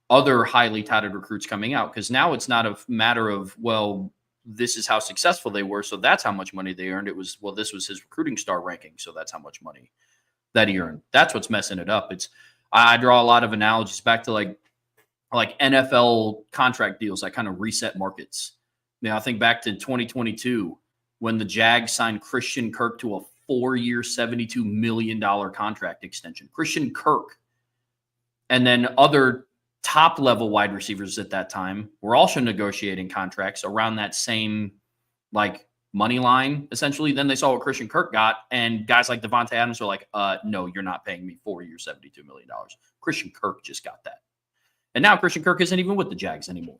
other highly touted recruits coming out, because now it's not a matter of, well, this is how successful they were, so that's how much money they earned. It was, well, this was his recruiting star ranking, so that's how much money that he earned. That's what's messing it up. I draw a lot of analogies back to like NFL contract deals that kind of reset markets. I think back to 2022 when the Jags signed Christian Kirk to a 4-year, $72 million contract extension. Christian Kirk. And then other top-level wide receivers at that time were also negotiating contracts around that same money line, essentially. Then they saw what Christian Kirk got, and guys like Devontae Adams were like, no, you're not paying me 4 years, $72 million. Christian Kirk just got that. And now Christian Kirk isn't even with the Jags anymore.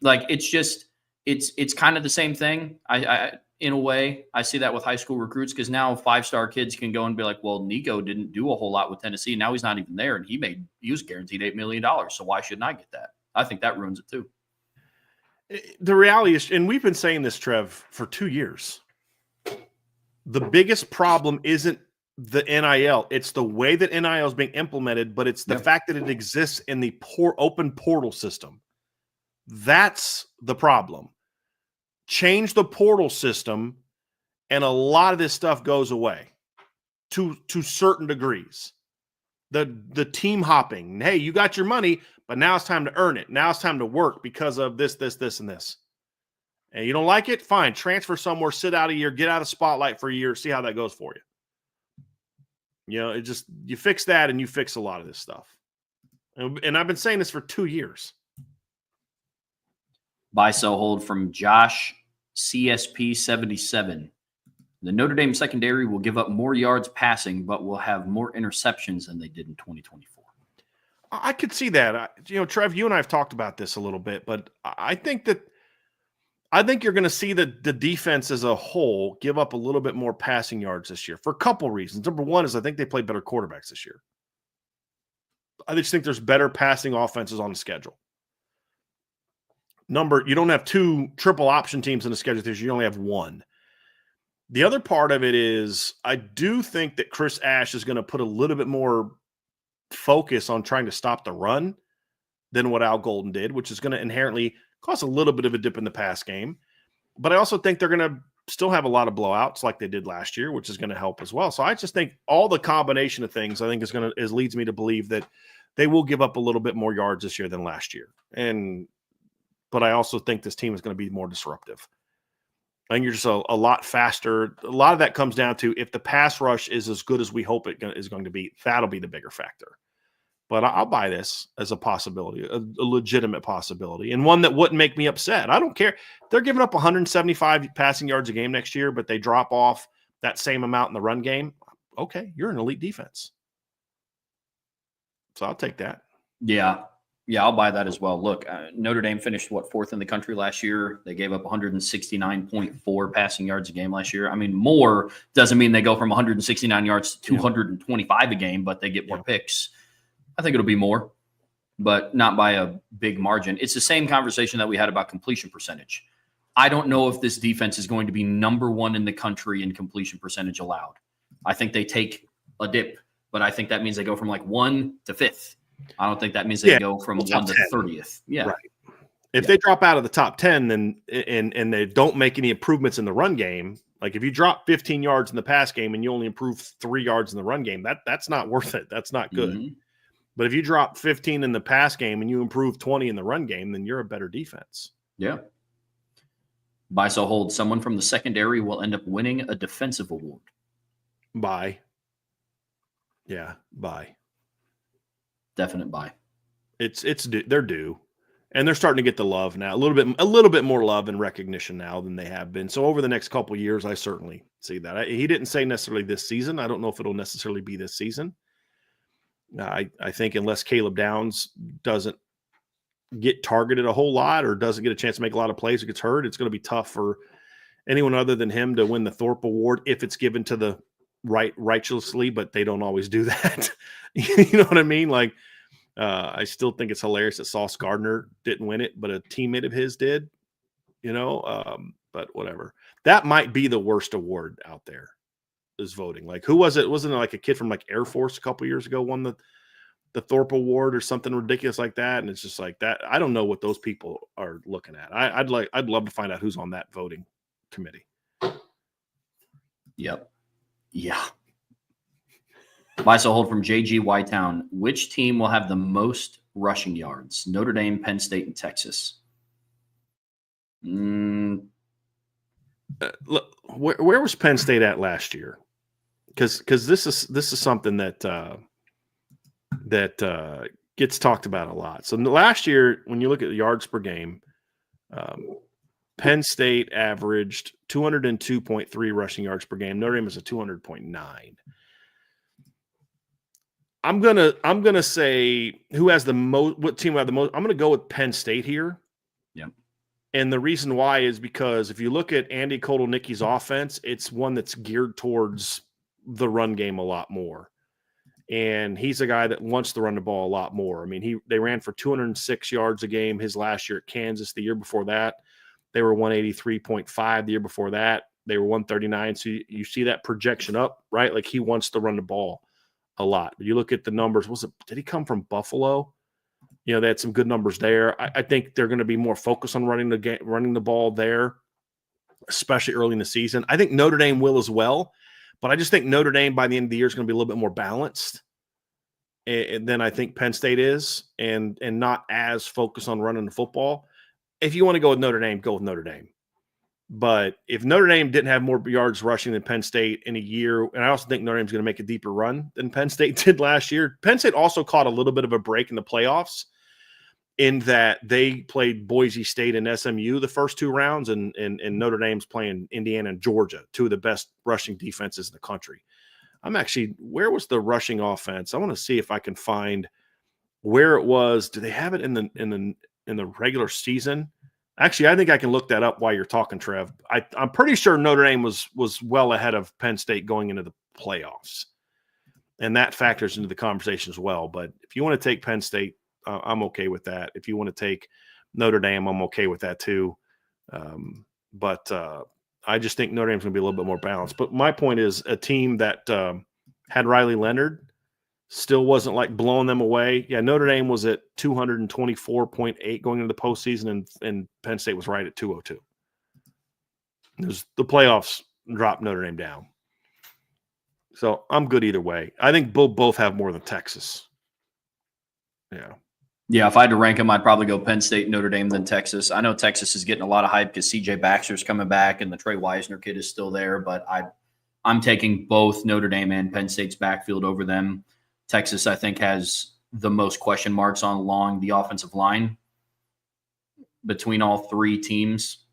It's kind of the same thing. I in a way, I see that with high school recruits, because now 5-star kids can go and be like, well, Nico didn't do a whole lot with Tennessee. Now he's not even there, and he was guaranteed $8 million. So why shouldn't I get that? I think that ruins it too. The reality is, and we've been saying this, Trev, for 2 years, the biggest problem isn't the NIL. It's the way that NIL is being implemented, but it's the fact that it exists in the open portal system. That's the problem. Change the portal system, and a lot of this stuff goes away to certain degrees. The team hopping. Hey, you got your money, but now it's time to earn it. Now it's time to work because of this, and this. And you don't like it? Fine. Transfer somewhere, sit out a year, get out of spotlight for a year, see how that goes for you. You fix that and you fix a lot of this stuff. And I've been saying this for 2 years. Buy, sell, hold from Josh CSP 77. The Notre Dame secondary will give up more yards passing, but will have more interceptions than they did in 2024. I could see that. Trev, you and I have talked about this a little bit, but I think you're going to see the defense as a whole give up a little bit more passing yards this year for a couple reasons. Number one is I think they played better quarterbacks this year. I just think there's better passing offenses on the schedule. You don't have 2 triple option teams in the schedule this year. You only have 1. The other part of it is I do think that Chris Ash is going to put a little bit more focus on trying to stop the run than what Al Golden did, which is going to inherently cause a little bit of a dip in the pass game. But I also think they're going to still have a lot of blowouts like they did last year, which is going to help as well. So I just think all the combination of things I think leads me to believe that they will give up a little bit more yards this year than last year. But I also think this team is going to be more disruptive. I think you're just a lot faster. A lot of that comes down to if the pass rush is as good as we hope it is going to be, that'll be the bigger factor. But I'll buy this as a possibility, a legitimate possibility, and one that wouldn't make me upset. I don't care. They're giving up 175 passing yards a game next year, but they drop off that same amount in the run game. Okay, you're an elite defense. So I'll take that. Yeah. Yeah, I'll buy that as well. Look, Notre Dame finished, fourth in the country last year. They gave up 169.4 passing yards a game last year. I mean, more doesn't mean they go from 169 yards to 225 a game, but they get more picks. I think it'll be more, but not by a big margin. It's the same conversation that we had about completion percentage. I don't know if this defense is going to be number one in the country in completion percentage allowed. I think they take a dip, but I think that means they go from like 1 to 5th. I don't think that means they go from 1 to 30th. Yeah. Right. If they drop out of the top 10, then and they don't make any improvements in the run game, like if you drop 15 yards in the pass game and you only improve 3 yards in the run game, that's not worth it. That's not good. Mm-hmm. But if you drop 15 in the pass game and you improve 20 in the run game, then you're a better defense. Yeah. Buy, so hold. Someone from the secondary will end up winning a defensive award. Buy. Yeah, buy. Definite buy. They're due, and they're starting to get the love now. A little bit more love and recognition now than they have been. So over the next couple of years, I certainly see that. He didn't say necessarily this season. I don't know if it'll necessarily be this season. I think unless Caleb Downs doesn't get targeted a whole lot or doesn't get a chance to make a lot of plays or gets hurt, it's going to be tough for anyone other than him to win the Thorpe Award if it's given to the righteously, but they don't always do that. You know what I mean? Like, I still think it's hilarious that Sauce Gardner didn't win it, but a teammate of his did, but whatever. That might be the worst award out there is voting. Like, who was it? Wasn't it like a kid from like Air Force a couple years ago won the Thorpe Award or something ridiculous like that? And it's just like that. I don't know what those people are looking at. I'd love to find out who's on that voting committee. Yep. Yeah. Buy, so hold from JG Whitetown. Which team will have the most rushing yards? Notre Dame, Penn State, and Texas. Look, where was Penn State at last year? Because this is something that gets talked about a lot. So last year, when you look at the yards per game, Penn State averaged 202.3 rushing yards per game. Notre Dame is a 200.9. I'm gonna say who has the most. What team have the most? I'm gonna go with Penn State here. Yeah. And the reason why is because if you look at Andy Kotelnicki's offense, it's one that's geared towards the run game a lot more. And he's a guy that wants to run the ball a lot more. I mean, they ran for 206 yards a game his last year at Kansas. The year before that, they were 183.5. The year before that, they were 139. So you see that projection up, right? Like he wants to run the ball a lot. You look at the numbers. Did he come from Buffalo? They had some good numbers there. I think they're going to be more focused on running the ball there, especially early in the season. I think Notre Dame will as well, but I just think Notre Dame by the end of the year is going to be a little bit more balanced than I think Penn State is, and not as focused on running the football. If you want to go with Notre Dame, go with Notre Dame. But if Notre Dame didn't have more yards rushing than Penn State in a year, and I also think Notre Dame's going to make a deeper run than Penn State did last year. Penn State also caught a little bit of a break in the playoffs in that they played Boise State and SMU the first 2 rounds, and Notre Dame's playing Indiana and Georgia, 2 of the best rushing defenses in the country. Where was the rushing offense? I want to see if I can find where it was. Do they have it in the regular season? Actually, I think I can look that up while you're talking, Trev. I'm pretty sure Notre Dame was well ahead of Penn State going into the playoffs, and that factors into the conversation as well. But if you want to take Penn State, I'm okay with that. If you want to take Notre Dame, I'm okay with that too. But I just think Notre Dame's going to be a little bit more balanced. But my point is a team that had Riley Leonard still wasn't like blowing them away. Yeah, Notre Dame was at 224.8 going into the postseason, and Penn State was right at 202. The playoffs dropped Notre Dame down. So I'm good either way. I think both have more than Texas. Yeah. Yeah, if I had to rank them, I'd probably go Penn State, Notre Dame, then Texas. I know Texas is getting a lot of hype because C.J. Baxter's coming back and the Trey Wisner kid is still there, but I'm taking both Notre Dame and Penn State's backfield over them. Texas, I think, has the most question marks along the offensive line between all 3 teams.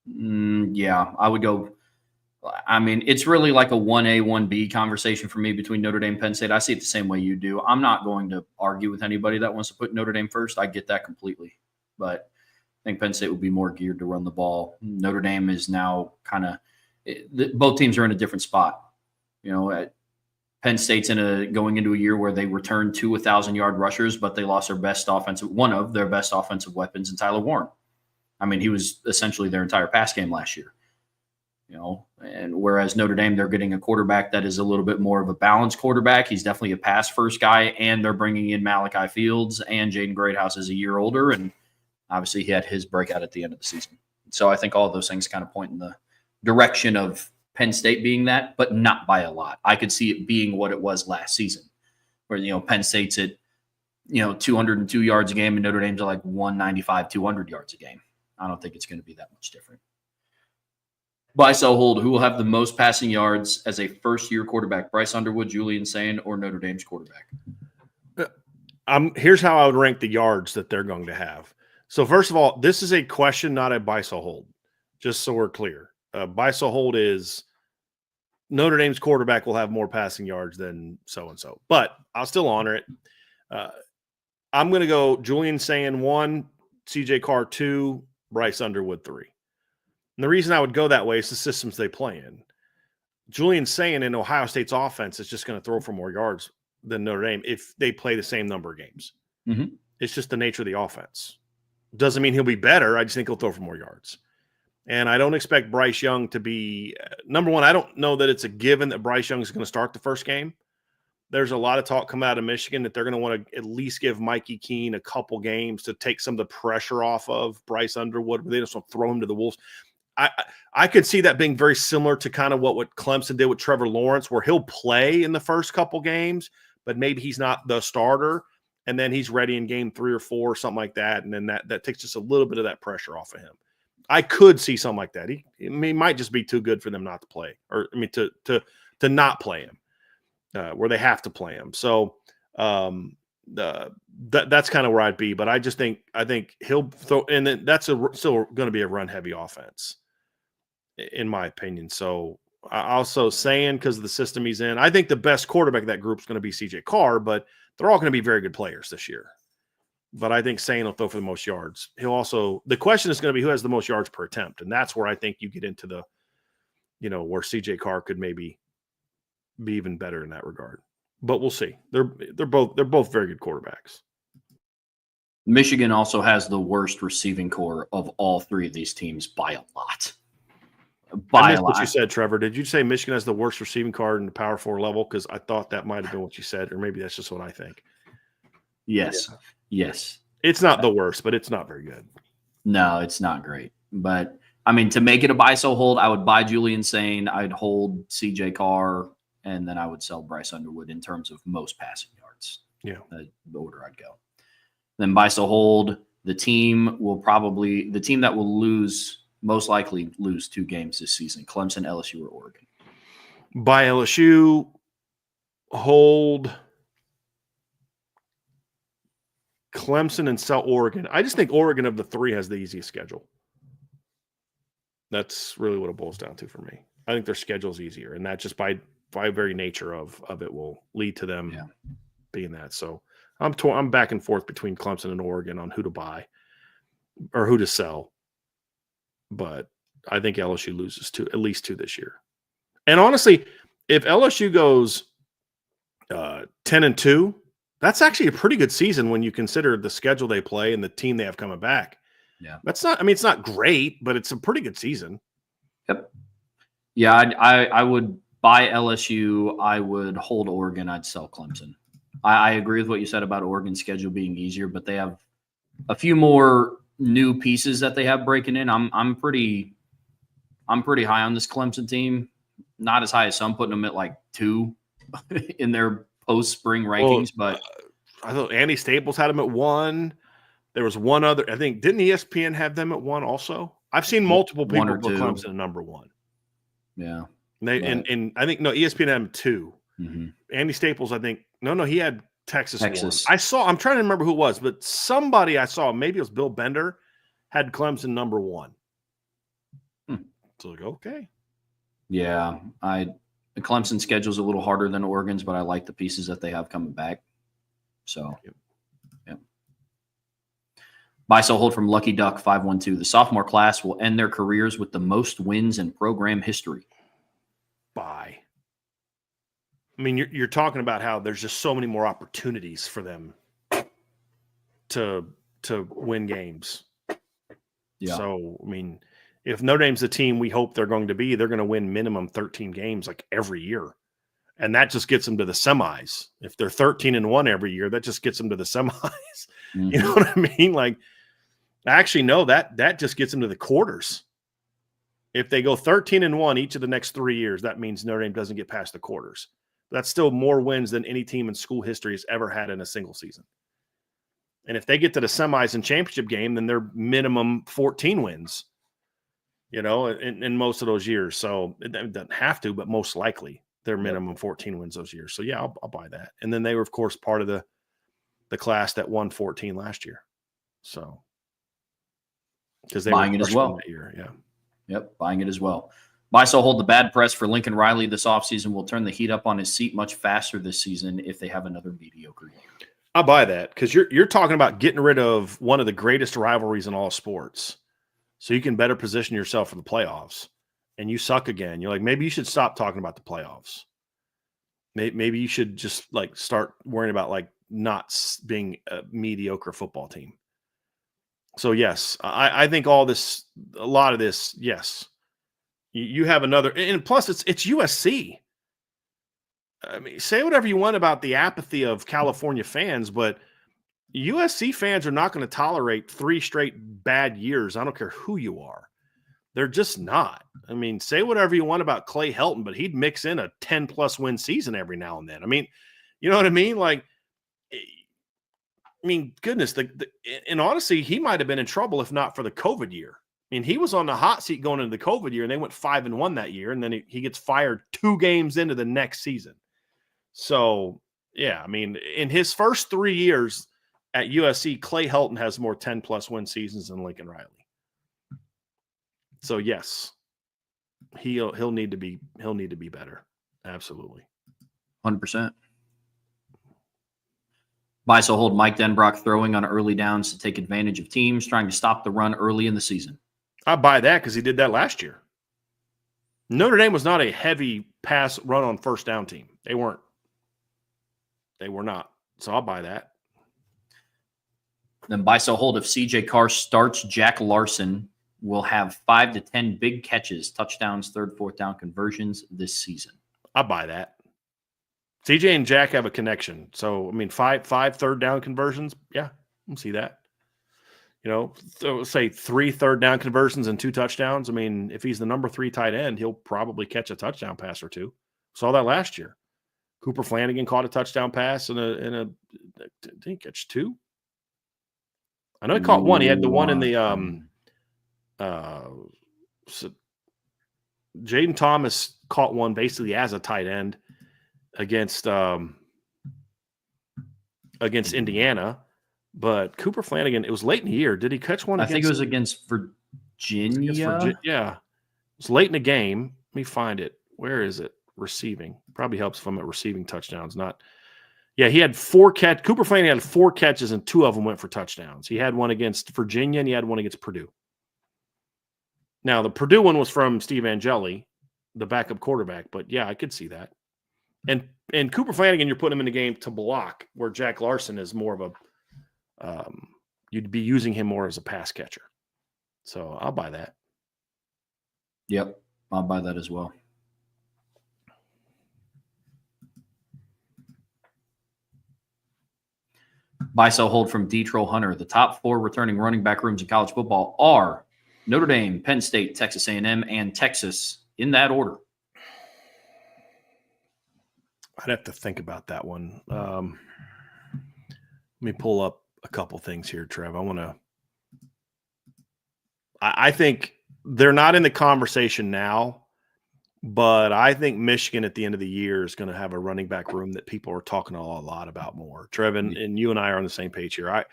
Yeah, I would go I mean, it's really like a 1A, 1B conversation for me between Notre Dame and Penn State. I see it the same way you do. I'm not going to argue with anybody that wants to put Notre Dame first. I get that completely. But I think Penn State would be more geared to run the ball. Notre Dame is now kind of both teams are in a different spot. Penn State's going into a year where they returned 2 1,000-yard rushers, but they lost one of their best offensive weapons in Tyler Warren. I mean, he was essentially their entire pass game last year. And whereas Notre Dame, they're getting a quarterback that is a little bit more of a balanced quarterback. He's definitely a pass first guy, and they're bringing in Malachi Fields, and Jaden Greathouse is a year older, and obviously he had his breakout at the end of the season. So I think all of those things kind of point in the direction of Penn State being that, but not by a lot. I could see it being what it was last season, where Penn State's at 202 yards a game, and Notre Dame's at like 195, 200 yards a game. I don't think it's going to be that much different. Buy, sell, hold. Who will have the most passing yards as a first-year quarterback? Bryce Underwood, Julian Sayin, or Notre Dame's quarterback? Here's how I would rank the yards that they're going to have. So first of all, this is a question, not a buy, sell, hold. Just so we're clear, buy, sell, hold is Notre Dame's quarterback will have more passing yards than so and so, but I'll still honor it. I'm going to go Julian Sayin 1, CJ Carr 2, Bryce Underwood 3. And the reason I would go that way is the systems they play in. Julian Sayin in Ohio State's offense is just going to throw for more yards than Notre Dame if they play the same number of games. Mm-hmm. It's just the nature of the offense. Doesn't mean he'll be better. I just think he'll throw for more yards. And I don't expect Bryce Young to be number one. I don't know that it's a given that Bryce Young is going to start the first game. There's a lot of talk coming out of Michigan that they're going to want to at least give Mikey Keene a couple games to take some of the pressure off of Bryce Underwood. They just want to throw him to the wolves. I could see that being very similar to kind of what Clemson did with Trevor Lawrence, where he'll play in the first couple games, but maybe he's not the starter, and then he's ready in game 3 or 4 or something like that, and then that takes just a little bit of that pressure off of him. I could see something like that. He might just be too good for them not to play, or to not play him, where they have to play him. So that's kind of where I'd be. But I think he'll throw, and then that's still going to be a run heavy offense, in my opinion. So also saying, because of the system he's in, I think the best quarterback of that group is going to be CJ Carr, but they're all going to be very good players this year. But I think Sayin will throw for the most yards. The question is going to be who has the most yards per attempt. And that's where I think you get into the, where CJ Carr could maybe be even better in that regard. But we'll see. They're both very good quarterbacks. Michigan also has the worst receiving core of all 3 of these teams by a lot. I missed what you said, Trevor. Did you say Michigan has the worst receiving core in the Power 4 level? Because I thought that might have been what you said, or maybe that's just what I think. Yes. Yeah. Yes. It's not the worst, but it's not very good. No, it's not great. But, I mean, to make it a buy, sell, hold, I would buy Julian Sayin, I'd hold CJ Carr, and then I would sell Bryce Underwood in terms of most passing yards. Yeah. The order I'd go. Then buy, sell, hold, the team that will most likely lose 2 games this season, Clemson, LSU, or Oregon. Buy LSU, hold Clemson, and sell Oregon. I just think Oregon of the 3 has the easiest schedule. That's really what it boils down to for me. I think their schedule is easier, and that just by very nature of it will lead to them being that. So I'm back and forth between Clemson and Oregon on who to buy or who to sell. But I think LSU loses at least 2 this year. And honestly, if LSU goes 10-2, that's actually a pretty good season when you consider the schedule they play and the team they have coming back. Yeah. It's not great, but it's a pretty good season. Yep. Yeah, I would buy LSU. I would hold Oregon. I'd sell Clemson. I agree with what you said about Oregon's schedule being easier, but they have a few more new pieces that they have breaking in. I'm pretty high on this Clemson team. Not as high as some, putting them at like 2 in their post-spring rankings. But I thought Andy Staples had them at 1. There was one other. I think, didn't ESPN have them at 1 also? I've seen multiple people put Clemson at number 1. Yeah. And I think, no, ESPN had them 2. Mm-hmm. Andy Staples, I think, no, he had Texas. I'm trying to remember who it was, but somebody I saw, maybe it was Bill Bender, had Clemson number 1. So like, okay. Yeah, the Clemson schedule's a little harder than Oregon's, but I like the pieces that they have coming back. So, yeah. Buy, sell, hold from Lucky Duck 512. The sophomore class will end their careers with the most wins in program history. Buy. I mean, you're talking about how there's just so many more opportunities for them to win games. Yeah. So, I mean, if Notre Dame's the team we hope they're going to be, they're going to win minimum 13 games like every year. And that just gets them to the semis. If they're 13-1 every year, that just gets them to the semis. Mm-hmm. You know what I mean? Like, actually, no, that just gets them to the quarters. If they go 13-1 each of the next 3 years, that means Notre Dame doesn't get past the quarters. That's still more wins than any team in school history has ever had in a single season. And if they get to the semis and championship game, then they're minimum 14 wins, you know, in most of those years. So it doesn't have to, but most likely they're minimum 14 wins those years. So, yeah, I'll buy that. And then they were, of course, part of the class that won 14 last year. So because they buying were it as well that year. Yeah. Yep, buying it as well. Buy, sell, hold the bad press for Lincoln Riley this offseason will turn the heat up on his seat much faster this season if they have another mediocre year. I'll buy that because you're talking about getting rid of one of the greatest rivalries in all sports so you can better position yourself for the playoffs. And you suck again. You're like, maybe you should stop talking about the playoffs. Maybe you should just like start worrying about like not being a mediocre football team. So, yes, I think a lot of this, yes. You have another – and plus it's USC. I mean, say whatever you want about the apathy of California fans, but USC fans are not going to tolerate 3 straight bad years. I don't care who you are. They're just not. I mean, say whatever you want about Clay Helton, but he'd mix in a 10-plus win season every now and then. I mean, you know what I mean? Like, I mean, goodness, and honestly, he might have been in trouble if not for the COVID year. I mean, he was on the hot seat going into the COVID year, and they went 5-1 that year, and then he gets fired 2 games into the next season. So, yeah, I mean, in his first 3 years at USC, Clay Helton has more 10-plus win seasons than Lincoln Riley. So, yes, he'll need to be better. Absolutely. 100%. Buy, sell, hold Mike Denbrock throwing on early downs to take advantage of teams trying to stop the run early in the season. I buy that because he did that last year. Notre Dame was not a heavy pass run on first down team. They weren't. They were not. So I'll buy that. Then buy, sell, hold if CJ Carr starts, Jack Larson will have 5 to 10 big catches, touchdowns, third, fourth down conversions this season. I'll buy that. CJ and Jack have a connection. So, I mean, five third down conversions. Yeah, I can see that. You know, so say 3 third down conversions and 2 touchdowns. I mean, if he's the number 3 tight end, he'll probably catch a touchdown pass or 2. Saw that last year. Cooper Flanagan caught a touchdown pass did he catch 2? I know he caught 1. He had the one in the Jaden Thomas caught one basically as a tight end against Indiana. But Cooper Flanagan, it was late in the year. Did he catch one? I think it was against Virginia. Yeah. It was late in the game. Let me find it. Where is it? Receiving. Probably helps if I'm at receiving touchdowns. Yeah, he had 4 catches. Cooper Flanagan had 4 catches, and 2 of them went for touchdowns. He had one against Virginia, and he had one against Purdue. Now, the Purdue one was from Steve Angeli, the backup quarterback. But, yeah, I could see that. And Cooper Flanagan, you're putting him in the game to block, where Jack Larson is more of a you'd be using him more as a pass catcher. So I'll buy that. Yep, I'll buy that as well. Buy, sell, hold from D-Troll Hunter. The top 4 returning running back rooms in college football are Notre Dame, Penn State, Texas A&M, and Texas in that order. I'd have to think about that one. Let me pull up a couple things here, Trev. I think they're not in the conversation now, but I think Michigan at the end of the year is going to have a running back room that people are talking a lot about more. Trev, and you and I are on the same page here.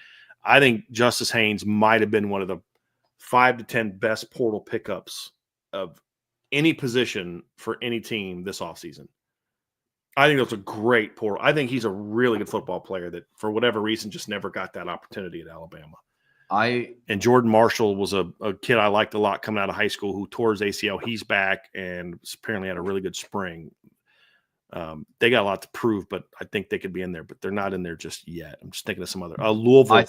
I think Justice Haynes might have been one of the 5 to 10 best portal pickups of any position for any team this offseason. I think that's a great portal. I think he's a really good football player that, for whatever reason, just never got that opportunity at Alabama. And Jordan Marshall was a kid I liked a lot coming out of high school who tore his ACL. He's back and apparently had a really good spring. They got a lot to prove, but I think they could be in there, but they're not in there just yet. I'm just thinking of some other Louisville.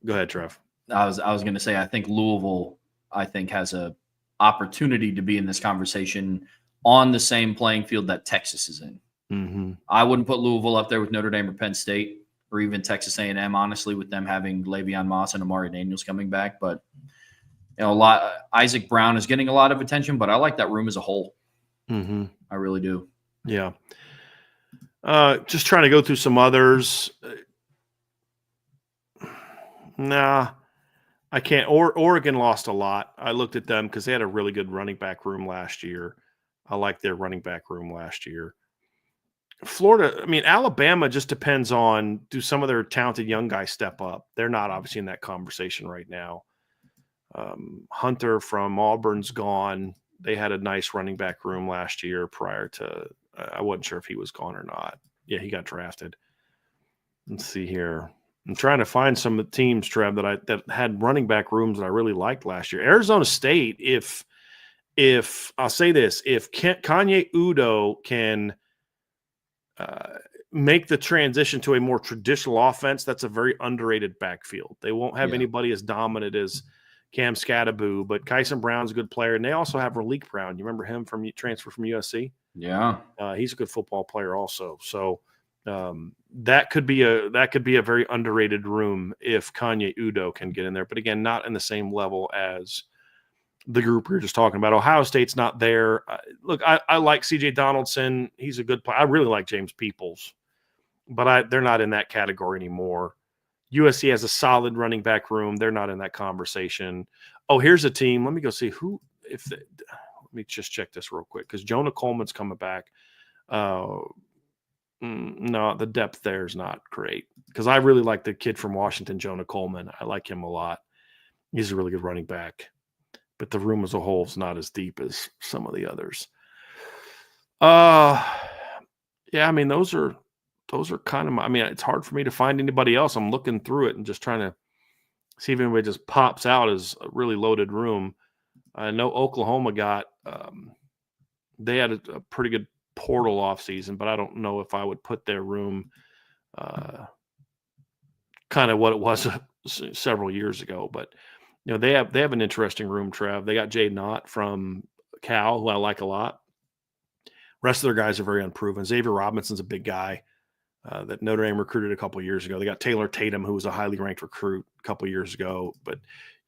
Go ahead, Trev. I was going to say, I think Louisville, has a opportunity to be in this conversation on the same playing field that Texas is in. Mm-hmm. I wouldn't put Louisville up there with Notre Dame or Penn State or even Texas A&M, honestly, with them having Le'Veon Moss and Amari Daniels coming back. But Isaac Brown is getting a lot of attention, but I like that room as a whole. Mm-hmm. I really do. Yeah. Just trying to go through some others. Nah, I can't. Oregon lost a lot. I looked at them because they had a really good running back room last year. I liked their running back room last year. Florida, Alabama just depends on, do some of their talented young guys step up? They're not obviously in that conversation right now. Hunter from Auburn's gone. They had a nice running back room last year prior to, I wasn't sure if he was gone or not. Yeah, he got drafted. Let's see here. I'm trying to find some teams, Trev, that had running back rooms that I really liked last year. Arizona State, if I'll say this, if Kanye Udo can make the transition to a more traditional offense, that's a very underrated backfield. They won't have anybody as dominant as Cam Scattaboo, but Kyson Brown's a good player, and they also have Raleek Brown. You remember him from transfer from USC? Yeah, he's a good football player also. So that could be a very underrated room if Kanye Udo can get in there. But again, not in the same level as the group we were just talking about. Ohio State's not there. Look, I like C.J. Donaldson. He's a good player. I really like James Peoples, but they're not in that category anymore. USC has a solid running back room. They're not in that conversation. Oh, here's a team. Let me go see who. Let me just check this real quick because Jonah Coleman's coming back. No, the depth there is not great because I really like the kid from Washington, Jonah Coleman. I like him a lot. He's a really good running back. But the room as a whole is not as deep as some of the others. Those are kind of it's hard for me to find anybody else. I'm looking through it and just trying to see if anybody just pops out as a really loaded room. I know Oklahoma they had a pretty good portal offseason, but I don't know if I would put their room kind of what it was several years ago, but they have an interesting room, Trev. They got Jay Knott from Cal, who I like a lot. Rest of their guys are very unproven. Xavier Robinson's a big guy that Notre Dame recruited a couple of years ago. They got Taylor Tatum, who was a highly ranked recruit a couple of years ago, but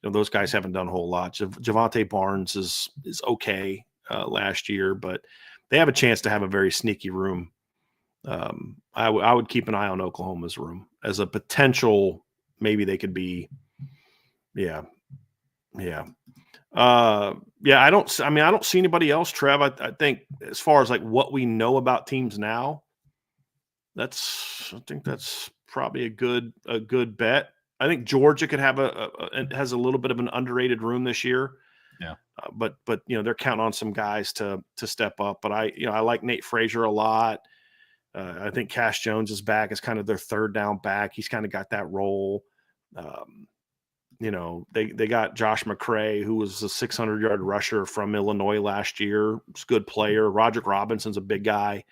those guys haven't done a whole lot. Javante Barnes is okay last year, but they have a chance to have a very sneaky room. I would keep an eye on Oklahoma's room as a potential. Maybe they could be. Yeah. I don't see anybody else, Trev. I think as far as like what we know about teams now, I think that's probably a good bet. I think Georgia could have has a little bit of an underrated room this year. Yeah. But they're counting on some guys to step up. But I like Nate Frazier a lot. I think Cash Jones is back as kind of their third down back. He's kind of got that role. They got Josh McCray, who was a 600-yard rusher from Illinois last year. He's a good player. Roderick Robinson's a big guy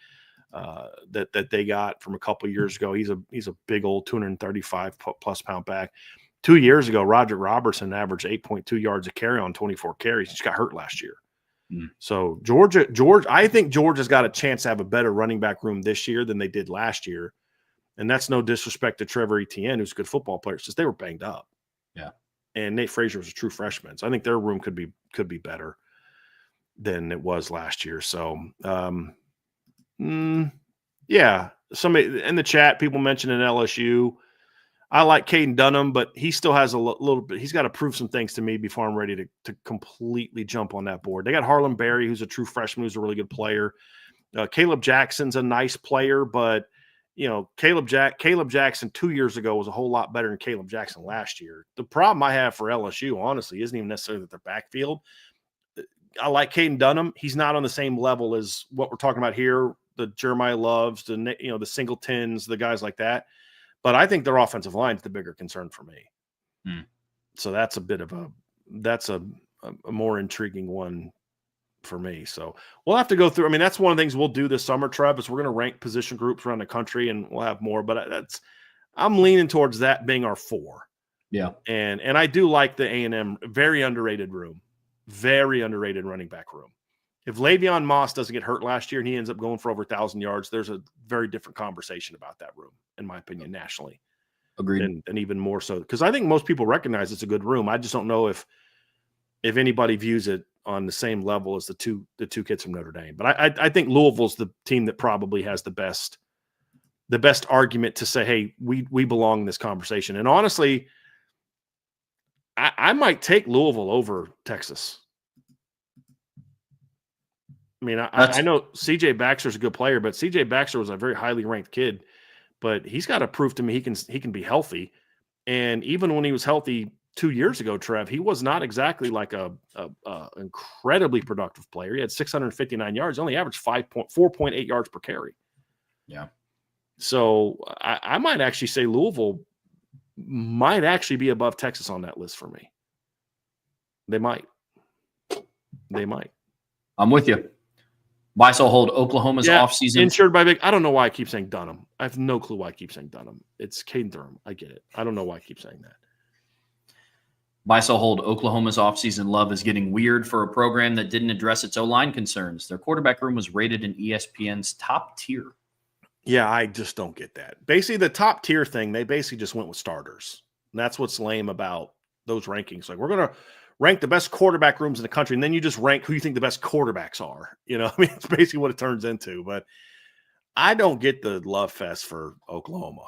that they got from a couple of years ago. He's a big old 235-plus pound back. 2 years ago, Roderick Robertson averaged 8.2 yards a carry on 24 carries. He just got hurt last year. So Georgia, I think Georgia's got a chance to have a better running back room this year than they did last year. And that's no disrespect to Trevor Etienne, who's a good football player. It's just they were banged up. Yeah. And Nate Frazier was a true freshman. So I think their room could be better than it was last year. So, somebody in the chat, people mentioning LSU. I like Caden Dunham, but he still has a little bit. He's got to prove some things to me before I'm ready to completely jump on that board. They got Harlan Berry, who's a true freshman, who's a really good player. Caleb Jackson's a nice player, but Caleb Jackson 2 years ago was a whole lot better than Caleb Jackson last year. The problem I have for LSU, honestly, isn't even necessarily that their backfield. I like Caden Dunham. He's not on the same level as what we're talking about here. The Jeremiah Loves, the Singletons, the guys like that. But I think their offensive line is the bigger concern for me. So that's a bit of a more intriguing one for me. So we'll have to go through. I mean, that's one of the things we'll do this summer, Trev, is we're going to rank position groups around the country, and we'll have more. But I'm leaning towards that being our 4. Yeah. And I do like the A&M very underrated room, very underrated running back room. If Le'Veon Moss doesn't get hurt last year and he ends up going for over 1,000 yards, there's a very different conversation about that room, in my opinion, nationally. Agreed. And even more so, because I think most people recognize it's a good room. I just don't know if anybody views it on the same level as the two kids from Notre Dame. But I think Louisville's the team that probably has the best argument to say, hey, we belong in this conversation. And honestly, I might take Louisville over Texas. I mean, I know C.J. Baxter's a good player, but C.J. Baxter was a very highly ranked kid. But he's got to prove to me he can be healthy. And even when he was healthy 2 years ago, Trev, he was not exactly like a incredibly productive player. He had 659 yards, only averaged 4.8 yards per carry. Yeah. So I might actually say Louisville might actually be above Texas on that list for me. They might. I'm with you. Buy, sell, hold. Oklahoma's offseason. Insured by big. I don't know why I keep saying Dunham. I have no clue why I keep saying Dunham. It's Caden Durham. I get it. I don't know why I keep saying that. Buy, sell, hold. Oklahoma's offseason love is getting weird for a program that didn't address its O-line concerns. Their quarterback room was rated in ESPN's top tier. Yeah, I just don't get that. Basically, the top tier thing, they basically just went with starters. And that's what's lame about those rankings. Like, we're going to rank the best quarterback rooms in the country, and then you just rank who you think the best quarterbacks are. I mean, it's basically what it turns into. But I don't get the love fest for Oklahoma.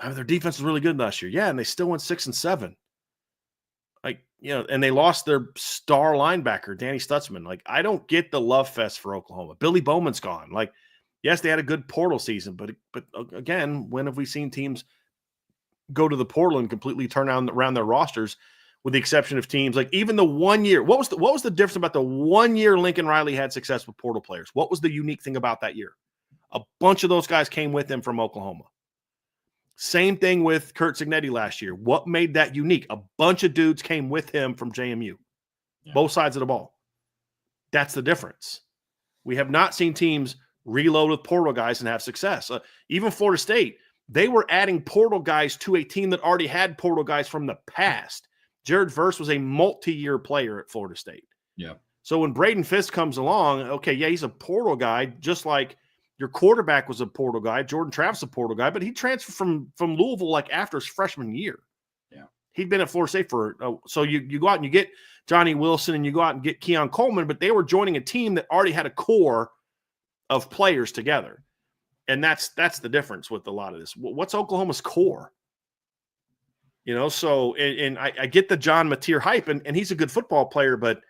I mean, their defense was really good last year. Yeah, and they still went 6-7. And they lost their star linebacker, Danny Stutzman. Like, I don't get the love fest for Oklahoma. Billy Bowman's gone. Like, yes, they had a good portal season, but again, when have we seen teams go to the portal and completely turn around their rosters, with the exception of teams like even the 1 year? What was the difference about the 1 year Lincoln Riley had success with portal players? What was the unique thing about that year? A bunch of those guys came with him from Oklahoma. Same thing with Kurt Cignetti last year. What made that unique? A bunch of dudes came with him from JMU. Yeah. Both sides of the ball. That's the difference. We have not seen teams reload with portal guys and have success. Even Florida State, they were adding portal guys to a team that already had portal guys from the past. Jared Verse was a multi-year player at Florida State. Yeah. So when Braden Fisk comes along, okay, yeah, he's a portal guy, just like your quarterback was a portal guy. Jordan Travis a portal guy, but he transferred from Louisville like after his freshman year. Yeah. He'd been at Florida State for so you go out and you get Johnny Wilson and you go out and get Keon Coleman, but they were joining a team that already had a core of players together. And that's the difference with a lot of this. What's Oklahoma's core? So and I get the John Mateer hype, and he's a good football player, but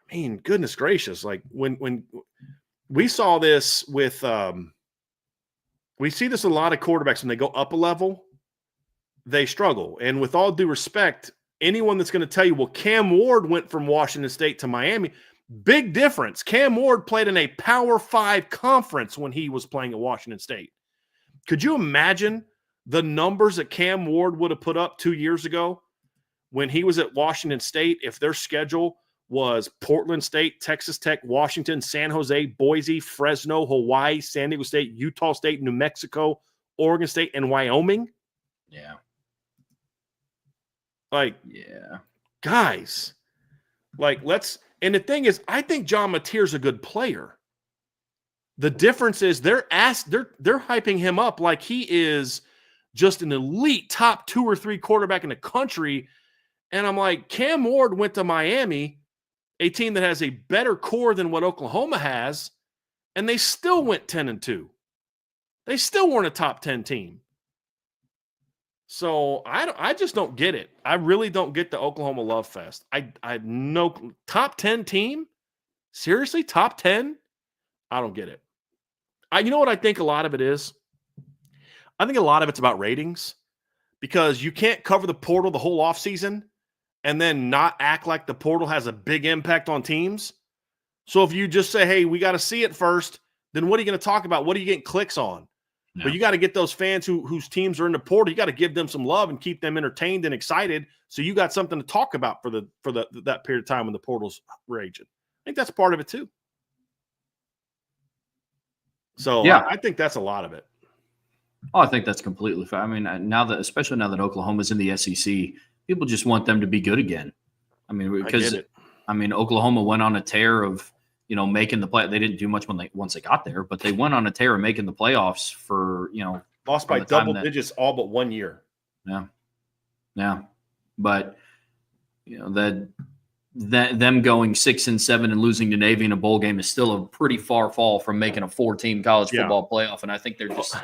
I mean, goodness gracious, like when we saw this with we see this a lot of quarterbacks when they go up a level, they struggle. And with all due respect, anyone that's going to tell you, well, Cam Ward went from Washington State to Miami, big difference. Cam Ward played in a Power 5 conference when he was playing at Washington State. Could you imagine the numbers that Cam Ward would have put up 2 years ago when he was at Washington State if their schedule was Portland State, Texas Tech, Washington, San Jose, Boise, Fresno, Hawaii, San Diego State, Utah State, New Mexico, Oregon State, and Wyoming? Yeah. Guys, and the thing is, I think John Mateer's a good player. The difference is they're hyping him up like he is just an elite top 2 or 3 quarterback in the country. And I'm like, Cam Ward went to Miami, a team that has a better core than what Oklahoma has, and they still went 10-2. They still weren't a top 10 team. So I just don't get it. I really don't get the Oklahoma love fest. I no top 10 team? Seriously, top 10? I don't get it. You know what I think a lot of it is? I think a lot of it's about ratings, because you can't cover the portal the whole offseason and then not act like the portal has a big impact on teams. So if you just say, hey, we got to see it first, then what are you going to talk about? What are you getting clicks on? No. But you got to get those fans whose teams are in the portal. You got to give them some love and keep them entertained and excited. So you got something to talk about for that period of time when the portal's raging. I think that's part of it too. So yeah, I think that's a lot of it. Oh, I think that's completely fair. I mean, especially now that Oklahoma's in the SEC, people just want them to be good again. I mean, because Oklahoma went on a tear of, making the play. They didn't do much once they got there, but they went on a tear of making the playoffs for, lost by double digits all but 1 year. Yeah. But, them going 6-7 and losing to Navy in a bowl game is still a pretty far fall from making a 4-team college football playoff. And I think they're just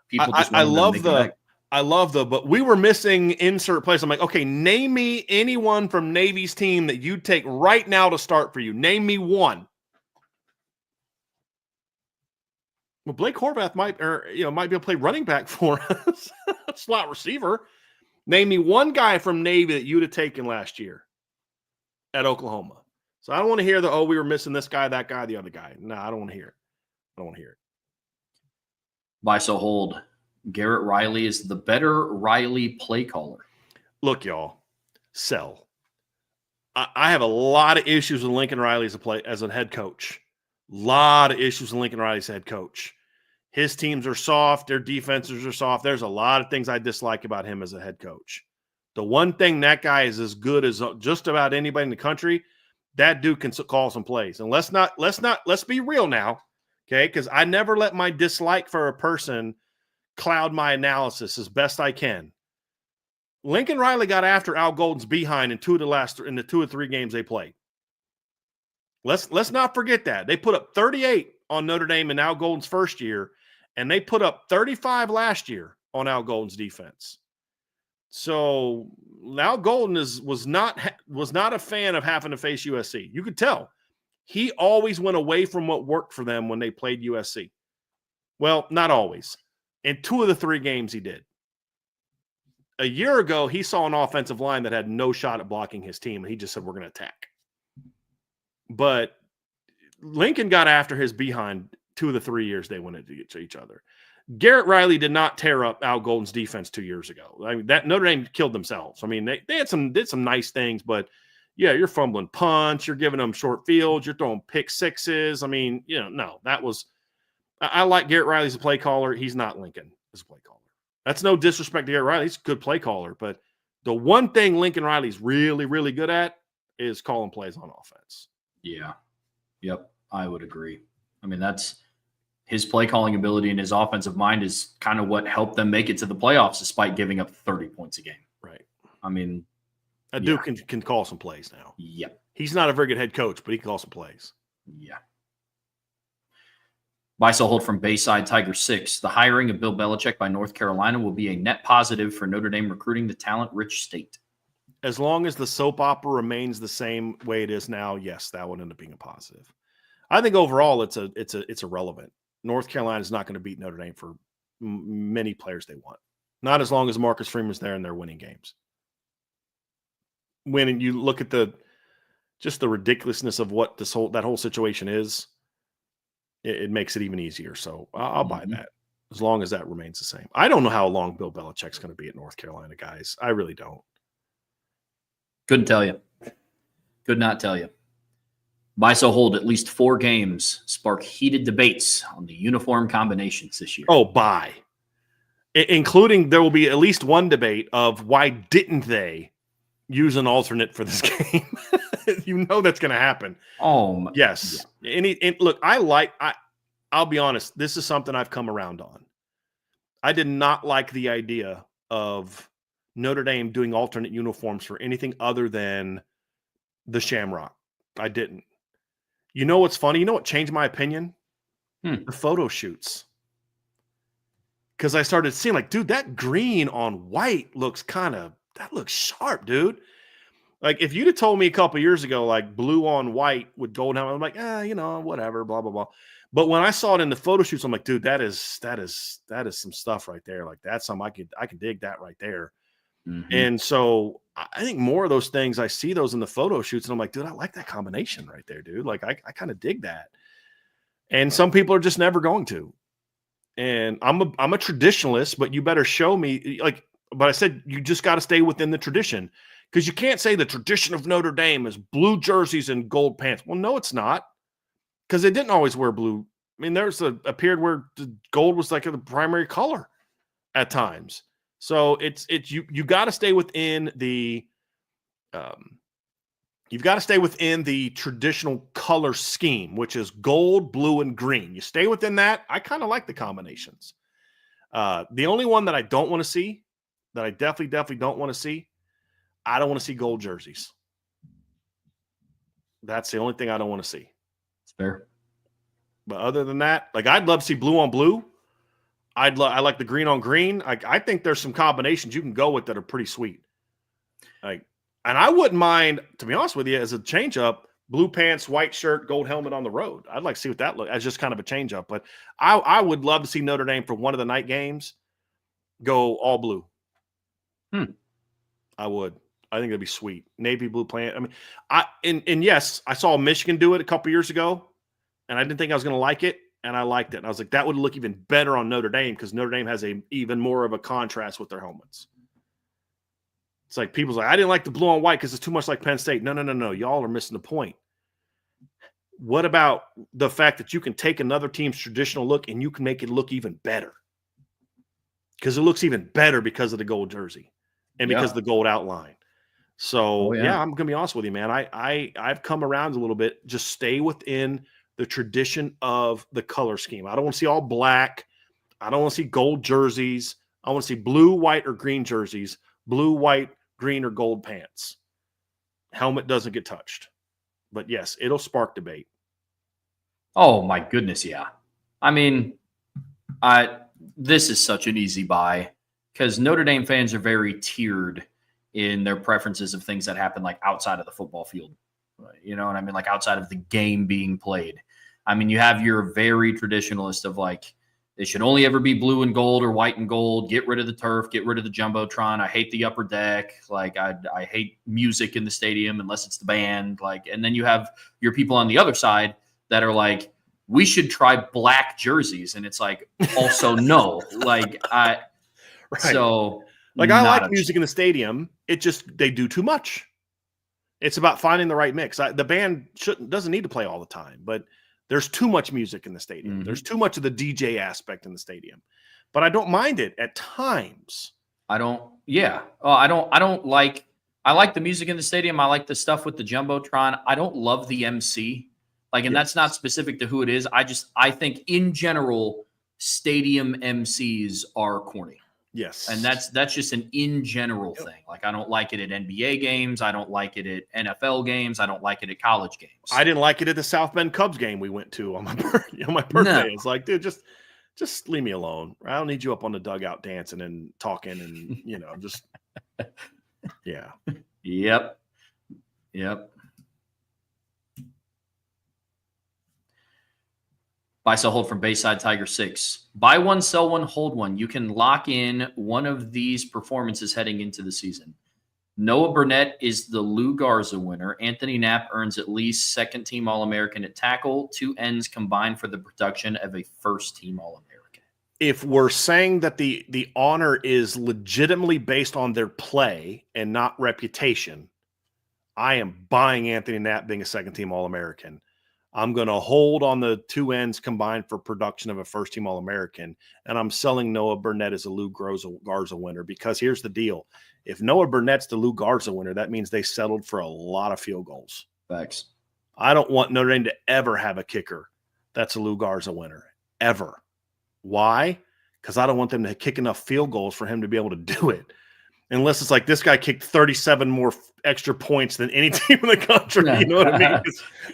people just I love but we were missing insert place. I'm like, okay, name me anyone from Navy's team that you'd take right now to start for you. Name me one. Well, Blake Horvath might be able to play running back for us, slot receiver. Name me one guy from Navy that you'd have taken last year at Oklahoma. So I don't want to hear we were missing this guy, that guy, the other guy. No, I don't want to hear it. Buy, so hold. Garrett Riley is the better Riley play caller. Look, y'all, sell. I have a lot of issues with Lincoln Riley as a head coach. Lot of issues with Lincoln Riley's head coach. His teams are soft. Their defenses are soft. There's a lot of things I dislike about him as a head coach. The one thing that guy is as good as just about anybody in the country, that dude can call some plays. And let's be real now, okay? Because I never let my dislike for a person cloud my analysis as best I can. Lincoln Riley got after Al Golden's behind in the 2 or 3 games they played. Let's not forget that. They put up 38 on Notre Dame in Al Golden's first year, and they put up 35 last year on Al Golden's defense. So Al Golden was not a fan of having to face USC. You could tell. He always went away from what worked for them when they played USC. Well, not always. In 2 of the 3 games he did. A year ago, he saw an offensive line that had no shot at blocking his team, and he just said, we're going to attack. But Lincoln got after his behind 2 of the 3 years they went into each other. Garrett Riley did not tear up Al Golden's defense 2 years ago. I mean, that Notre Dame killed themselves. I mean, they did some nice things, but yeah, you're fumbling punts, you're giving them short fields, you're throwing pick sixes. I mean, no, that was – I like Garrett Riley as a play caller. He's not Lincoln as a play caller. That's no disrespect to Garrett Riley. He's a good play caller, but the one thing Lincoln Riley's really, really good at is calling plays on offense. Yeah. Yep. I would agree. I mean, that's his play calling ability and his offensive mind is kind of what helped them make it to the playoffs despite giving up 30 points a game. Right. I mean, that dude can call some plays now. Yep. He's not a very good head coach, but he can call some plays. Yeah. Buy, sell, hold from Bayside Tiger 6. The hiring of Bill Belichick by North Carolina will be a net positive for Notre Dame recruiting the talent-rich state. As long as the soap opera remains the same way it is now, yes, that would end up being a positive. I think overall it's irrelevant. North Carolina is not going to beat Notre Dame for many players they want. Not as long as Marcus Freeman's there and they're winning games. When you look at the ridiculousness of what that whole situation is, it makes it even easier. So I'll buy that as long as that remains the same. I don't know how long Bill Belichick's going to be at North Carolina, guys. I really don't. Couldn't tell you. Could not tell you. Buy, sell, hold. At least 4 games spark heated debates on the uniform combinations this year. Oh, buy. Including there will be at least one debate of why didn't they use an alternate for this game? You know that's going to happen. Oh, yes. Yeah. Look, I'll be honest. This is something I've come around on. I did not like the idea of Notre Dame doing alternate uniforms for anything other than the Shamrock. I didn't. You know what's funny? You know what changed my opinion? The photo shoots. Because I started seeing like, that green on white looks that looks sharp, dude. Like if you'd have told me a couple years ago, like blue on white with gold helmet, I'm like, whatever, blah, blah, blah. But when I saw it in the photo shoots, I'm like, dude, that is some stuff right there. Like that's something I can dig that right there. Mm-hmm. And so I think more of those things, I see those in the photo shoots, and I'm like, dude, I like that combination right there, dude. Like, I kind of dig that. And some people are just never going to. And I'm a traditionalist, but you better show me, like, but I said, you just got to stay within the tradition, because you can't say the tradition of Notre Dame is blue jerseys and gold pants. Well, no, it's not, because they didn't always wear blue. I mean, there's a period where the gold was like the primary color at times. So you got to stay within the you've got to stay within the traditional color scheme, which is gold, blue, and green. You stay within that. I kind of like the combinations. The only one that I don't want to see, that I definitely don't want to see, I don't want to see gold jerseys. That's the only thing I don't want to see. It's fair. But other than that, like, I'd love to see blue on blue. I like the green on green. I think there's some combinations you can go with that are pretty sweet. Like, and I wouldn't mind, to be honest with you, as a change up, blue pants, white shirt, gold helmet on the road. I'd like to see what that looks as just kind of a change up. But I would love to see Notre Dame for one of the night games go all blue. I would. I think that'd be sweet. Navy blue pant. I mean, and yes, I saw Michigan do it a couple years ago, and I didn't think I was going to like it, and I liked it. And I was like, that would look even better on Notre Dame, because Notre Dame has even more of a contrast with their helmets. It's like, people's like, I didn't like the blue on white because it's too much like Penn State. No. Y'all are missing the point. What about the fact that you can take another team's traditional look and you can make it look even better? Because it looks even better because of the gold jersey and because of the gold outline. So, yeah, I'm going to be honest with you, man. I've come around a little bit. Just stay within the tradition of the color scheme. I don't want to see all black. I don't want to see gold jerseys. I want to see blue, white, or green jerseys. Blue, white, green, or gold pants. Helmet doesn't get touched. But yes, it'll spark debate. Oh my goodness, yeah. I mean, this is such an easy buy, because Notre Dame fans are very tiered in their preferences of things that happen like outside of the football field. You know what I mean? Like outside of the game being played. I mean, you have your very traditionalist of like, it should only ever be blue and gold or white and gold. Get rid of the turf. Get rid of the Jumbotron. I hate the upper deck. Like, I hate music in the stadium unless it's the band. Like, and then you have your people on the other side that are like, we should try black jerseys. And it's like, also no. Like, so like, I like music in the stadium. It just, they do too much. It's about finding the right mix. The band doesn't need to play all the time, but there's too much music in the stadium. Mm-hmm. There's too much of the DJ aspect in the stadium, but I don't mind it at times. I like the music in the stadium. I like the stuff with the Jumbotron. I don't love the MC. Like, and that's not specific to who it is. I think in general, stadium MCs are corny. Yes. And that's just an in general thing. Like, I don't like it at NBA games. I don't like it at NFL games. I don't like it at college games. I didn't like it at the South Bend Cubs game we went to on my birthday. No. It's like, dude, just leave me alone. I don't need you up on the dugout dancing and talking and, just, yeah. Yep. Buy, sell, hold from Bayside Tiger 6. Buy one, sell one, hold one. You can lock in one of these performances heading into the season. Noah Burnett is the Lou Garza winner. Anthony Knapp earns at least second-team All-American at tackle. 2 ends combined for the production of a first-team All-American. If we're saying that the honor is legitimately based on their play and not reputation, I am buying Anthony Knapp being a second-team All-American. I'm going to hold on the 2 ends combined for production of a first-team All-American, and I'm selling Noah Burnett as a Lou Garza winner, because here's the deal. If Noah Burnett's the Lou Garza winner, that means they settled for a lot of field goals. Facts. I don't want Notre Dame to ever have a kicker that's a Lou Garza winner, ever. Why? Because I don't want them to kick enough field goals for him to be able to do it. Unless it's like this guy kicked 37 more extra points than any team in the country. You know what I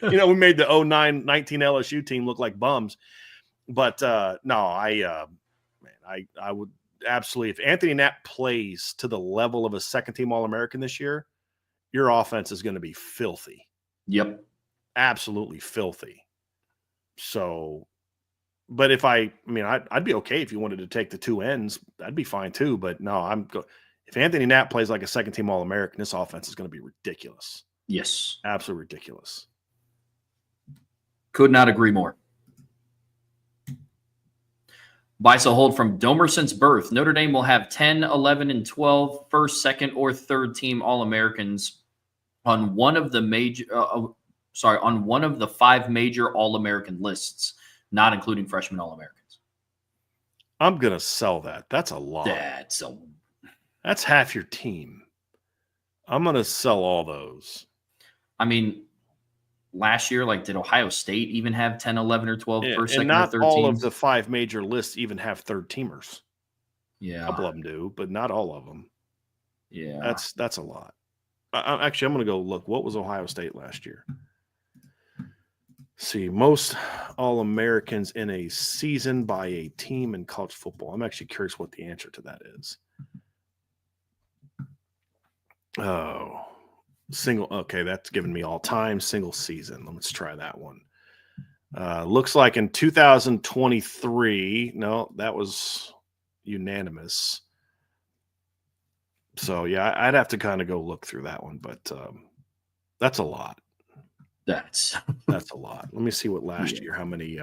mean? We made the 09-19 LSU team look like bums. But no, I would absolutely, if Anthony Knapp plays to the level of a second-team All-American this year, your offense is going to be filthy. Yep. Absolutely filthy. So, but I'd be okay if you wanted to take the 2 ends. That'd be fine too. But no, If Anthony Knapp plays like a second-team All-American, this offense is going to be ridiculous. Yes. Absolutely ridiculous. Could not agree more. Beisel hold from Domer since birth. Notre Dame will have 10, 11, and 12 first, second, or third team All-Americans on one of the on one of the 5 major All-American lists, not including freshman All-Americans. I'm going to sell that. That's a lot. That's half your team. I'm going to sell all those. I mean, last year, did Ohio State even have 10, 11, or 12 first, second, or third teams? And not all of the 5 major lists even have third teamers. Yeah. A couple of them do, but not all of them. Yeah. That's a lot. Actually, I'm going to go look. What was Ohio State last year? See, most All-Americans in a season by a team in college football. I'm actually curious what the answer to that is. Oh, okay, that's giving me all-time single season. Let's try that one. Looks like in 2023, no, that was unanimous. So, yeah, I'd have to kind of go look through that one, but that's a lot. That's a lot. Let me see what last year, how many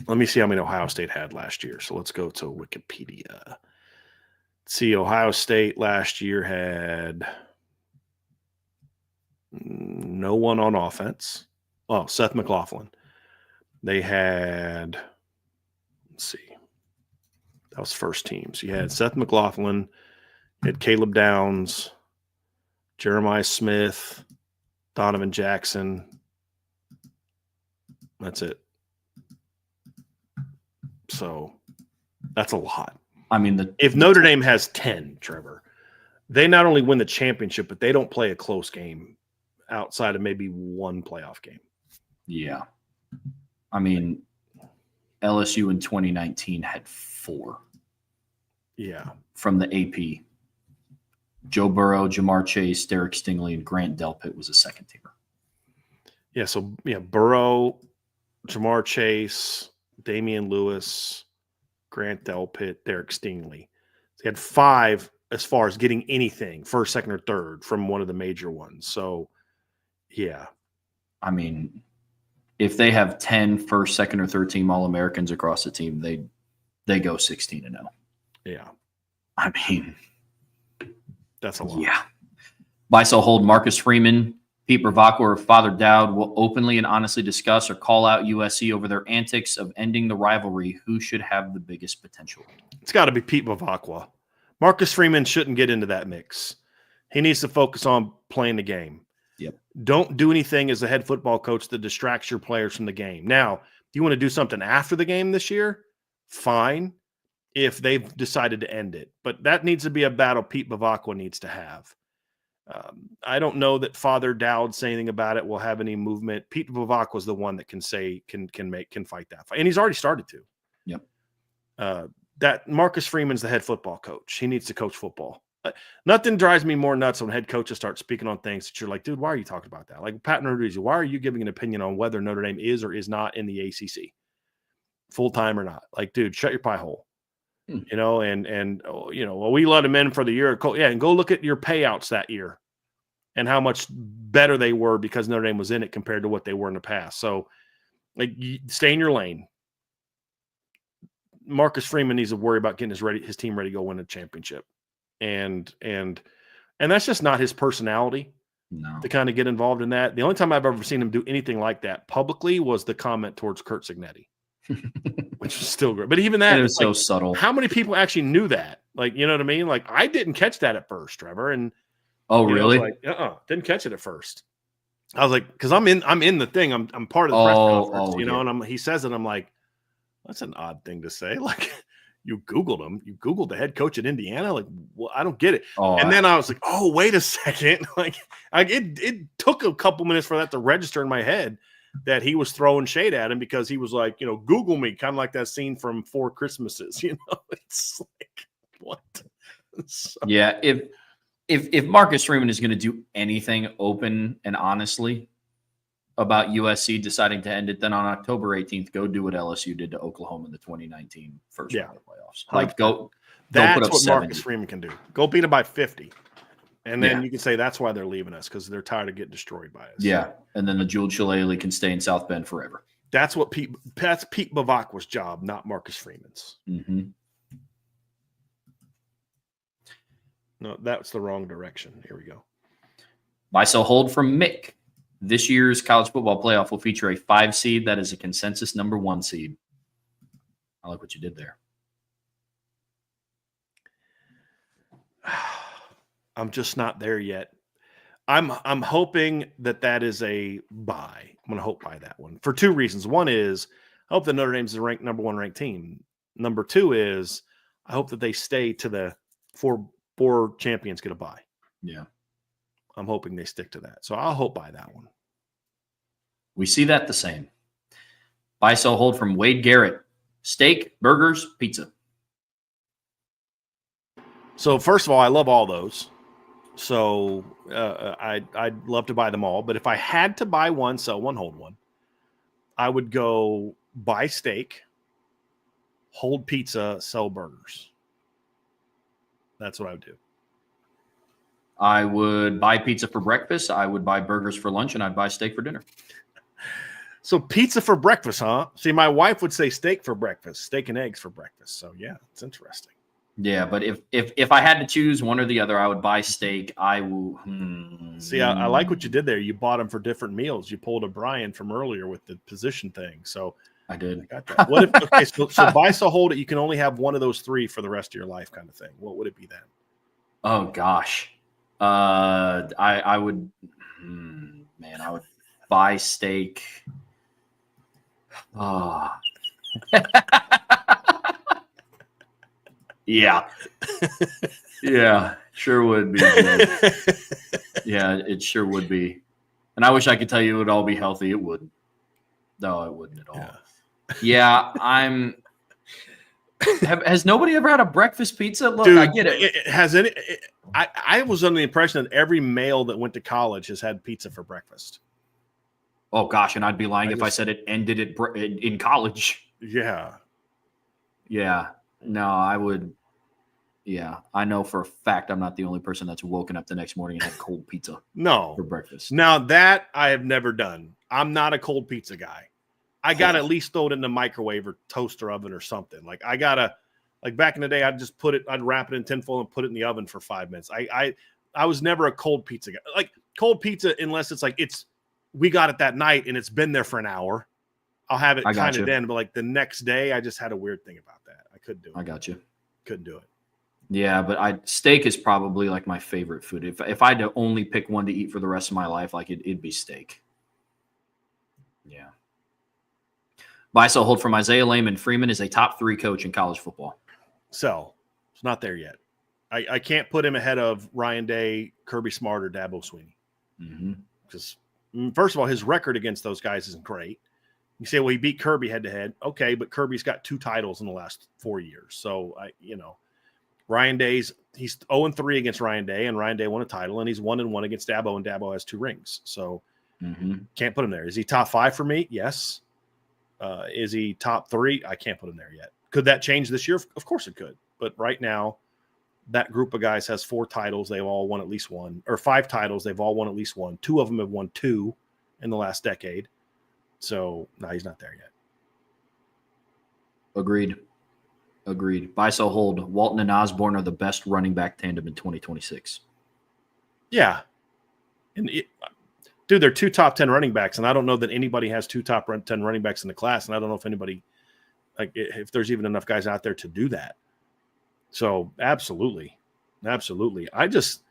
let me see how many Ohio State had last year. So let's go to Wikipedia. See, Ohio State last year had no one on offense. Oh, Seth McLaughlin. They had, let's see, that was first team. So you had Seth McLaughlin, you had Caleb Downs, Jeremiah Smith, Donovan Jackson. That's it. So that's a lot. I mean, if Notre Dame has 10, Trevor, they not only win the championship, but they don't play a close game outside of maybe one playoff game. Yeah. I mean, LSU in 2019 had 4. Yeah. From the AP. Joe Burrow, Jamar Chase, Derek Stingley, and Grant Delpit was a second teamer. Yeah, so Burrow, Jamar Chase, Damian Lewis, Grant Delpit, Derek Stingley. So he had 5 as far as getting anything, first, second, or third from one of the major ones. So, yeah. I mean, if they have 10 first, second, or third team All-Americans across the team, they go 16-0. Yeah. I mean, that's a lot. Yeah. Beisel hold Marcus Freeman, Pete Bravacqua, or Father Dowd will openly and honestly discuss or call out USC over their antics of ending the rivalry. Who should have the biggest potential? It's got to be Pete Bravacqua. Marcus Freeman shouldn't get into that mix. He needs to focus on playing the game. Yep. Don't do anything as a head football coach that distracts your players from the game. Now, if you want to do something after the game this year, fine, if they've decided to end it. But that needs to be a battle Pete Bravacqua needs to have. I don't know that Father Dowd saying anything about it will have any movement. Pete Bravacqua was the one that can fight that fight. And he's already started to. Yep. That Marcus Freeman's the head football coach. He needs to coach football. Nothing drives me more nuts when head coaches start speaking on things that you're like, dude, why are you talking about that? Like Pat Narduzzi, why are you giving an opinion on whether Notre Dame is or is not in the ACC, full time or not? Like, dude, shut your pie hole. We let him in for the year. Yeah, and go look at your payouts that year and how much better they were because Notre Dame was in it compared to what they were in the past. So, stay in your lane. Marcus Freeman needs to worry about getting his team ready to go win a championship. And that's just not his personality to kind of get involved in that. The only time I've ever seen him do anything like that publicly was the comment towards Kurt Cignetti, which was still great. But even that, it was so subtle. How many people actually knew that? Like, you know what I mean? Like, I didn't catch that at first, Trevor. And really? Didn't catch it at first. I was like, because I'm in the thing. I'm part of the press conference, and he says it. I'm like, that's an odd thing to say. Like, you Googled him. You Googled the head coach at Indiana. Like, well, I don't get it. Then I was like, oh, wait a second. It took a couple minutes for that to register in my head that he was throwing shade at him because he was like, Google me, kind of like that scene from Four Christmases. It's like, what? Yeah. If Marcus Freeman is going to do anything open and honestly, about USC deciding to end it, then on October 18th, go do what LSU did to Oklahoma in the 2019 first round of playoffs. Like, go That's put up what 70. Marcus Freeman can do. Go beat them by 50. And then Yeah. you can say that's why they're leaving us, because they're tired of getting destroyed by us. Yeah. And then the Jewel Shillelagh can stay in South Bend forever. That's Pete Bavacqua's job, not Marcus Freeman's. Mm-hmm. No, that's the wrong direction. Here we go. Buy, sell, hold from Mick. This year's college football playoff will feature a 5 seed that is a consensus number 1 seed. I like what you did there. I'm just not there yet. I'm hoping that is a buy. I'm going to hope buy that one for 2 reasons. One is I hope that Notre Dame's the number 1 ranked team. Number 2 is I hope that they stay to the four champions get a buy. Yeah. I'm hoping they stick to that. So I'll hope buy that one. We see that the same. Buy, sell, hold from Wade Garrett. Steak, burgers, pizza. So first of all, I love all those. So I'd love to buy them all. But if I had to buy one, sell one, hold one, I would go buy steak, hold pizza, sell burgers. That's what I would do. I would buy pizza for breakfast. I would buy burgers for lunch, and I'd buy steak for dinner. So pizza for breakfast, huh? See, my wife would say steak for breakfast, steak and eggs for breakfast. So yeah, it's interesting. Yeah, but if I had to choose one or the other, I would buy steak. I will. See, I like what you did there. You bought them for different meals. You pulled a Brian from earlier with the position thing. So I did. I got that. What if? Okay, so buy, sell, hold it. You can only have one of those 3 for the rest of your life, kind of thing. What would it be then? Oh gosh, I would. Man, I would buy steak. Oh. Yeah. Yeah, sure would be. Yeah, it sure would be. And I wish I could tell you it would all be healthy. It wouldn't. No, it wouldn't at all. Yeah, has nobody ever had a breakfast pizza? Look, Dude, I get it. I was under the impression that every male that went to college has had pizza for breakfast. Oh, gosh, and I'd be lying if I said it ended in college. Yeah. Yeah. No, I would. Yeah, I know for a fact I'm not the only person that's woken up the next morning and had cold pizza for breakfast. Now that I have never done. I'm not a cold pizza guy. I got to at least throw it in the microwave or toaster oven or something. Like back in the day, I'd wrap it in tinfoil and put it in the oven for 5 minutes. I was never a cold pizza guy. Like cold pizza, unless it's like we got it that night and it's been there for an hour. I'll have it kind of then, but like the next day, I just had a weird thing about that. I couldn't do it. I got you. Couldn't do it. Yeah, but steak is probably like my favorite food. If I had to only pick one to eat for the rest of my life, like it'd be steak. Yeah. Buy, sell, hold from Isaiah Lehman. Freeman is a top 3 coach in college football. So it's not there yet. I can't put him ahead of Ryan Day, Kirby Smart, or Dabo Swinney. Because first of all, his record against those guys isn't great. You say, well, he beat Kirby head to head. Okay, but Kirby's got 2 titles in the last 4 years. So Ryan Day's he's 0-3 against Ryan Day, and Ryan Day won a title, and he's 1-1 against Dabo, and Dabo has 2 rings. So can't put him there. Is he top 5 for me? Yes. Is he top 3? I can't put him there yet. Could that change this year? Of course it could. But right now, that group of guys has 4 titles. They've all won at least one, or 5 titles. They've all won at least one. 2 of them have won 2 in the last decade. So no, he's not there yet. Agreed. Buy, sell, hold. Walton and Osborne are the best running back tandem in 2026. Yeah. And dude, they're 2 top 10 running backs, and I don't know that anybody has 2 top 10 running backs in the class, and I don't know if anybody, if there's even enough guys out there to do that. So absolutely. I just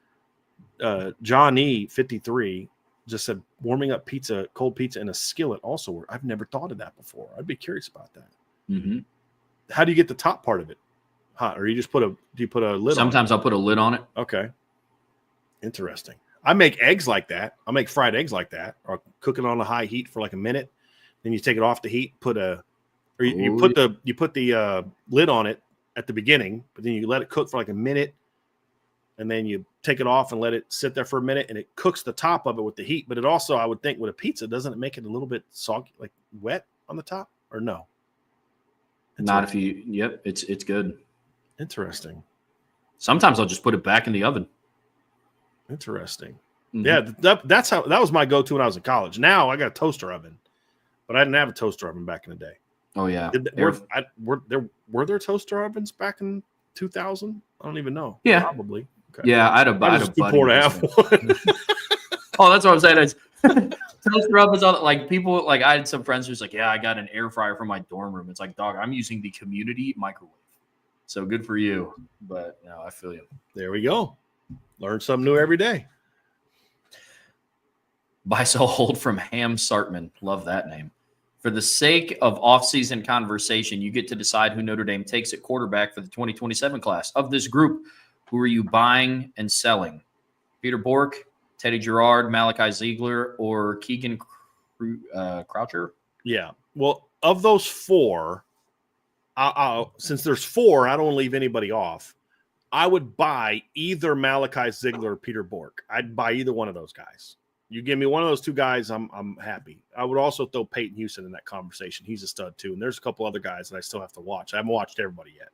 John E. 53 just said warming up cold pizza in a skillet also works. I've never thought of that before. I'd be curious about that. How do you get the top part of it hot? Or you just do you put a lid Sometimes on it? I'll put a lid on it. Okay. Interesting. I make eggs like that. I make fried eggs like that, or cook it on a high heat for like a minute. Then you take it off the heat, you put the lid on it at the beginning, but then you let it cook for like a minute, and then you take it off and let it sit there for a minute, and it cooks the top of it with the heat. But it also, I would think, with a pizza, doesn't it make it a little bit soggy, like wet on the top, or no? Not if you. Yep, it's good. Interesting. Sometimes I'll just put it back in the oven. Interesting. Mm-hmm. Yeah, that was my go-to when I was in college. Now I got a toaster oven, but I didn't have a toaster oven back in the day. Oh yeah. Were there toaster ovens back in 2000? I don't even know. Yeah, probably. Okay. Yeah, I had a buddy. Poor to have one. Oh, that's what I'm saying. It's toaster ovens. Like people, like I had some friends who's like, yeah, I got an air fryer for my dorm room. It's like, dog, I'm using the community microwave. So good for you. But no, I feel you. There we go. Learn something new every day. Buy, sell, hold from Ham Sartman. Love that name. For the sake of off-season conversation, you get to decide who Notre Dame takes at quarterback for the 2027 class. Of this group, who are you buying and selling? Peter Bork, Teddy Gerard, Malachi Ziegler, or Keegan Croucher? Yeah. Well, of those four, since there's four, I don't want to leave anybody off. I would buy either Malachi Ziegler or Peter Bork. I'd buy either one of those guys. You give me one of those two guys, I'm happy. I would also throw Peyton Houston in that conversation. He's a stud too. And there's a couple other guys that I still have to watch. I haven't watched everybody yet.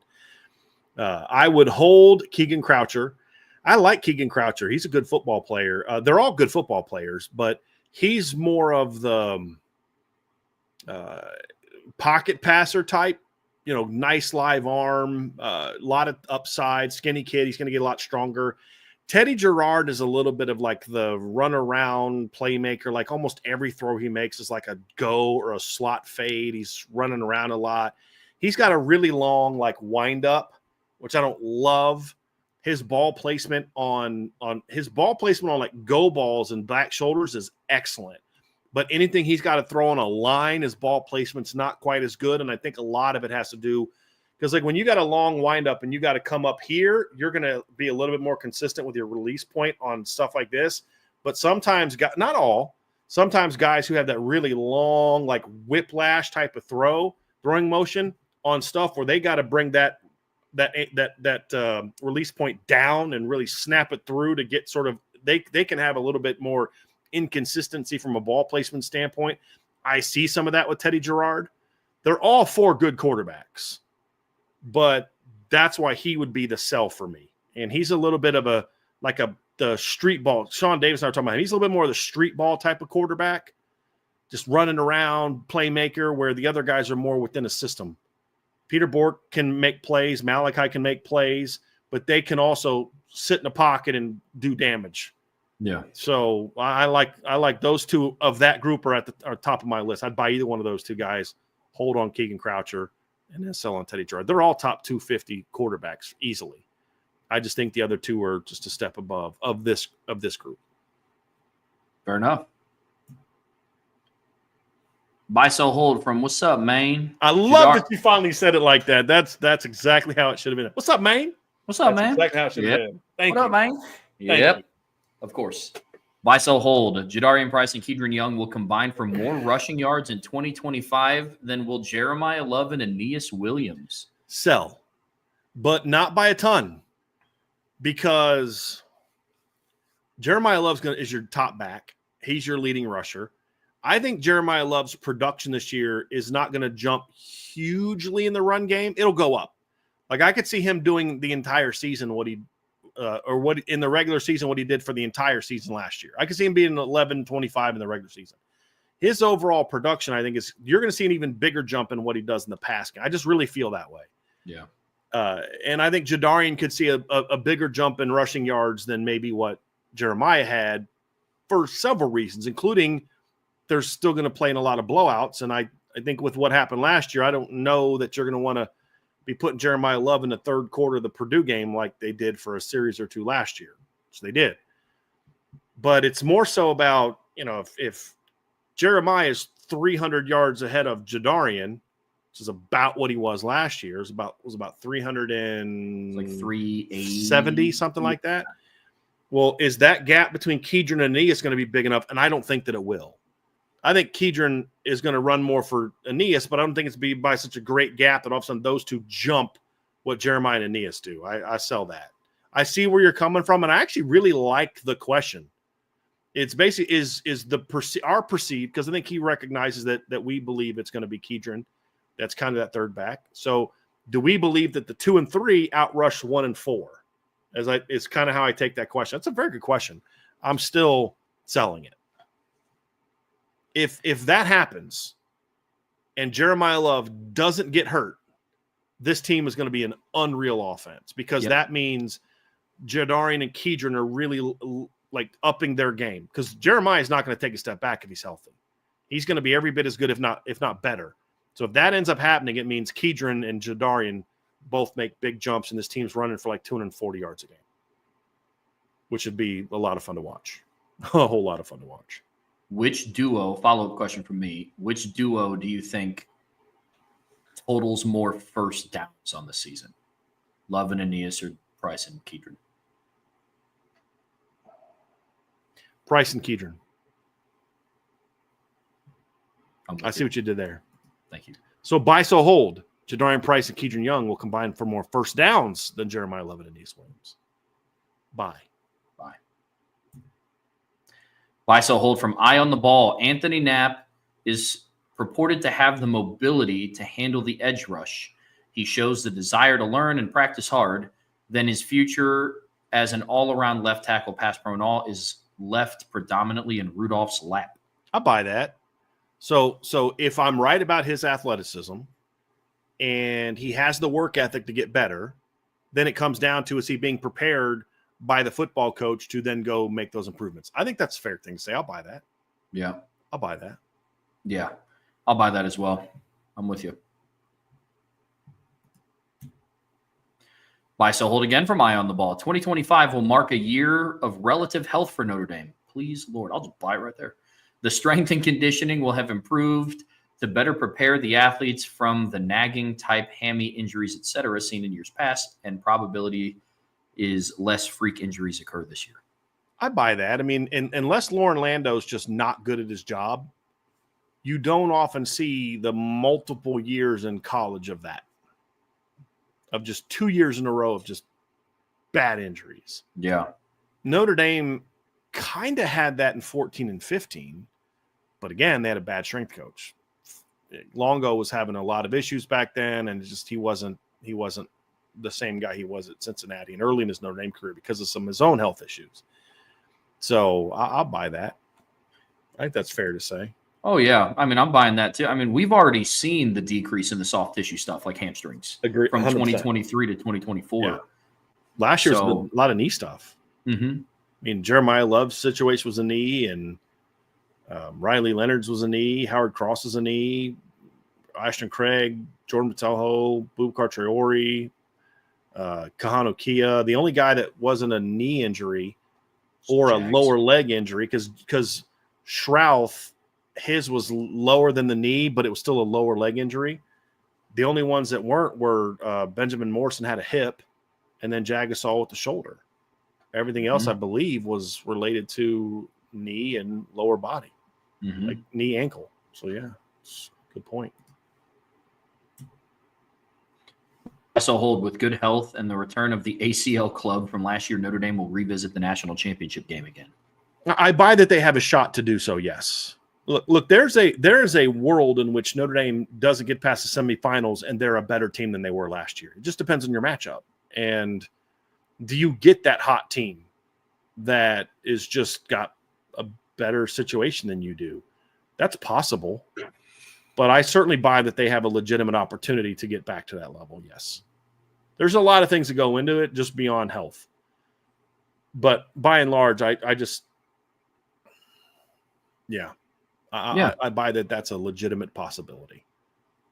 I would hold Keegan Croucher. I like Keegan Croucher. He's a good football player. They're all good football players, but he's more of the pocket passer type. You know, nice live arm, a lot of upside, skinny kid. He's going to get a lot stronger. Teddy Gerard is a little bit of like the run around playmaker. Like almost every throw he makes is like a go or a slot fade. He's running around a lot. He's got a really long like wind up, which I don't love. His ball placement on like go balls and back shoulders is excellent. But anything he's got to throw on a line, his ball placement's not quite as good. And I think a lot of it has to do because, like, when you got a long windup and you got to come up here, you're going to be a little bit more consistent with your release point on stuff like this. But sometimes, not all, sometimes guys who have that really long, like whiplash type of throwing motion on stuff where they got to bring that release point down and really snap it through to get sort of they can have a little bit more inconsistency from a ball placement standpoint. I see some of that with Teddy Gerard. They're all four good quarterbacks, but that's why he would be the sell for me. And he's a little bit of the street ball. Sean Davis and I were talking about him. He's a little bit more of the street ball type of quarterback, just running around, playmaker, where the other guys are more within a system. Peter Bork can make plays. Malachi can make plays, but they can also sit in the pocket and do damage. Yeah. So I like those two of that group are at the top of my list. I'd buy either one of those two guys, hold on Keegan Croucher, and then sell on Teddy Gerard. They're all top 250 quarterbacks easily. I just think the other two are just a step above of this group. Fair enough. Buy, sell, hold from What's Up, Maine? I love that you finally said it like that. That's exactly how it should have been. What's up, Maine? What's up, man? Exactly how it should have been. Thank you. What up, Maine? Yep. Of course. Buy, sell, hold. Jadarian Price and Kedron Young will combine for more rushing yards in 2025 than will Jeremiah Love and Aeneas Williams. Sell, but not by a ton, because Jeremiah Love is your top back. He's your leading rusher. I think Jeremiah Love's production this year is not going to jump hugely in the run game. It'll go up. Like I could see him doing the entire season what in the regular season what he did for the entire season last year. I could see him being 11-25 in the regular season. His overall production, I think, you're going to see an even bigger jump in what he does in the pass game. I just really feel that way. Yeah. And I think Jadarian could see a bigger jump in rushing yards than maybe what Jeremiah had for several reasons, including they're still going to play in a lot of blowouts. And I think with what happened last year, I don't know that you're going to want to be putting Jeremiah Love in the third quarter of the Purdue game like they did for a series or two last year, which they did. But it's more so about, if Jeremiah is 300 yards ahead of Jadarian, which is about what he was last year, it was about 300 and like 370, something like that. Well, is that gap between Kedron and Aeneas going to be big enough? And I don't think that it will. I think Kedron is going to run more for Aeneas, but I don't think it's be by such a great gap that all of a sudden those two jump what Jeremiah and Aeneas do. I sell that. I see where you're coming from, and I actually really like the question. It's basically our perceived, because I think he recognizes that we believe it's going to be Kedron. That's kind of that third back. So do we believe that the 2 and 3 outrush 1 and 4? It's kind of how I take that question. That's a very good question. I'm still selling it. If that happens and Jeremiah Love doesn't get hurt, this team is going to be an unreal offense, because that means Jadarian and Kedron are really like upping their game, because Jeremiah is not going to take a step back if he's healthy. He's going to be every bit as good, if not better. So if that ends up happening, it means Kedron and Jadarian both make big jumps, and this team's running for like 240 yards a game, which would be a lot of fun to watch. A whole lot of fun to watch. Which duo, follow-up question from me, which duo do you think totals more first downs on the season? Love and Aeneas, or Price and Kedron? Price and Kedron. I see what you did there. Thank you. So buy, so hold. Jadarian Price and Kedron Young will combine for more first downs than Jeremiah Love and Aeneas Williams. Buy. Buy, so hold from Eye on the Ball. Anthony Knapp is purported to have the mobility to handle the edge rush. He shows the desire to learn and practice hard. Then his future as an all-around left tackle, pass pro and all, is left predominantly in Rudolph's lap. I buy that. So if I'm right about his athleticism and he has the work ethic to get better, then it comes down to, is he being prepared by the football coach to then go make those improvements? I think that's a fair thing to say. I'll buy that. Yeah. I'll buy that. Yeah. I'll buy that as well. I'm with you. Buy, so hold again from Eye on the Ball. 2025 will mark a year of relative health for Notre Dame. Please, Lord, I'll just buy it right there. The strength and conditioning will have improved to better prepare the athletes from the nagging type hammy injuries, etc., seen in years past, and probability is less freak injuries occur this year. I buy that. I mean, unless Lauren Lando's just not good at his job, you don't often see the multiple years in college of that, of just 2 years in a row of just bad injuries. Yeah. Notre Dame kind of had that in 14 and 15, but again, they had a bad strength coach. Longo was having a lot of issues back then, and just he wasn't the same guy he was at Cincinnati and early in his Notre Dame career because of some of his own health issues. So I'll buy that. I think that's fair to say. Oh, yeah. I mean, I'm buying that too. I mean, we've already seen the decrease in the soft tissue stuff like hamstrings. Agree. From 100%. 2023 to 2024. Yeah. Last year was a lot of knee stuff. Mm-hmm. I mean, Jeremiah Love's situation was a knee, and Riley Leonard's was a knee. Howard Cross is a knee. Ashton Craig, Jordan Patojo, Bubakar Traore, Kahano Kia. The only guy that wasn't a knee injury or a lower leg injury, because Schrouth, his was lower than the knee, but it was still a lower leg injury. The only ones that weren't were Benjamin Morrison had a hip, and then Jagasol with the shoulder. Everything else, I believe, was related to knee and lower body, like knee, ankle. So, yeah, good point. Also hold, with good health and the return of the ACL club from last year, Notre Dame will revisit the national championship game again. I buy that they have a shot to do so, yes. Look, there is a world in which Notre Dame doesn't get past the semifinals and they're a better team than they were last year. It just depends on your matchup. And do you get that hot team that is just got a better situation than you do? That's possible. But I certainly buy that they have a legitimate opportunity to get back to that level, yes. There's a lot of things that go into it just beyond health. But by and large, I buy that that's a legitimate possibility.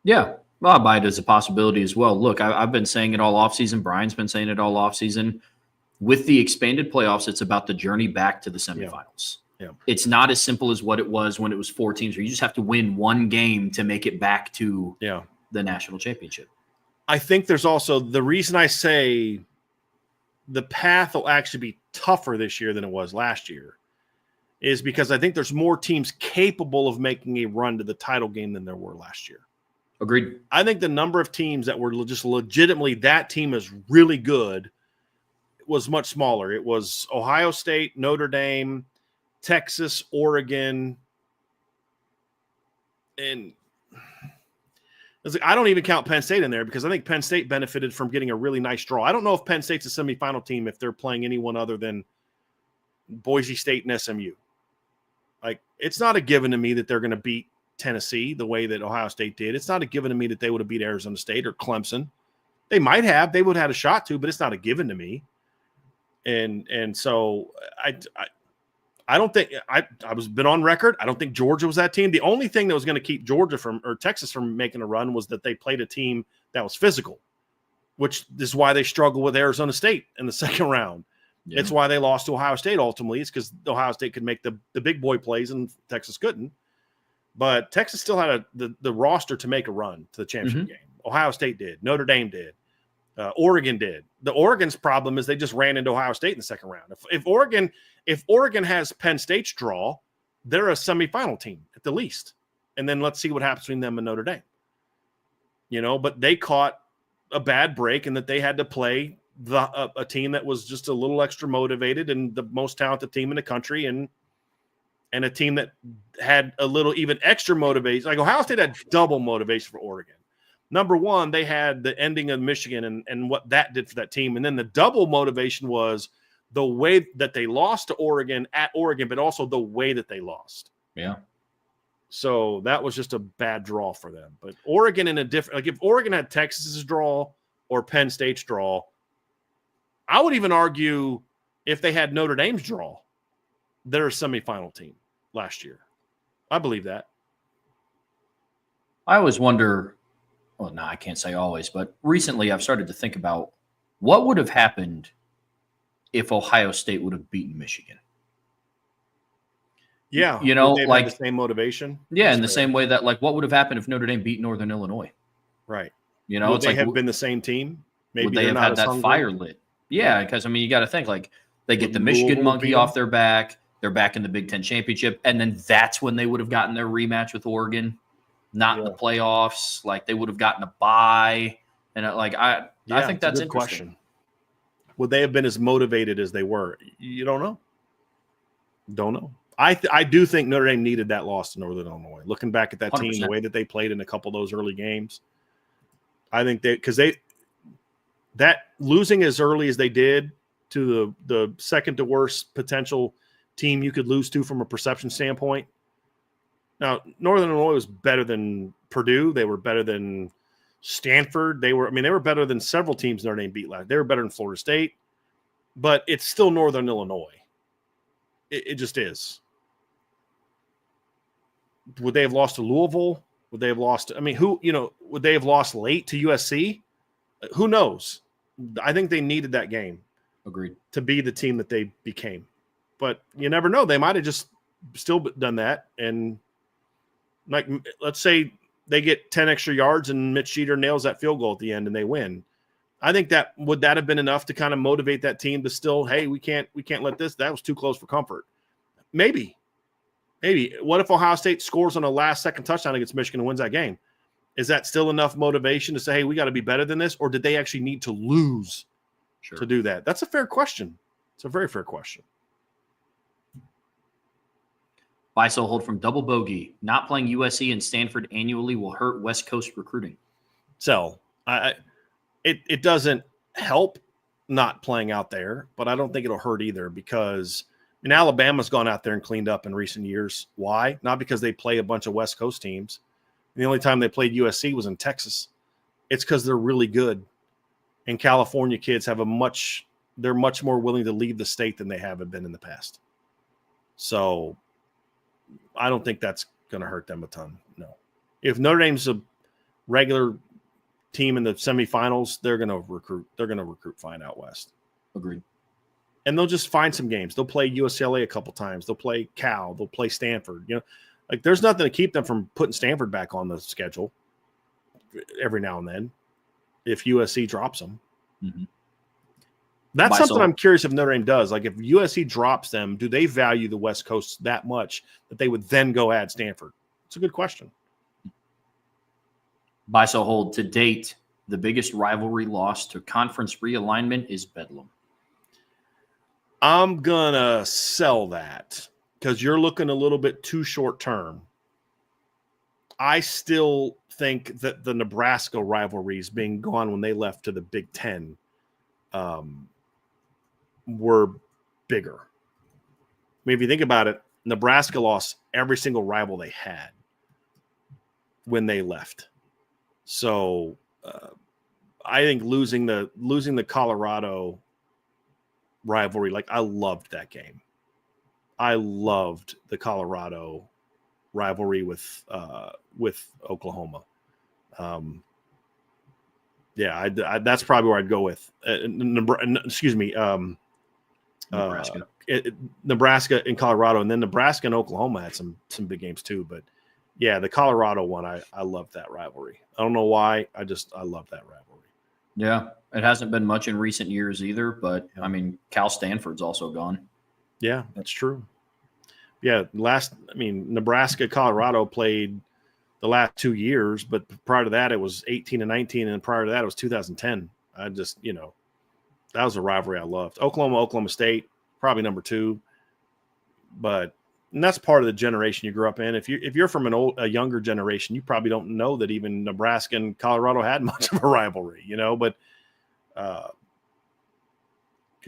Yeah, well, I buy it as a possibility as well. Look, I've been saying it all offseason. Brian's been saying it all offseason. With the expanded playoffs, it's about the journey back to the semifinals. Yeah. It's not as simple as what it was when it was 4 teams, where you just have to win one game to make it back to the national championship. I think there's also the reason I say the path will actually be tougher this year than it was last year is because I think there's more teams capable of making a run to the title game than there were last year. Agreed. I think the number of teams that were just legitimately that team is really good was much smaller. It was Ohio State, Notre Dame, Texas, Oregon, and I don't even count Penn State in there because I think Penn State benefited from getting a really nice draw. I don't know if Penn State's a semifinal team if they're playing anyone other than Boise State and SMU. Like, it's not a given to me that they're going to beat Tennessee the way that Ohio State did. It's not a given to me that they would have beat Arizona State or Clemson. They might have. They would have had a shot to, but it's not a given to me. And so I don't think I was been on record. I don't think Georgia was that team. The only thing that was going to keep Georgia from or Texas from making a run was that they played a team that was physical, which is why they struggled with Arizona State in the second round. Yeah. It's why they lost to Ohio State ultimately. It's because Ohio State could make the big boy plays and Texas couldn't. But Texas still had the roster to make a run to the championship game. Ohio State did. Notre Dame did. Oregon did. The Oregon's problem is they just ran into Ohio State in the second round. If Oregon has Penn State's draw, they're a semifinal team at the least. And then let's see what happens between them and Notre Dame. But they caught a bad break in that they had to play a team that was just a little extra motivated and the most talented team in the country and a team that had a little even extra motivation. Like Ohio State had double motivation for Oregon. Number one, they had the ending of Michigan and what that did for that team. And then the double motivation was the way that they lost to Oregon at Oregon, but also the way that they lost. Yeah. So that was just a bad draw for them. But Oregon in a different – like if Oregon had Texas's draw or Penn State's draw, I would even argue if they had Notre Dame's draw, they're a semifinal team last year. I believe that. I always wonder – well, no, I can't say always, but recently I've started to think about what would have happened if Ohio State would have beaten Michigan. Yeah. Like the same motivation. Yeah. In the same way that what would have happened if Notre Dame beat Northern Illinois? Right. Would they have been the same team? Maybe would they have had that fire lit? Yeah. Because you got to think they get the Michigan monkey off their back. They're back in the Big Ten championship. And then that's when they would have gotten their rematch with Oregon. Not in the playoffs, they would have gotten a bye, and I think that's a good question. Would they have been as motivated as they were? You don't know. I do think Notre Dame needed that loss to Northern Illinois. Looking back at that 100%. Team, the way that they played in a couple of those early games, I think that losing as early as they did to the second to worst potential team you could lose to from a perception standpoint. Now, Northern Illinois was better than Purdue. They were better than Stanford. They were better than several teams Notre Dame beat last. They were better than Florida State, but it's still Northern Illinois. It just is. Would they have lost to Louisville? Would they have lost? Would they have lost late to USC? Who knows? I think they needed that game. Agreed. To be the team that they became. But you never know. They might have just still done that and let's say they get 10 extra yards and Mitch Jeter nails that field goal at the end and they win. I think would that have been enough to kind of motivate that team to still, hey, we can't let this. That was too close for comfort. Maybe. What if Ohio State scores on a last-second touchdown against Michigan and wins that game? Is that still enough motivation to say, hey, we got to be better than this? Or did they actually need to lose to do that? That's a fair question. It's a very fair question. Buy, sell, hold from Double Bogey. Not playing USC and Stanford annually will hurt West Coast recruiting. Sell. It doesn't help not playing out there, but I don't think it'll hurt either because Alabama's gone out there and cleaned up in recent years. Why? Not because they play a bunch of West Coast teams. The only time they played USC was in Texas. It's because they're really good. And California kids they're much more willing to leave the state than they have been in the past. So I don't think that's going to hurt them a ton. No. If Notre Dame's a regular team in the semifinals, they're going to recruit. They're going to recruit fine out west. Agreed. And they'll just find some games. They'll play UCLA a couple times. They'll play Cal. They'll play Stanford. There's nothing to keep them from putting Stanford back on the schedule every now and then if USC drops them. Mm-hmm. That's something I'm curious if Notre Dame does. If USC drops them, do they value the West Coast that much that they would then go add Stanford? It's a good question. Buy, sell, hold. To date, the biggest rivalry loss to conference realignment is Bedlam. I'm going to sell that because you're looking a little bit too short term. I still think that the Nebraska rivalries being gone when they left to the Big Ten were bigger. I mean, if you think about it, Nebraska lost every single rival they had when they left. So I think losing the Colorado rivalry, like I loved that game. I loved the Colorado rivalry with Oklahoma. That's probably where I'd go with. Nebraska. Nebraska and Colorado, and then Nebraska and Oklahoma had some big games too. But yeah, the Colorado one, I love that rivalry. I don't know why. I love that rivalry. Yeah, it hasn't been much in recent years either. But I mean, Cal Stanford's also gone. Yeah, that's true. Yeah, Nebraska, Colorado played the last 2 years, but prior to that, it was 18 and 19, and prior to that, it was 2010. That was a rivalry I loved. Oklahoma State, probably number 2, and that's part of the generation you grew up in. If you're from a younger generation, you probably don't know that even Nebraska and Colorado had much of a rivalry, but because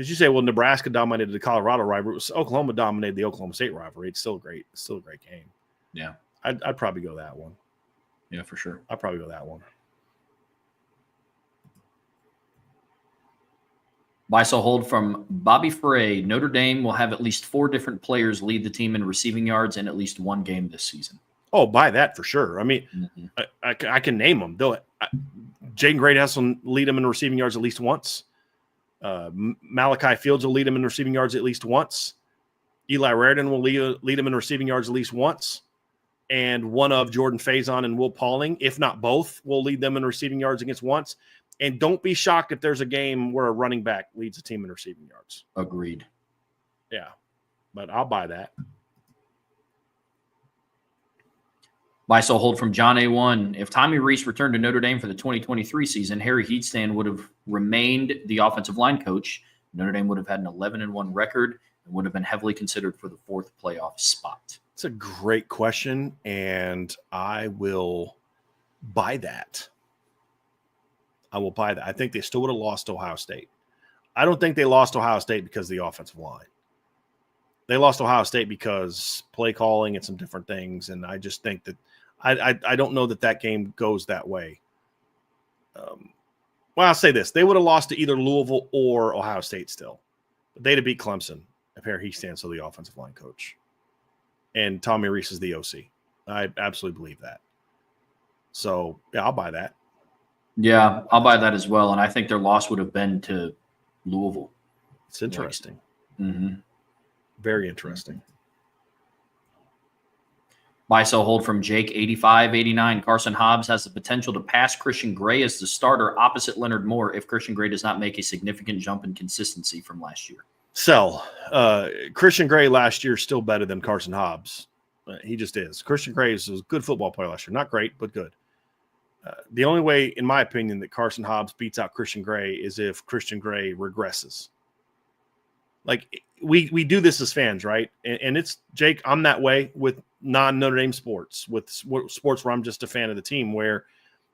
you say, well, Nebraska dominated the Colorado rivalry, Oklahoma dominated the Oklahoma State rivalry. It's still a great game. Yeah, I'd probably go that one. Yeah, for sure. I'd probably go that one. Buy, sell, hold from Bobby Frey. Notre Dame will have at least 4 different players lead the team in receiving yards in at least one game this season. Oh, buy that for sure. I mean, I can name them. Jaden Greathouse will lead them in receiving yards at least once. Malachi Fields will lead him in receiving yards at least once. Eli Raridan will lead him in receiving yards at least once. And one of Jordan Faison and Will Pauling, if not both, will lead them in receiving yards against once. And don't be shocked if there's a game where a running back leads a team in receiving yards. Agreed. Yeah, but I'll buy that. Buy, sell, hold from John A1. If Tommy Rees returned to Notre Dame for the 2023 season, Harry Heatstand would have remained the offensive line coach. Notre Dame would have had an 11-1 record and would have been heavily considered for the 4th playoff spot. It's a great question, and I will buy that. I think they still would have lost to Ohio State. I don't think they lost to Ohio State because of the offensive line. They lost to Ohio State because play calling and some different things, and I just think that I don't know that game goes that way. Well, I'll say this. They would have lost to either Louisville or Ohio State still. But they'd have beat Clemson if Harry Heatstand is the offensive line coach. And Tommy Rees is the OC. I absolutely believe that. So, yeah, I'll buy that. Yeah, I'll buy that as well. And I think their loss would have been to Louisville. It's interesting. Mm-hmm. Very interesting. Buy, sell, hold from Jake 8589. Carson Hobbs has the potential to pass Christian Gray as the starter opposite Leonard Moore if Christian Gray does not make a significant jump in consistency from last year. Sell. Christian Gray last year is still better than Carson Hobbs. He just is. Christian Gray was a good football player last year. Not great, but good. The only way, in my opinion, that Carson Hobbs beats out Christian Gray is if Christian Gray regresses. Like, we do this as fans, right? And it's, Jake, I'm that way with non-Notre Dame sports, with sports where I'm just a fan of the team, where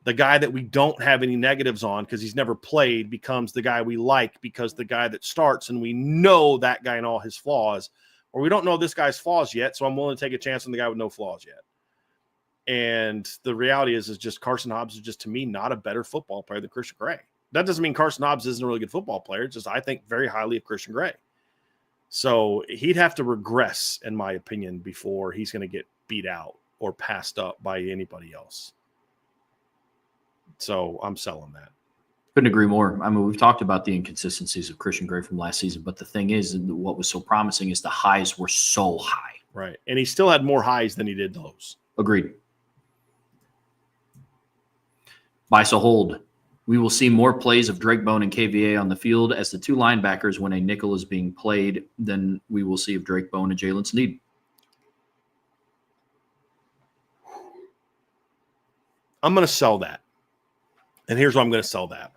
the guy that we don't have any negatives on because he's never played becomes the guy we like because the guy that starts and we know that guy and all his flaws, or we don't know this guy's flaws yet, so I'm willing to take a chance on the guy with no flaws yet. And the reality is just Carson Hobbs is just, to me, not a better football player than Christian Gray. That doesn't mean Carson Hobbs isn't a really good football player. It's just I think very highly of Christian Gray. So he'd have to regress, in my opinion, before he's going to get beat out or passed up by anybody else. So I'm selling that. Couldn't agree more. I mean, we've talked about the inconsistencies of Christian Gray from last season, but the thing is, what was so promising is the highs were so high. Right. And he still had more highs than he did lows. Agreed. Buy, sell, hold. We will see more plays of Drake Bone and KVA on the field as the 2 linebackers when a nickel is being played than we will see of Drake Bone and Jalen Sneed. I'm going to sell that. And here's why I'm going to sell that.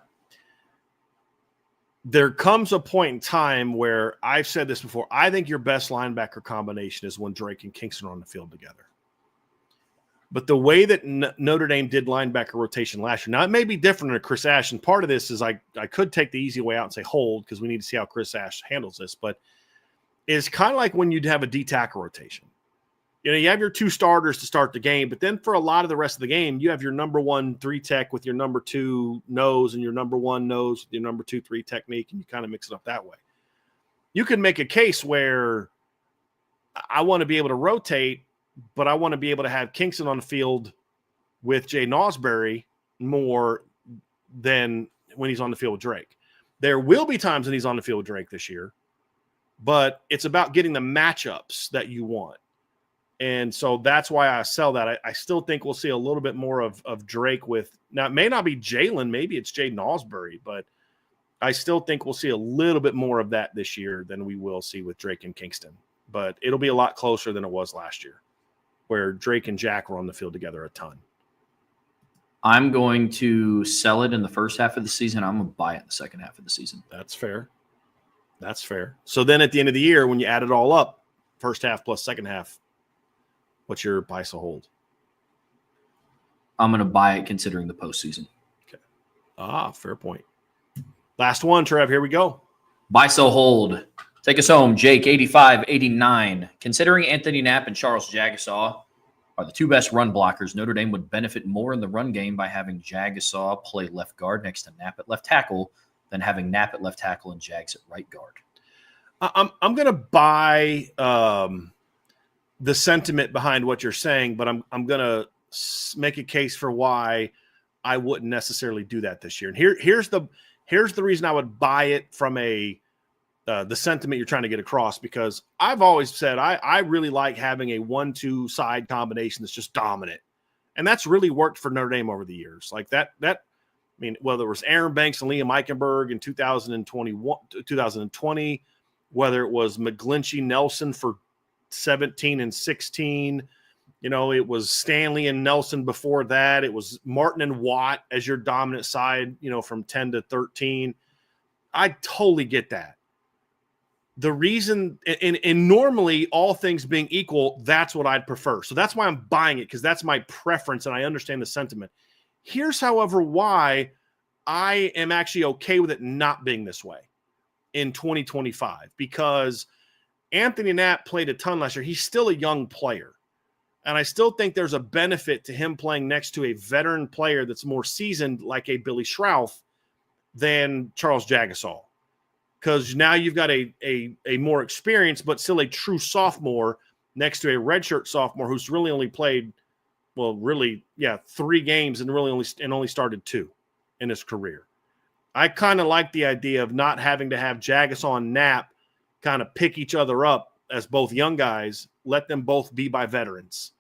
there comes a point in time where I've said this before. I think your best linebacker combination is when Drake and Kingston are on the field together. But the way that Notre Dame did linebacker rotation last year, now it may be different than Chris Ash, and part of this is I could take the easy way out and say hold because we need to see how Chris Ash handles this, but it's kind of like when you'd have a D-tackle rotation. You know, you have your two starters to start the game, but then for a lot of the rest of the game, you have your number 1 3 tech with your number 2 nose and your number 1 nose with your number 2 3 technique, and you kind of mix it up that way. You can make a case where I want to be able to rotate, but I want to be able to have Kingston on the field with Jay Nosbury more than when he's on the field with Drake. There will be times when he's on the field with Drake this year, but it's about getting the matchups that you want. And so that's why I sell that. I still think we'll see a little bit more of Drake with – now, it may not be Jalen. Maybe it's Jay Nosbury, but I still think we'll see a little bit more of that this year than we will see with Drake and Kingston. But it'll be a lot closer than it was last year, where Drake and Jack were on the field together a ton. I'm going to sell it in the first half of the season. I'm going to buy it in the second half of the season. That's fair. That's fair. So then at the end of the year, when you add it all up, first half plus second half, what's your buy, sell, hold? I'm going to buy it considering the postseason. Okay. Fair point. Last one, Trev. Here we go. Buy, sell, hold. Take us home, Jake, 85-89. Considering Anthony Knapp and Charles Jagasaw are the two best run blockers, Notre Dame would benefit more in the run game by having Jagasaw play left guard next to Knapp at left tackle than having Knapp at left tackle and Jags at right guard. I'm going to buy the sentiment behind what you're saying, but I'm going to make a case for why I wouldn't necessarily do that this year. And here's the reason I would buy it from the sentiment you're trying to get across, because I've always said I really like having a 1-2 side combination that's just dominant. And that's really worked for Notre Dame over the years. Like that, I mean, whether it was Aaron Banks and Liam Eichenberg in 2020, whether it was McGlinchey Nelson for 17 and 16, you know, it was Stanley and Nelson before that. It was Martin and Watt as your dominant side, you know, from 10 to 13. I totally get that. The reason, and normally all things being equal, that's what I'd prefer. So that's why I'm buying it, because that's my preference and I understand the sentiment. Here's, however, why I am actually okay with it not being this way in 2025, because Anthony Knapp played a ton last year. He's still a young player. And I still think there's a benefit to him playing next to a veteran player that's more seasoned, like a Billy Schrauth, than Charles Jagasaw. Because now you've got a more experienced, but still a true sophomore next to a redshirt sophomore who's really only played, 3 games and only started 2 in his career. I kind of like the idea of not having to have Jagasaw and Knapp kind of pick each other up as both young guys, let them both be by veterans.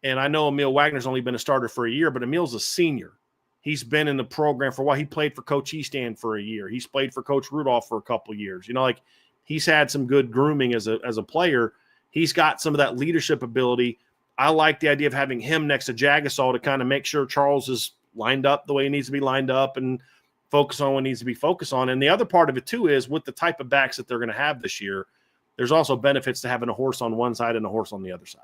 And I know Emil Wagner's only been a starter for a year, but Emil's a senior. He's been in the program for a while. He played for Coach Eastan for a year. He's played for Coach Rudolph for a couple of years. You know, like, he's had some good grooming as a player. He's got some of that leadership ability. I like the idea of having him next to Jagasaw to kind of make sure Charles is lined up the way he needs to be lined up and focus on what needs to be focused on. And the other part of it too is with the type of backs that they're going to have this year, there's also benefits to having a horse on one side and a horse on the other side,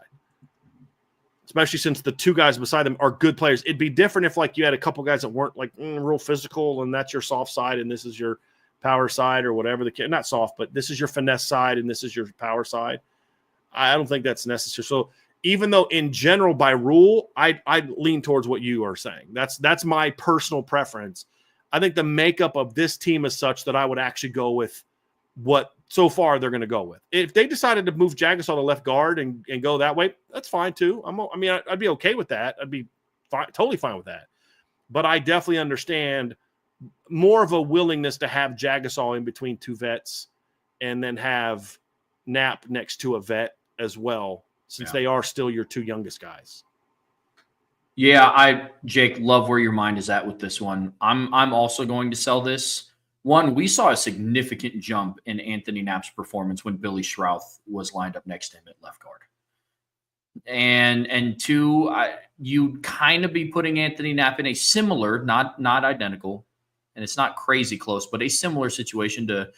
especially since the two guys beside them are good players. It'd be different if, like, you had a couple guys that weren't like real physical, and that's your soft side and this is your power side, or whatever not soft, but this is your finesse side and this is your power side. I don't think that's necessary. So even though in general by rule, I'd lean towards what you are saying. That's my personal preference. I think the makeup of this team is such that I would actually go with what so far they're going to go with. If they decided to move Jagasaw to left guard and go that way, that's fine too. I'd be okay with that. I'd be totally fine with that. But I definitely understand more of a willingness to have Jagasaw in between two vets and then have Knapp next to a vet as well, since they are still your two youngest guys. Yeah, Jake, love where your mind is at with this one. I'm also going to sell this. One, we saw a significant jump in Anthony Knapp's performance when Billy Schrauth was lined up next to him at left guard. And two, you'd kind of be putting Anthony Knapp in a similar, not identical, and it's not crazy close, but a similar situation to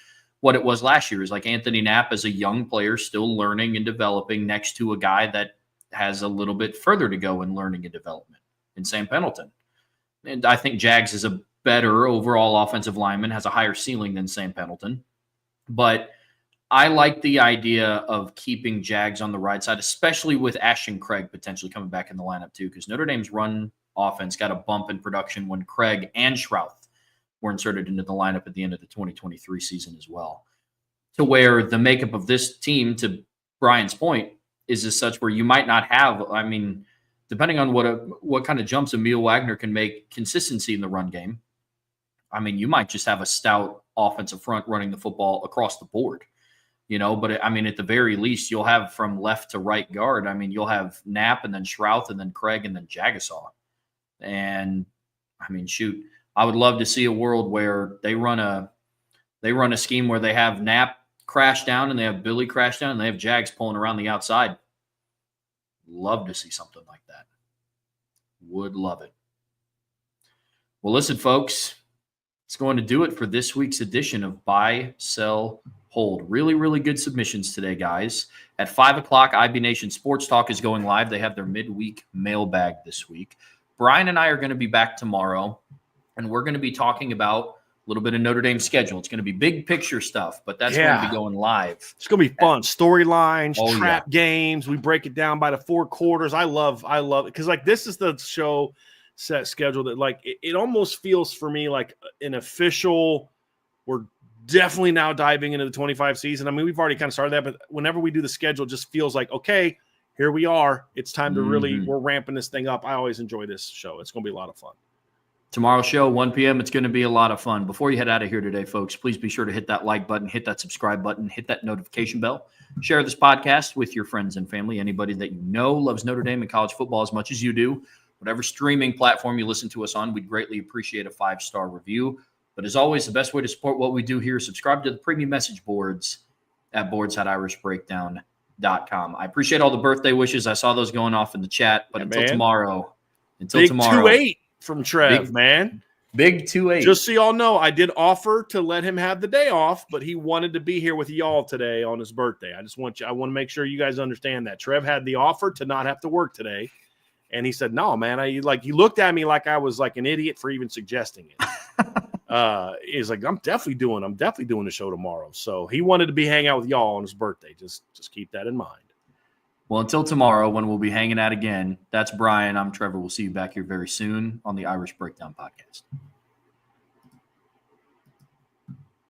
what it was last year. Is like Anthony Knapp as a young player still learning and developing next to a guy that has a little bit further to go in learning and development in Sam Pendleton. And I think Jags is a better overall offensive lineman, has a higher ceiling than Sam Pendleton. But I like the idea of keeping Jags on the right side, especially with Ashton Craig potentially coming back in the lineup too, because Notre Dame's run offense got a bump in production when Craig and Schrouth were inserted into the lineup at the end of the 2023 season as well. To where the makeup of this team, to Brian's point, is as such where you might not have, depending on what kind of jumps Emil Wagner can make consistency in the run game, you might just have a stout offensive front running the football across the board. But at the very least, you'll have from left to right guard. You'll have Knapp and then Schrouth and then Craig and then Jagasaw. And shoot, I would love to see a world where they run a scheme where they have Knapp crash down and they have Billy crash down and they have Jags pulling around the outside. Love to see something like that. Would love it. Well, listen, folks, it's going to do it for this week's edition of Buy, Sell, Hold. Really, really good submissions today, guys. At 5 o'clock, IB Nation Sports Talk is going live. They have their midweek mailbag this week. Brian and I are going to be back tomorrow, and we're going to be talking about a little bit of Notre Dame schedule. It's going to be big picture stuff, but that's going to be going live. It's going to be fun. Storylines, trap games. We break it down by the 4 quarters. I love it because this is the show set schedule that it almost feels for me like an official. We're definitely now diving into the 25 season. We've already kind of started that, but whenever we do the schedule, it just feels like, okay, here we are. It's time to we're ramping this thing up. I always enjoy this show. It's going to be a lot of fun. Tomorrow's show, 1 p.m., it's going to be a lot of fun. Before you head out of here today, folks, please be sure to hit that like button, hit that subscribe button, hit that notification bell. Share this podcast with your friends and family, anybody that you know loves Notre Dame and college football as much as you do. Whatever streaming platform you listen to us on, we'd greatly appreciate a 5-star review. But as always, the best way to support what we do here is subscribe to the premium message boards at boards.irishbreakdown.com. I appreciate all the birthday wishes. I saw those going off in the chat. But until tomorrow. Big 2-8 from Trev, man. Big 2-8. Just so y'all know, I did offer to let him have the day off, but he wanted to be here with y'all today on his birthday. I want to make sure you guys understand that. Trev had the offer to not have to work today. And he said, no, man. He looked at me like I was like an idiot for even suggesting it. He's like, I'm definitely doing the show tomorrow. So he wanted to hang out with y'all on his birthday. Just keep that in mind. Well, until tomorrow when we'll be hanging out again, that's Brian. I'm Trevor. We'll see you back here very soon on the Irish Breakdown Podcast.